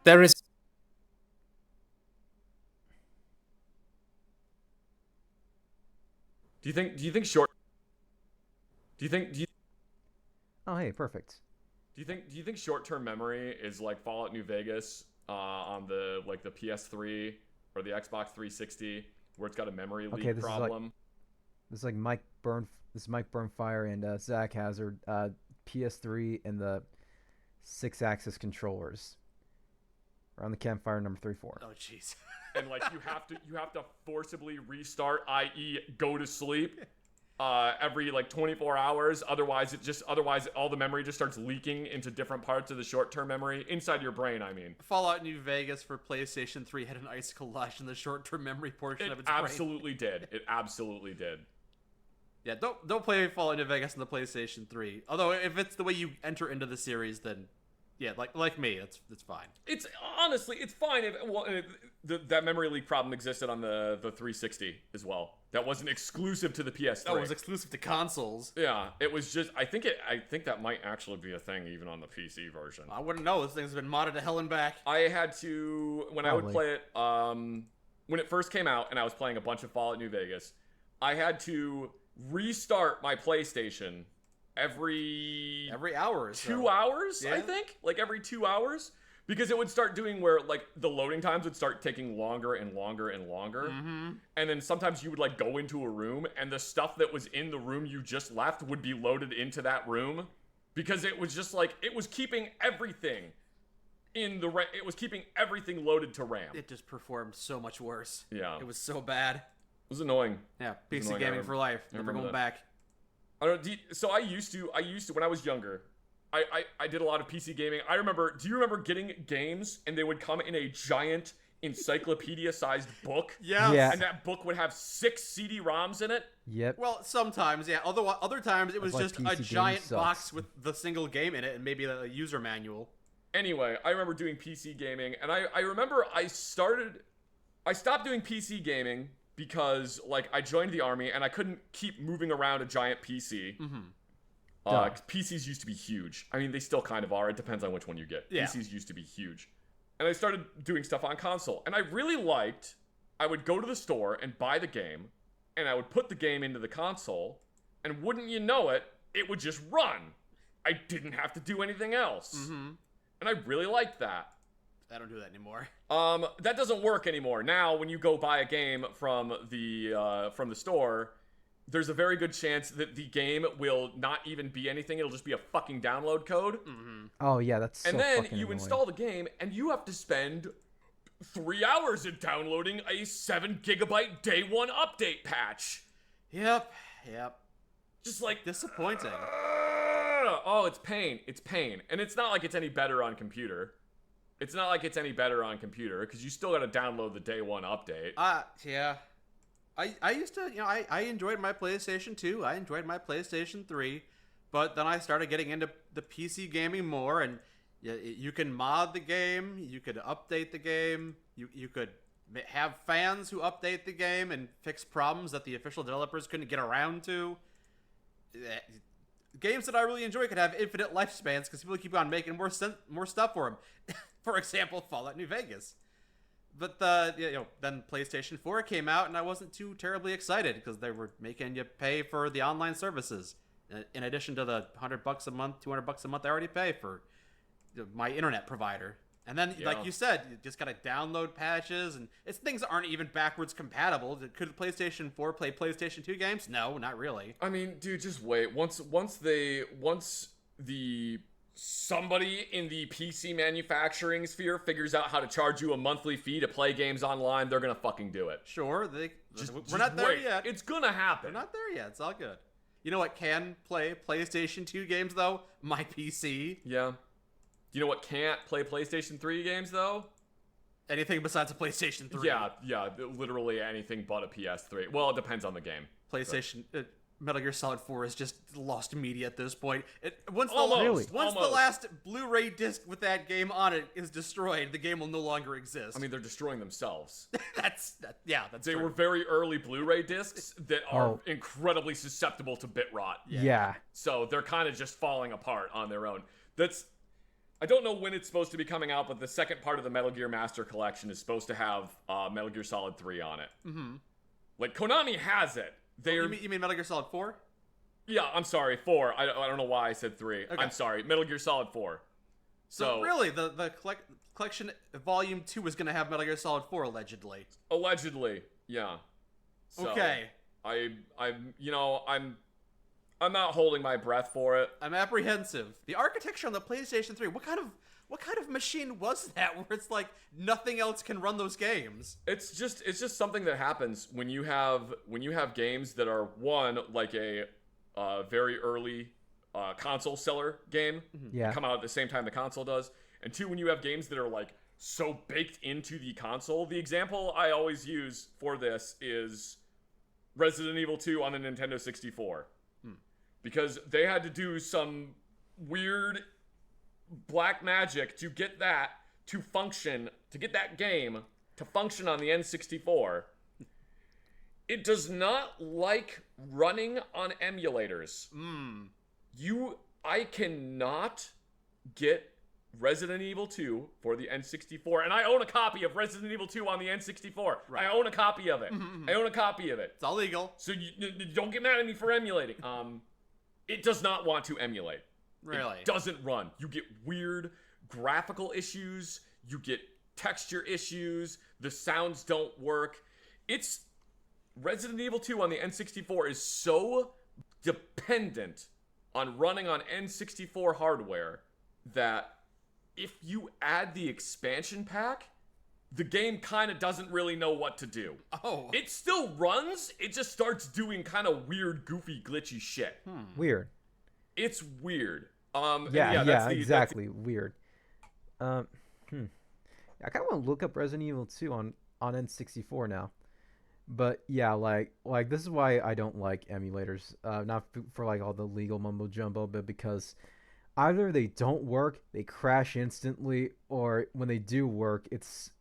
S12: There is.
S14: Do you think short?
S1: Oh, hey, perfect.
S14: Do you think short-term memory is like Fallout New Vegas on the like the PS3 or the Xbox 360 where it's got a memory leak problem?
S1: This is Mike Burnfire and Zach Hazard, PS3 and the 6-axis controllers. Around the campfire number 34.
S12: Oh jeez.
S14: And like you have to forcibly restart, i.e., go to sleep every like 24 hours. Otherwise all the memory just starts leaking into different parts of the short-term memory inside your brain. I mean,
S12: Fallout New Vegas for PlayStation 3 had an icicle lash in the short-term memory portion of its brain.
S14: Absolutely did. It absolutely did.
S12: Yeah, don't play Fallout New Vegas on the PlayStation 3. Although if it's the way you enter into the series, then yeah, like me, it's fine.
S14: It's honestly, it's fine if that memory leak problem existed on the 360 as well. That wasn't exclusive to the PS3.
S12: That was exclusive to consoles.
S14: Yeah, it was just. I think that might actually be a thing even on the PC version.
S12: I wouldn't know. This thing's been modded to hell and back.
S14: I had to when I would play it when it first came out, and I was playing a bunch of Fallout New Vegas. I had to restart my PlayStation every
S12: hour or so.
S14: 2 hours,
S12: Yeah.
S14: I think, like every 2 hours, because it would start doing where like the loading times would start taking longer and longer and longer.
S12: Mm-hmm.
S14: And then sometimes you would like go into a room and the stuff that was in the room you just left would be loaded into that room, because it was just like it was keeping everything it was keeping everything loaded to RAM.
S12: It just performed so much worse.
S14: Yeah.
S12: It was so bad.
S14: It was annoying.
S12: Yeah,
S14: It was
S12: PC
S14: annoying.
S12: gaming for life. Never going back.
S14: I don't. So I used to when I was younger. I did a lot of PC gaming. Do you remember getting games and they would come in a giant encyclopedia-sized book?
S12: Yeah.
S14: And that book would have 6 CD-ROMs in it?
S1: Yep.
S12: Well, sometimes, yeah. Although other times it was
S1: That's why
S12: just a
S1: PC
S12: giant
S1: gaming
S12: box
S1: sucks.
S12: with the single game in it and maybe a user manual.
S14: Anyway, I remember doing PC gaming, and I remember I stopped doing PC gaming because like I joined the army and I couldn't keep moving around a giant PC.
S12: Mm-hmm.
S14: PCs used to be huge. I mean, they still kind of are. It depends on which one you get.
S12: Yeah.
S14: PCs used to be huge. And I started doing stuff on console. And I really liked, I would go to the store and buy the game, and I would put the game into the console, and wouldn't you know it, it would just run. I didn't have to do anything else.
S12: Mm-hmm.
S14: And I really liked that.
S12: I don't do that anymore.
S14: That doesn't work anymore. Now, when you go buy a game from the store, there's a very good chance that the game will not even be anything. It'll just be a fucking download code.
S12: Mm-hmm.
S1: Oh yeah, that's so
S14: And then
S1: fucking
S14: you
S1: annoying.
S14: install the game, and you have to spend 3 hours in downloading a 7 gigabyte day one update patch.
S12: Yep.
S14: Just like
S12: disappointing.
S14: Oh, it's pain. It's pain. And it's not like it's any better on computer. It's not like it's any better on computer, because you still got to download the day one update.
S12: Yeah. I used to, I enjoyed my PlayStation 2. I enjoyed my PlayStation 3. But then I started getting into the PC gaming more, and you can mod the game. You could update the game. You could have fans who update the game and fix problems that the official developers couldn't get around to. Games that I really enjoy could have infinite lifespans because people keep on making more stuff for them. For example, Fallout New Vegas. But then PlayStation 4 came out, and I wasn't too terribly excited because they were making you pay for the online services, in addition to the $100 a month, $200 a month I already pay for my internet provider. And then, like you said, you just gotta download patches, and things aren't even backwards compatible. Could PlayStation 4 play PlayStation 2 games? No, not really.
S14: I mean, dude, just wait. Once somebody in the PC manufacturing sphere figures out how to charge you a monthly fee to play games online, they're gonna fucking do it.
S12: Sure,
S14: we're
S12: not there yet.
S14: It's gonna happen.
S12: We're not there yet. It's all good. You know what can play PlayStation 2 games though? My PC.
S14: Yeah. Do you know what can't play PlayStation 3 games though?
S12: Anything besides a PlayStation 3.
S14: Yeah, literally anything but a PS3. Well, it depends on the game.
S12: PlayStation, Metal Gear Solid 4 is just lost media at this point. Once
S14: Almost.
S12: the last Blu-ray disc with that game on it is destroyed, the game will no longer exist.
S14: I mean, they're destroying themselves.
S12: That's
S14: They
S12: true.
S14: were very early Blu-ray discs that are incredibly susceptible to bit rot.
S1: Yeah.
S14: So they're kind of just falling apart on their own. I don't know when it's supposed to be coming out, but the second part of the Metal Gear Master Collection is supposed to have Metal Gear Solid 3 on it.
S12: Mm-hmm.
S14: Like, Konami has it.
S12: You mean Metal Gear Solid 4?
S14: Yeah, I'm sorry, 4. I don't know why I said 3.
S12: Okay.
S14: I'm sorry, Metal Gear Solid 4.
S12: So really, the collection Volume 2 is going to have Metal Gear Solid 4, allegedly.
S14: Allegedly, yeah. So,
S12: okay.
S14: I'm not holding my breath for it.
S12: I'm apprehensive. The architecture on the PlayStation 3, what kind of machine was that where it's like nothing else can run those games?
S14: It's just something that happens when you have games that are one like a very early console seller game, come out at the same time the console does, and two, when you have games that are like so baked into the console. The example I always use for this is Resident Evil 2 on the Nintendo 64. Because they had to do some weird black magic to get that to function, to get that game to function on the N64. It does not like running on emulators. I cannot get Resident Evil 2 for the N64, and I own a copy of Resident Evil 2 on the N64. Right. I own a copy of it. I own a copy of it.
S12: It's all legal.
S14: So you don't get mad at me for emulating. It does not want to emulate.
S12: Really?
S14: It doesn't run. You get weird graphical issues. You get texture issues. The sounds don't work. It's Resident Evil 2 on the N64 is so dependent on running on N64 hardware that if you add the expansion pack, the game kind of doesn't really know what to do.
S12: Oh.
S14: It still runs, it just starts doing kind of weird, goofy, glitchy shit.
S1: Weird.
S14: It's weird.
S1: Exactly. Weird. I kind of want to look up Resident Evil 2 on N64 now. But yeah, like this is why I don't like emulators. Not for like all the legal mumbo jumbo, but because either they don't work, they crash instantly, or when they do work, it's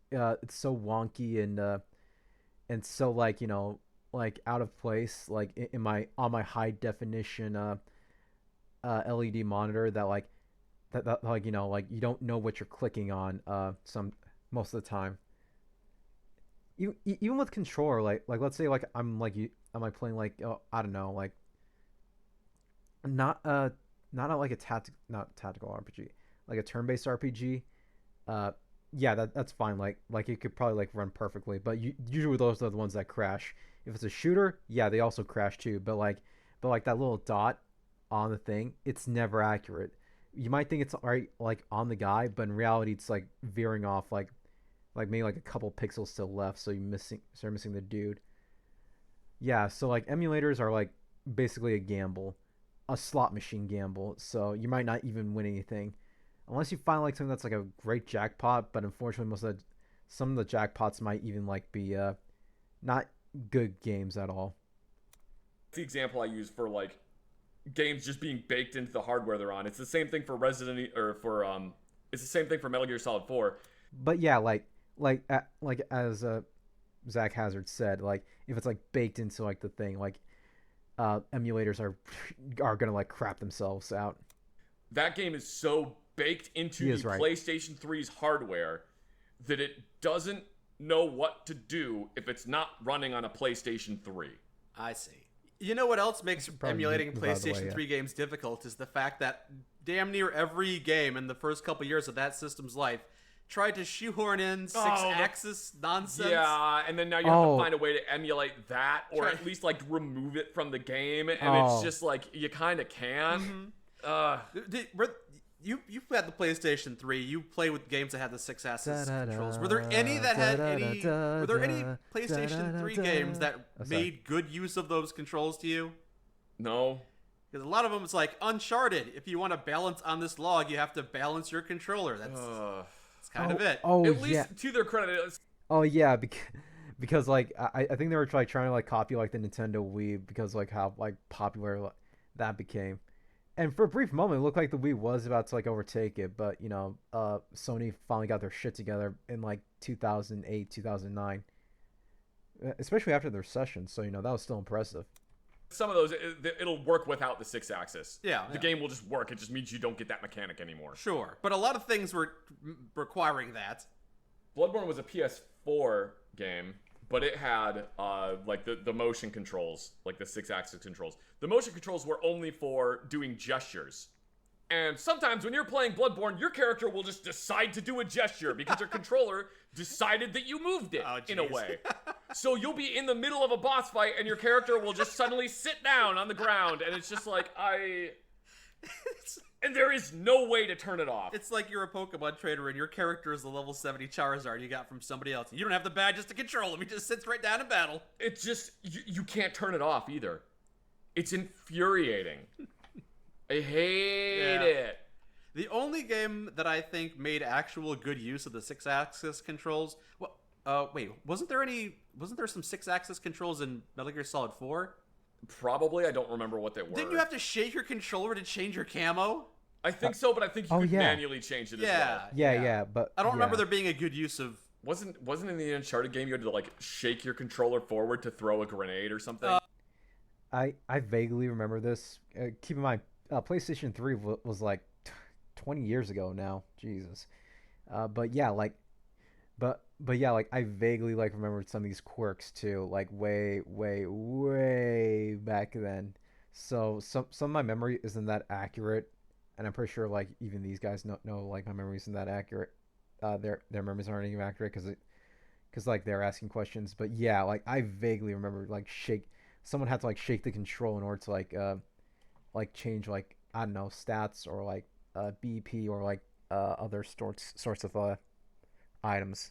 S1: so wonky and so like like out of place, like on my high definition LED monitor that like like like you don't know what you're clicking on most of the time. Even with controller, like let's say like I'm playing like I don't know, like not like not tactical RPG, like a turn-based RPG. Yeah, that's fine. Like it could probably like run perfectly, but usually those are the ones that crash. If it's a shooter, yeah, they also crash too. But like that little dot on the thing, it's never accurate. You might think it's right like on the guy, but in reality, it's like veering off like maybe like a couple pixels to the left, so you start missing the dude. Yeah, so like emulators are like basically a gamble, a slot machine gamble. So you might not even win anything. Unless you find like something that's like a great jackpot, but unfortunately some of the jackpots might even like be not good games at all.
S14: The example I use for like games just being baked into the hardware they're on. It's the same thing for it's the same thing for Metal Gear Solid 4.
S1: But yeah, like as Zach Hazard said, like if it's like baked into like the thing, like emulators are gonna like crap themselves out.
S14: That game is so baked into the PlayStation 3's hardware that it doesn't know what to do if it's not running on a PlayStation 3.
S12: I see. You know what else makes emulating PlayStation 3 games difficult is the fact that damn near every game in the first couple years of that system's life tried to shoehorn in six-axis nonsense.
S14: Yeah, and then now you have to find a way to emulate that, or at least like remove it from the game, and it's just like you kind of can. You had the PlayStation 3. You play with games that had the six-axis controls. Were there any that had any? Were there any PlayStation 3 games that made good use of those controls to you? No.
S12: Because a lot of them, it's like Uncharted. If you want to balance on this log, you have to balance your controller. That's kind of it.
S1: Oh,
S14: At least
S1: yeah.
S14: to their credit,
S1: Oh yeah, because like I think they were like trying to like copy like the Nintendo Wii because like how like popular that became. And for a brief moment, it looked like the Wii was about to like overtake it, but you know, Sony finally got their shit together in like 2008, 2009, especially after their session. So you know that was still impressive.
S14: some of those, it'll work without the 6-axis.
S12: Yeah.
S14: The game will just work. It just means you don't get that mechanic anymore.
S12: Sure. But a lot of things were requiring that.
S14: Bloodborne was a PS4 game, but it had like the motion controls, like the 6-axis controls. The motion controls were only for doing gestures. And sometimes when you're playing Bloodborne, your character will just decide to do a gesture because your controller decided that you moved it in a way. So you'll be in the middle of a boss fight and your character will just suddenly sit down on the ground and it's just like, and there is no way to turn it off.
S12: It's like you're a Pokemon trainer and your character is the level 70 Charizard you got from somebody else. You don't have the badges to control him. He just sits right down in battle.
S14: It's just, you can't turn it off either. It's infuriating. I hate it.
S12: The only game that I think made actual good use of the 6-axis controls. Well, wait, wasn't there some 6-axis controls in Metal Gear Solid 4?
S14: Probably. I don't remember what they were.
S12: Didn't you have to shake your controller to change your camo?
S14: I think so, but I think you could manually change it as well.
S1: Yeah, but
S12: I don't remember there being a good use of.
S14: Wasn't in the Uncharted game you had to like shake your controller forward to throw a grenade or something?
S1: I vaguely remember this. Keep in mind, PlayStation 3 was like 20 years ago now. Jesus. But yeah, like I vaguely like remembered some of these quirks too, like way back then. So some of my memory isn't that accurate, and I'm pretty sure like even these guys know like my memory isn't that accurate. Their memories aren't even accurate because like they're asking questions. But yeah, like I vaguely remember like someone had to like shake the control in order to like change like I don't know stats or like BP or like other sorts of items.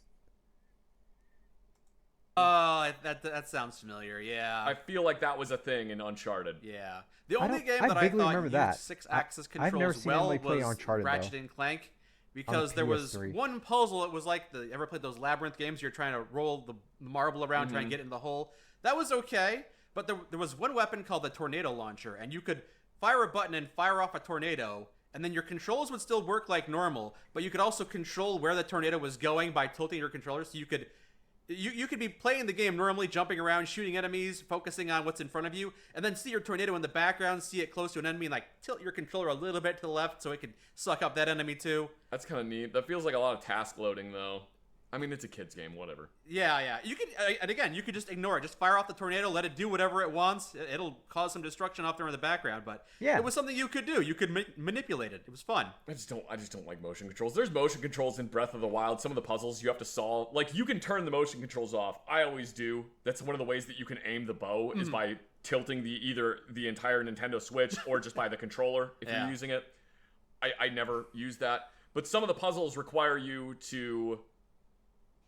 S12: Oh, that sounds familiar. Yeah.
S14: I feel like that was a thing in Uncharted.
S12: Yeah. The only game that I thought used 6-axis controls well was
S1: Uncharted,
S12: Ratchet and Clank, because there was one puzzle. It was like ever played those labyrinth games? You're trying to roll the marble around, trying to get in the hole. That was okay, but there was one weapon called the tornado launcher, and you could fire a button and fire off a tornado, and then your controls would still work like normal, but you could also control where the tornado was going by tilting your controller, so you could be playing the game normally, jumping around, shooting enemies, focusing on what's in front of you, and then see your tornado in the background, see it close to an enemy, and like tilt your controller a little bit to the left so it can suck up that enemy too.
S14: That's kind of neat. That feels like a lot of task loading though. I mean, it's a kid's game, whatever.
S12: Yeah. You could, and again, you could just ignore it. Just fire off the tornado, let it do whatever it wants. It'll cause some destruction off there in the background, but it was something you could do. You could manipulate it. It was fun.
S14: I just don't like motion controls. There's motion controls in Breath of the Wild. Some of the puzzles you have to solve, like you can turn the motion controls off. I always do. That's one of the ways that you can aim the bow is by tilting either the entire Nintendo Switch or just by the controller if you're using it. I never use that, but some of the puzzles require you to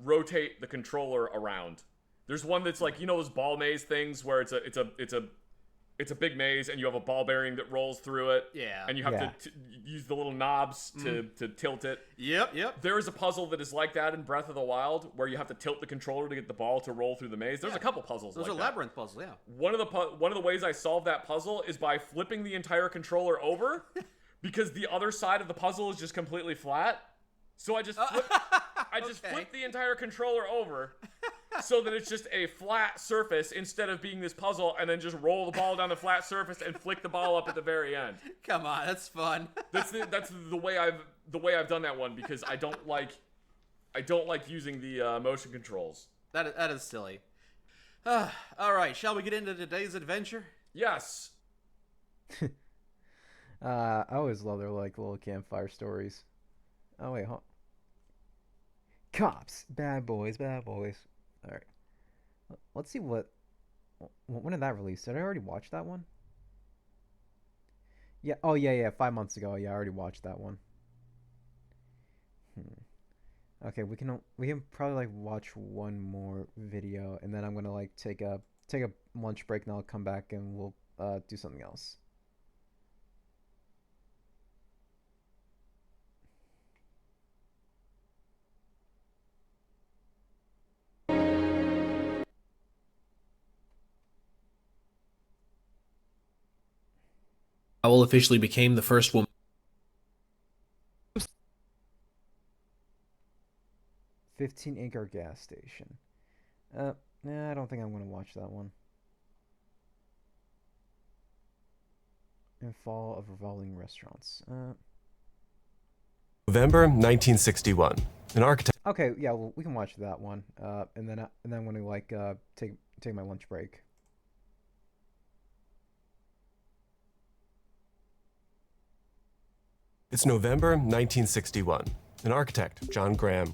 S14: rotate the controller around. There's one that's like, you know, those ball maze things where it's a big maze and you have a ball bearing that rolls through it.
S12: Yeah.
S14: And you have to use the little knobs to tilt it.
S12: Yep.
S14: There is a puzzle that is like that in Breath of the Wild where you have to tilt the controller to get the ball to roll through the maze. There's a couple puzzles like that.
S12: Those are labyrinth puzzles, yeah.
S14: One of the ways I solve that puzzle is by flipping the entire controller over because the other side of the puzzle is just completely flat. So I just flip the entire controller over so that it's just a flat surface instead of being this puzzle, and then just roll the ball down the flat surface and flick the ball up at the very end.
S12: Come on, that's fun.
S14: That's the way I've done that one because I don't like using the motion controls.
S12: That is silly. All right, shall we get into today's adventure?
S14: Yes.
S1: I always love their like little campfire stories. Oh wait, cops, bad boys. All right, let's see when did that release? Did I already watch that one? Yeah. Oh yeah. 5 months ago. Yeah, I already watched that one. Okay, we can probably like watch one more video, and then I'm gonna like take a lunch break, and I'll come back and we'll do something else.
S16: Howell officially became the first woman.
S1: 15-acre gas station. Nah, I don't think I'm going to watch that one. And fall of revolving restaurants.
S17: November 1961. An architect.
S1: Okay, yeah, well, we can watch that one. And then I'm going to like take my lunch break.
S17: It's November 1961. An architect, John Graham,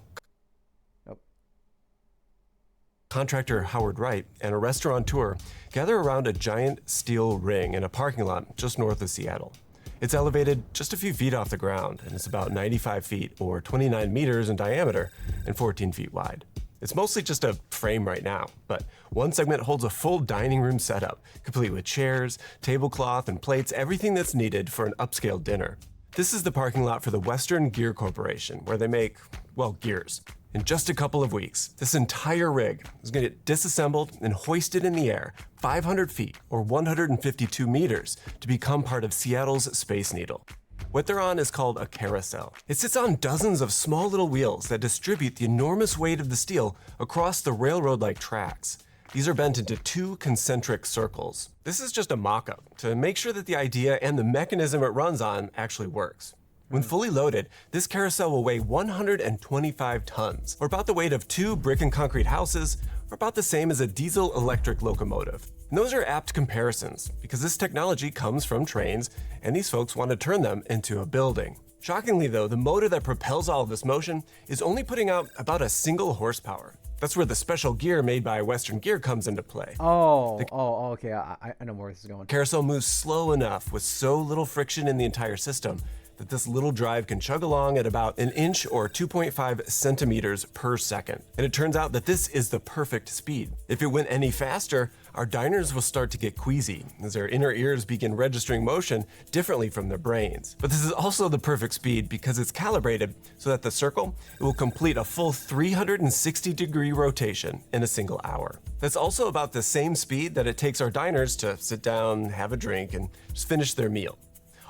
S17: contractor Howard Wright, and a restaurateur gather around a giant steel ring in a parking lot just north of Seattle. It's elevated just a few feet off the ground, and it's about 95 feet or 29 meters in diameter and 14 feet wide. It's mostly just a frame right now, but one segment holds a full dining room setup, complete with chairs, tablecloth, and plates, everything that's needed for an upscale dinner. This is the parking lot for the Western Gear Corporation, where they make, well, gears. In just a couple of weeks, this entire rig is going to get disassembled and hoisted in the air 500 feet or 152 meters to become part of Seattle's Space Needle. What they're on is called a carousel. It sits on dozens of small little wheels that distribute the enormous weight of the steel across the railroad-like tracks. These are bent into two concentric circles. This is just a mock-up to make sure that the idea and the mechanism it runs on actually works. When fully loaded, this carousel will weigh 125 tons, or about the weight of 2 brick and concrete houses, or about the same as a diesel-electric locomotive. And those are apt comparisons, because this technology comes from trains, and these folks want to turn them into a building. Shockingly though, the motor that propels all of this motion is only putting out about a single horsepower. That's where the special gear made by Western Gear comes into play.
S1: Okay, I know where this is going.
S17: Carousel moves slow enough with so little friction in the entire system that this little drive can chug along at about an inch or 2.5 centimeters per second. And it turns out that this is the perfect speed. If it went any faster, our diners will start to get queasy as their inner ears begin registering motion differently from their brains. But this is also the perfect speed because it's calibrated so that the circle will complete a full 360-degree rotation in a single hour. That's also about the same speed that it takes our diners to sit down, have a drink, and just finish their meal.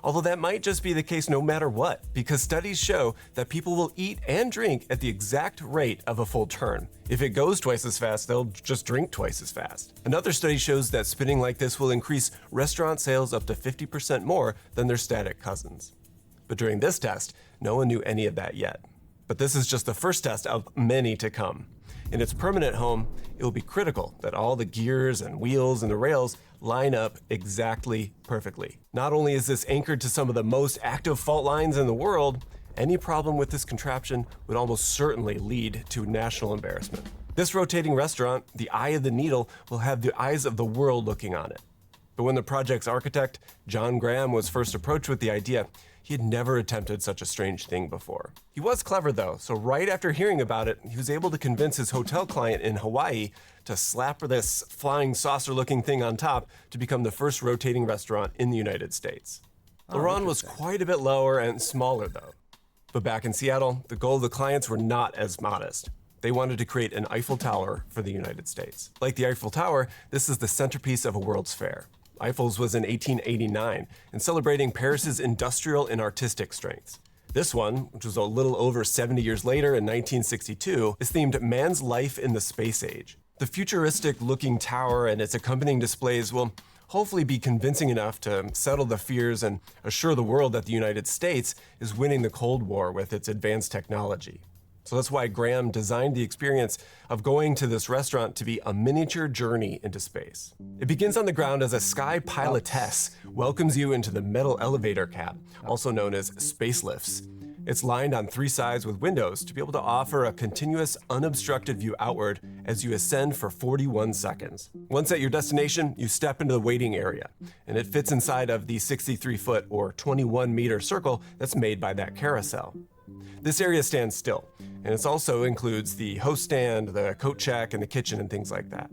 S17: Although that might just be the case no matter what, because studies show that people will eat and drink at the exact rate of a full turn. If it goes twice as fast, they'll just drink twice as fast. Another study shows that spinning like this will increase restaurant sales up to 50% more than their static cousins. But during this test, no one knew any of that yet. But this is just the first test of many to come. In its permanent home, it will be critical that all the gears and wheels and the rails line up exactly perfectly. Not only is this anchored to some of the most active fault lines in the world, any problem with this contraption would almost certainly lead to national embarrassment. This rotating restaurant, the Eye of the Needle, will have the eyes of the world looking on it. But when the project's architect, John Graham, was first approached with the idea, he had never attempted such a strange thing before. He was clever though, so right after hearing about it, he was able to convince his hotel client in Hawaii to slap this flying saucer-looking thing on top to become the first rotating restaurant in the United States. The run was quite a bit lower and smaller though. But back in Seattle, the goal of the clients were not as modest. They wanted to create an Eiffel Tower for the United States. Like the Eiffel Tower, this is the centerpiece of a World's Fair. Eiffel's was in 1889 and celebrating Paris's industrial and artistic strengths. This one, which was a little over 70 years later in 1962, is themed Man's Life in the Space Age. The futuristic-looking tower and its accompanying displays will hopefully be convincing enough to settle the fears and assure the world that the United States is winning the Cold War with its advanced technology. So that's why Graham designed the experience of going to this restaurant to be a miniature journey into space. It begins on the ground as a sky pilotess welcomes you into the metal elevator cab, also known as space lifts. It's lined on 3 sides with windows to be able to offer a continuous, unobstructed view outward as you ascend for 41 seconds. Once at your destination, you step into the waiting area, and it fits inside of the 63-foot or 21-meter circle that's made by that carousel. This area stands still, and it also includes the host stand, the coat check, and the kitchen and things like that.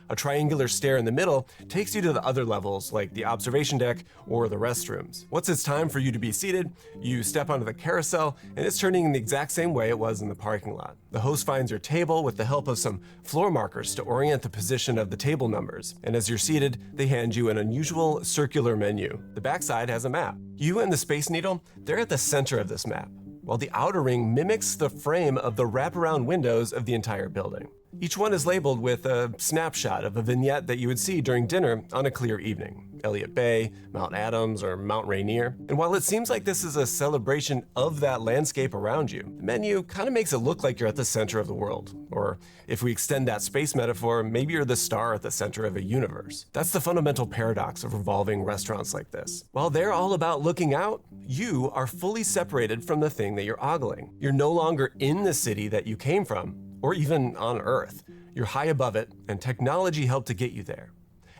S17: A triangular stair in the middle takes you to the other levels, like the observation deck or the restrooms. Once it's time for you to be seated, you step onto the carousel, and it's turning in the exact same way it was in the parking lot. The host finds your table with the help of some floor markers to orient the position of the table numbers, and as you're seated, they hand you an unusual circular menu. The backside has a map. You and the Space Needle, they're at the center of this map, while the outer ring mimics the frame of the wraparound windows of the entire building. Each one is labeled with a snapshot of a vignette that you would see during dinner on a clear evening. Elliott Bay, Mount Adams, or Mount Rainier. And while it seems like this is a celebration of that landscape around you, the menu kind of makes it look like you're at the center of the world. Or if we extend that space metaphor, maybe you're the star at the center of a universe. That's the fundamental paradox of revolving restaurants like this. While they're all about looking out, you are fully separated from the thing that you're ogling. You're no longer in the city that you came from, or even on Earth. You're high above it, and technology helped to get you there.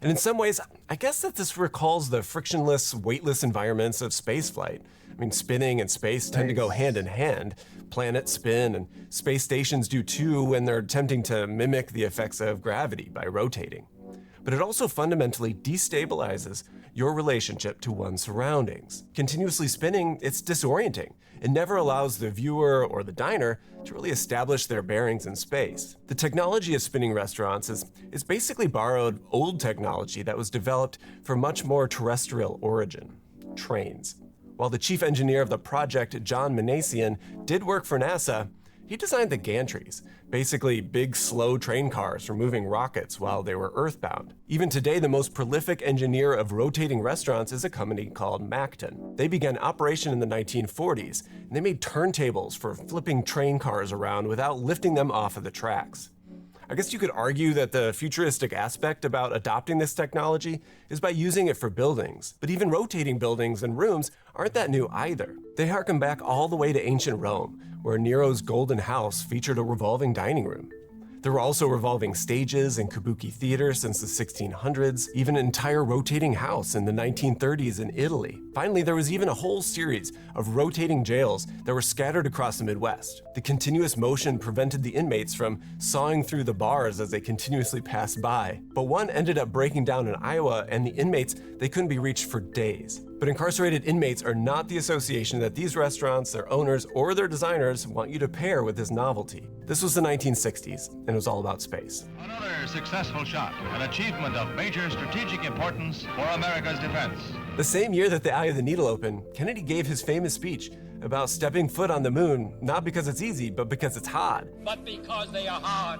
S17: And in some ways, I guess that this recalls the frictionless, weightless environments of spaceflight. I mean, spinning and space tend to go hand in hand. Planets spin, and space stations do too when they're attempting to mimic the effects of gravity by rotating. But it also fundamentally destabilizes your relationship to one's surroundings. Continuously spinning, it's disorienting. It never allows the viewer or the diner to really establish their bearings in space. The technology of spinning restaurants is basically borrowed old technology that was developed for much more terrestrial origin: trains. While the chief engineer of the project, John Manassian, did work for NASA, he designed the gantries, basically big, slow train cars for moving rockets while they were earthbound. Even today, the most prolific engineer of rotating restaurants is a company called Macton. They began operation in the 1940s, and they made turntables for flipping train cars around without lifting them off of the tracks. I guess you could argue that the futuristic aspect about adopting this technology is by using it for buildings, but even rotating buildings and rooms aren't that new either. They harken back all the way to ancient Rome, where Nero's Golden House featured a revolving dining room. There were also revolving stages and kabuki theater since the 1600s, even an entire rotating house in the 1930s in Italy. Finally, there was even a whole series of rotating jails that were scattered across the Midwest. The continuous motion prevented the inmates from sawing through the bars as they continuously passed by. But one ended up breaking down in Iowa, and the inmates, they couldn't be reached for days. But incarcerated inmates are not the association that these restaurants, their owners, or their designers want you to pair with this novelty. This was the 1960s, and it was all about space.
S15: Another successful shot, an achievement of major strategic importance for America's defense.
S17: The same year that the Eye of the Needle opened, Kennedy gave his famous speech about stepping foot on the moon, not because it's easy, but because it's hard.
S15: But because they are hard.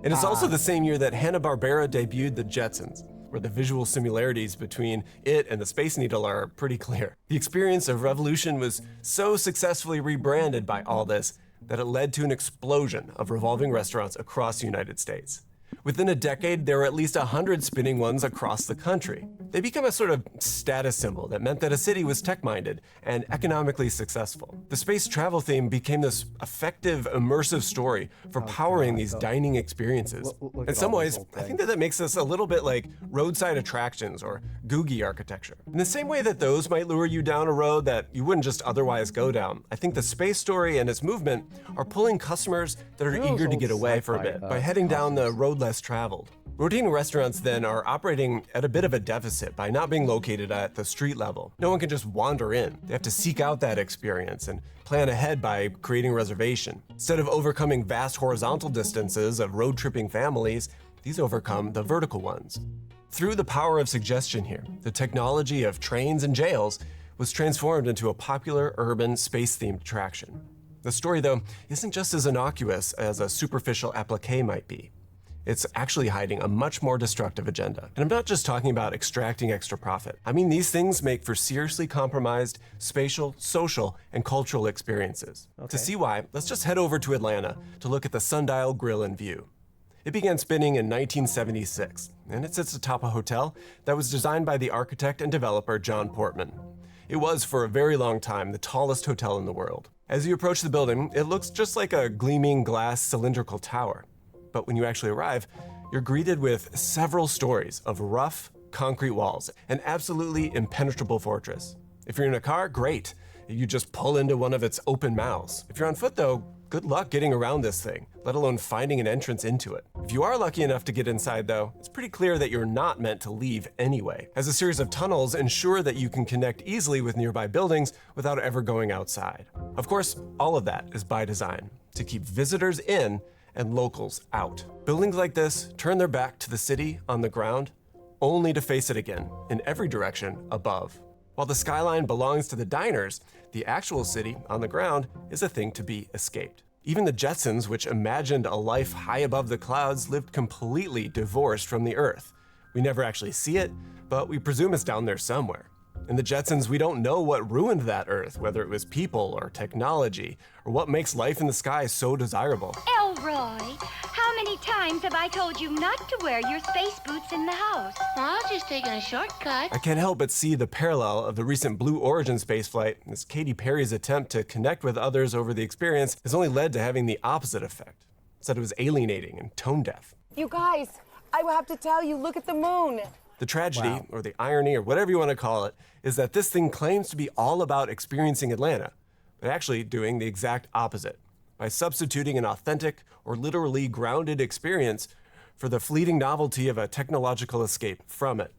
S17: And it's also the same year that Hanna-Barbera debuted the Jetsons, where the visual similarities between it and the Space Needle are pretty clear. The experience of Revolution was so successfully rebranded by all this that it led to an explosion of revolving restaurants across the United States. Within a decade, there were at least 100 spinning ones across the country. They became a sort of status symbol that meant that a city was tech-minded and economically successful. The space travel theme became this effective, immersive story for powering these dining experiences. In some ways, I think that makes us a little bit like roadside attractions or Googie architecture. In the same way that those might lure you down a road that you wouldn't just otherwise go down, I think the space story and its movement are pulling customers that are eager to get away for a bit by heading down the road less traveled. Rotating restaurants then are operating at a bit of a deficit by not being located at the street level. No one can just wander in. They have to seek out that experience and plan ahead by creating a reservation. Instead of overcoming vast horizontal distances of road tripping families, these overcome the vertical ones. Through the power of suggestion here, the technology of trains and jails was transformed into a popular urban space-themed attraction. The story, though, isn't just as innocuous as a superficial applique might be. It's actually hiding a much more destructive agenda. And I'm not just talking about extracting extra profit. I mean, these things make for seriously compromised spatial, social, and cultural experiences. To see why, let's just head over to Atlanta to look at the Sundial Grill and View. It began spinning in 1976, and it sits atop a hotel that was designed by the architect and developer John Portman. It was, for a very long time, the tallest hotel in the world. As you approach the building, it looks just like a gleaming glass cylindrical tower. But when you actually arrive, you're greeted with several stories of rough, concrete walls, an absolutely impenetrable fortress. If you're in a car, great. You just pull into one of its open mouths. If you're on foot, though, Good luck getting around this thing, let alone finding an entrance into it. If you are lucky enough to get inside though, it's pretty clear that you're not meant to leave anyway, as a series of tunnels ensure that you can connect easily with nearby buildings without ever going outside. Of course, all of that is by design, to keep visitors in and locals out. Buildings like this turn their back to the city on the ground, only to face it again in every direction above. While the skyline belongs to the diners, the actual city on the ground is a thing to be escaped. Even the Jetsons, which imagined a life high above the clouds, lived completely divorced from the Earth. We never actually see it, but we presume it's down there somewhere. In the Jetsons, we don't know what ruined that Earth, whether it was people or technology, or what makes life in the sky so desirable.
S18: Elroy, how many times have I told you not to wear your space boots in the house? I was just taking a shortcut.
S17: I can't help but see the parallel of the recent Blue Origin spaceflight, as Katy Perry's attempt to connect with others over the experience has only led to having the opposite effect. Instead, it was alienating and tone deaf.
S23: You guys, I will have to tell you, look at the moon.
S17: The tragedy, or the irony, or whatever you want to call it, is that this thing claims to be all about experiencing Atlanta, but actually doing the exact opposite, by substituting an authentic or literally grounded experience for the fleeting novelty of a technological escape from it.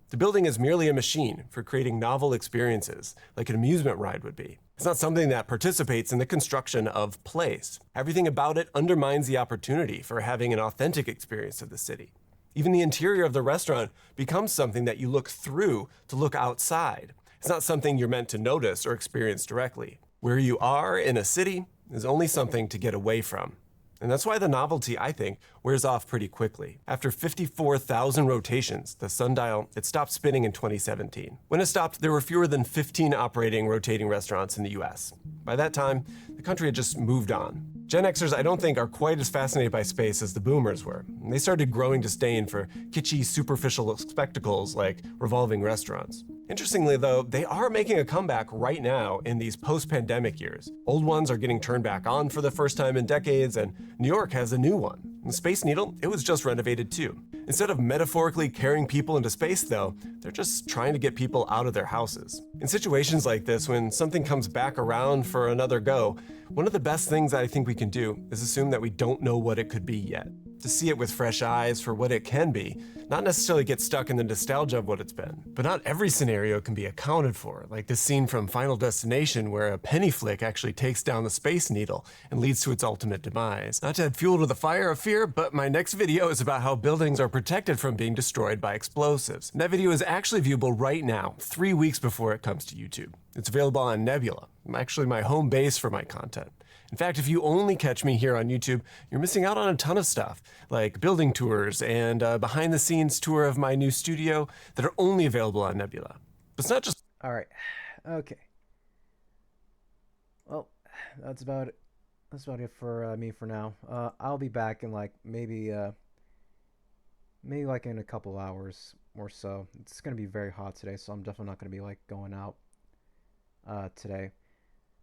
S17: The building is merely a machine for creating novel experiences, like an amusement ride would be. It's not something that participates in the construction of place. Everything about it undermines the opportunity for having an authentic experience of the city. Even the interior of the restaurant becomes something that you look through to look outside. It's not something you're meant to notice or experience directly. Where you are in a city is only something to get away from. And that's why the novelty, I think, wears off pretty quickly. After 54,000 rotations, the sundial, it stopped spinning in 2017. When it stopped, there were fewer than 15 operating rotating restaurants in the US. By that time, the country had just moved on. Gen Xers, I don't think, are quite as fascinated by space as the boomers were. They started growing disdain for kitschy, superficial spectacles like revolving restaurants. Interestingly, though, they are making a comeback right now in these post-pandemic years. Old ones are getting turned back on for the first time in decades, and New York has a new one. The Space Needle, it was just renovated too. Instead of metaphorically carrying people into space, though, they're just trying to get people out of their houses. In situations like this, when something comes back around for another go, one of the best things I think we can do is assume that we don't know what it could be yet. To see it with fresh eyes for what it can be, not necessarily get stuck in the nostalgia of what it's been. But not every scenario can be accounted for, like this scene from Final Destination where a penny flick actually takes down the Space Needle and leads to its ultimate demise. Not to add fuel to the fire of fear, but my next video is about how buildings are protected from being destroyed by explosives. And that video is actually viewable right now, 3 weeks before it comes to YouTube. It's available on Nebula, actually my home base for my content. In fact, if you only catch me here on YouTube, you're missing out on a ton of stuff, like building tours and a behind-the-scenes tour of my new studio that are only available on Nebula. But it's not just...
S1: All right. Okay. Well, that's about it for me for now. I'll be back in like maybe like in a couple hours or so. It's gonna be very hot today, so I'm definitely not gonna be like going out today.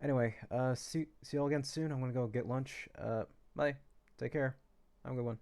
S1: Anyway, see you all again soon. I'm gonna go get lunch. Bye. Take care. Have a good one.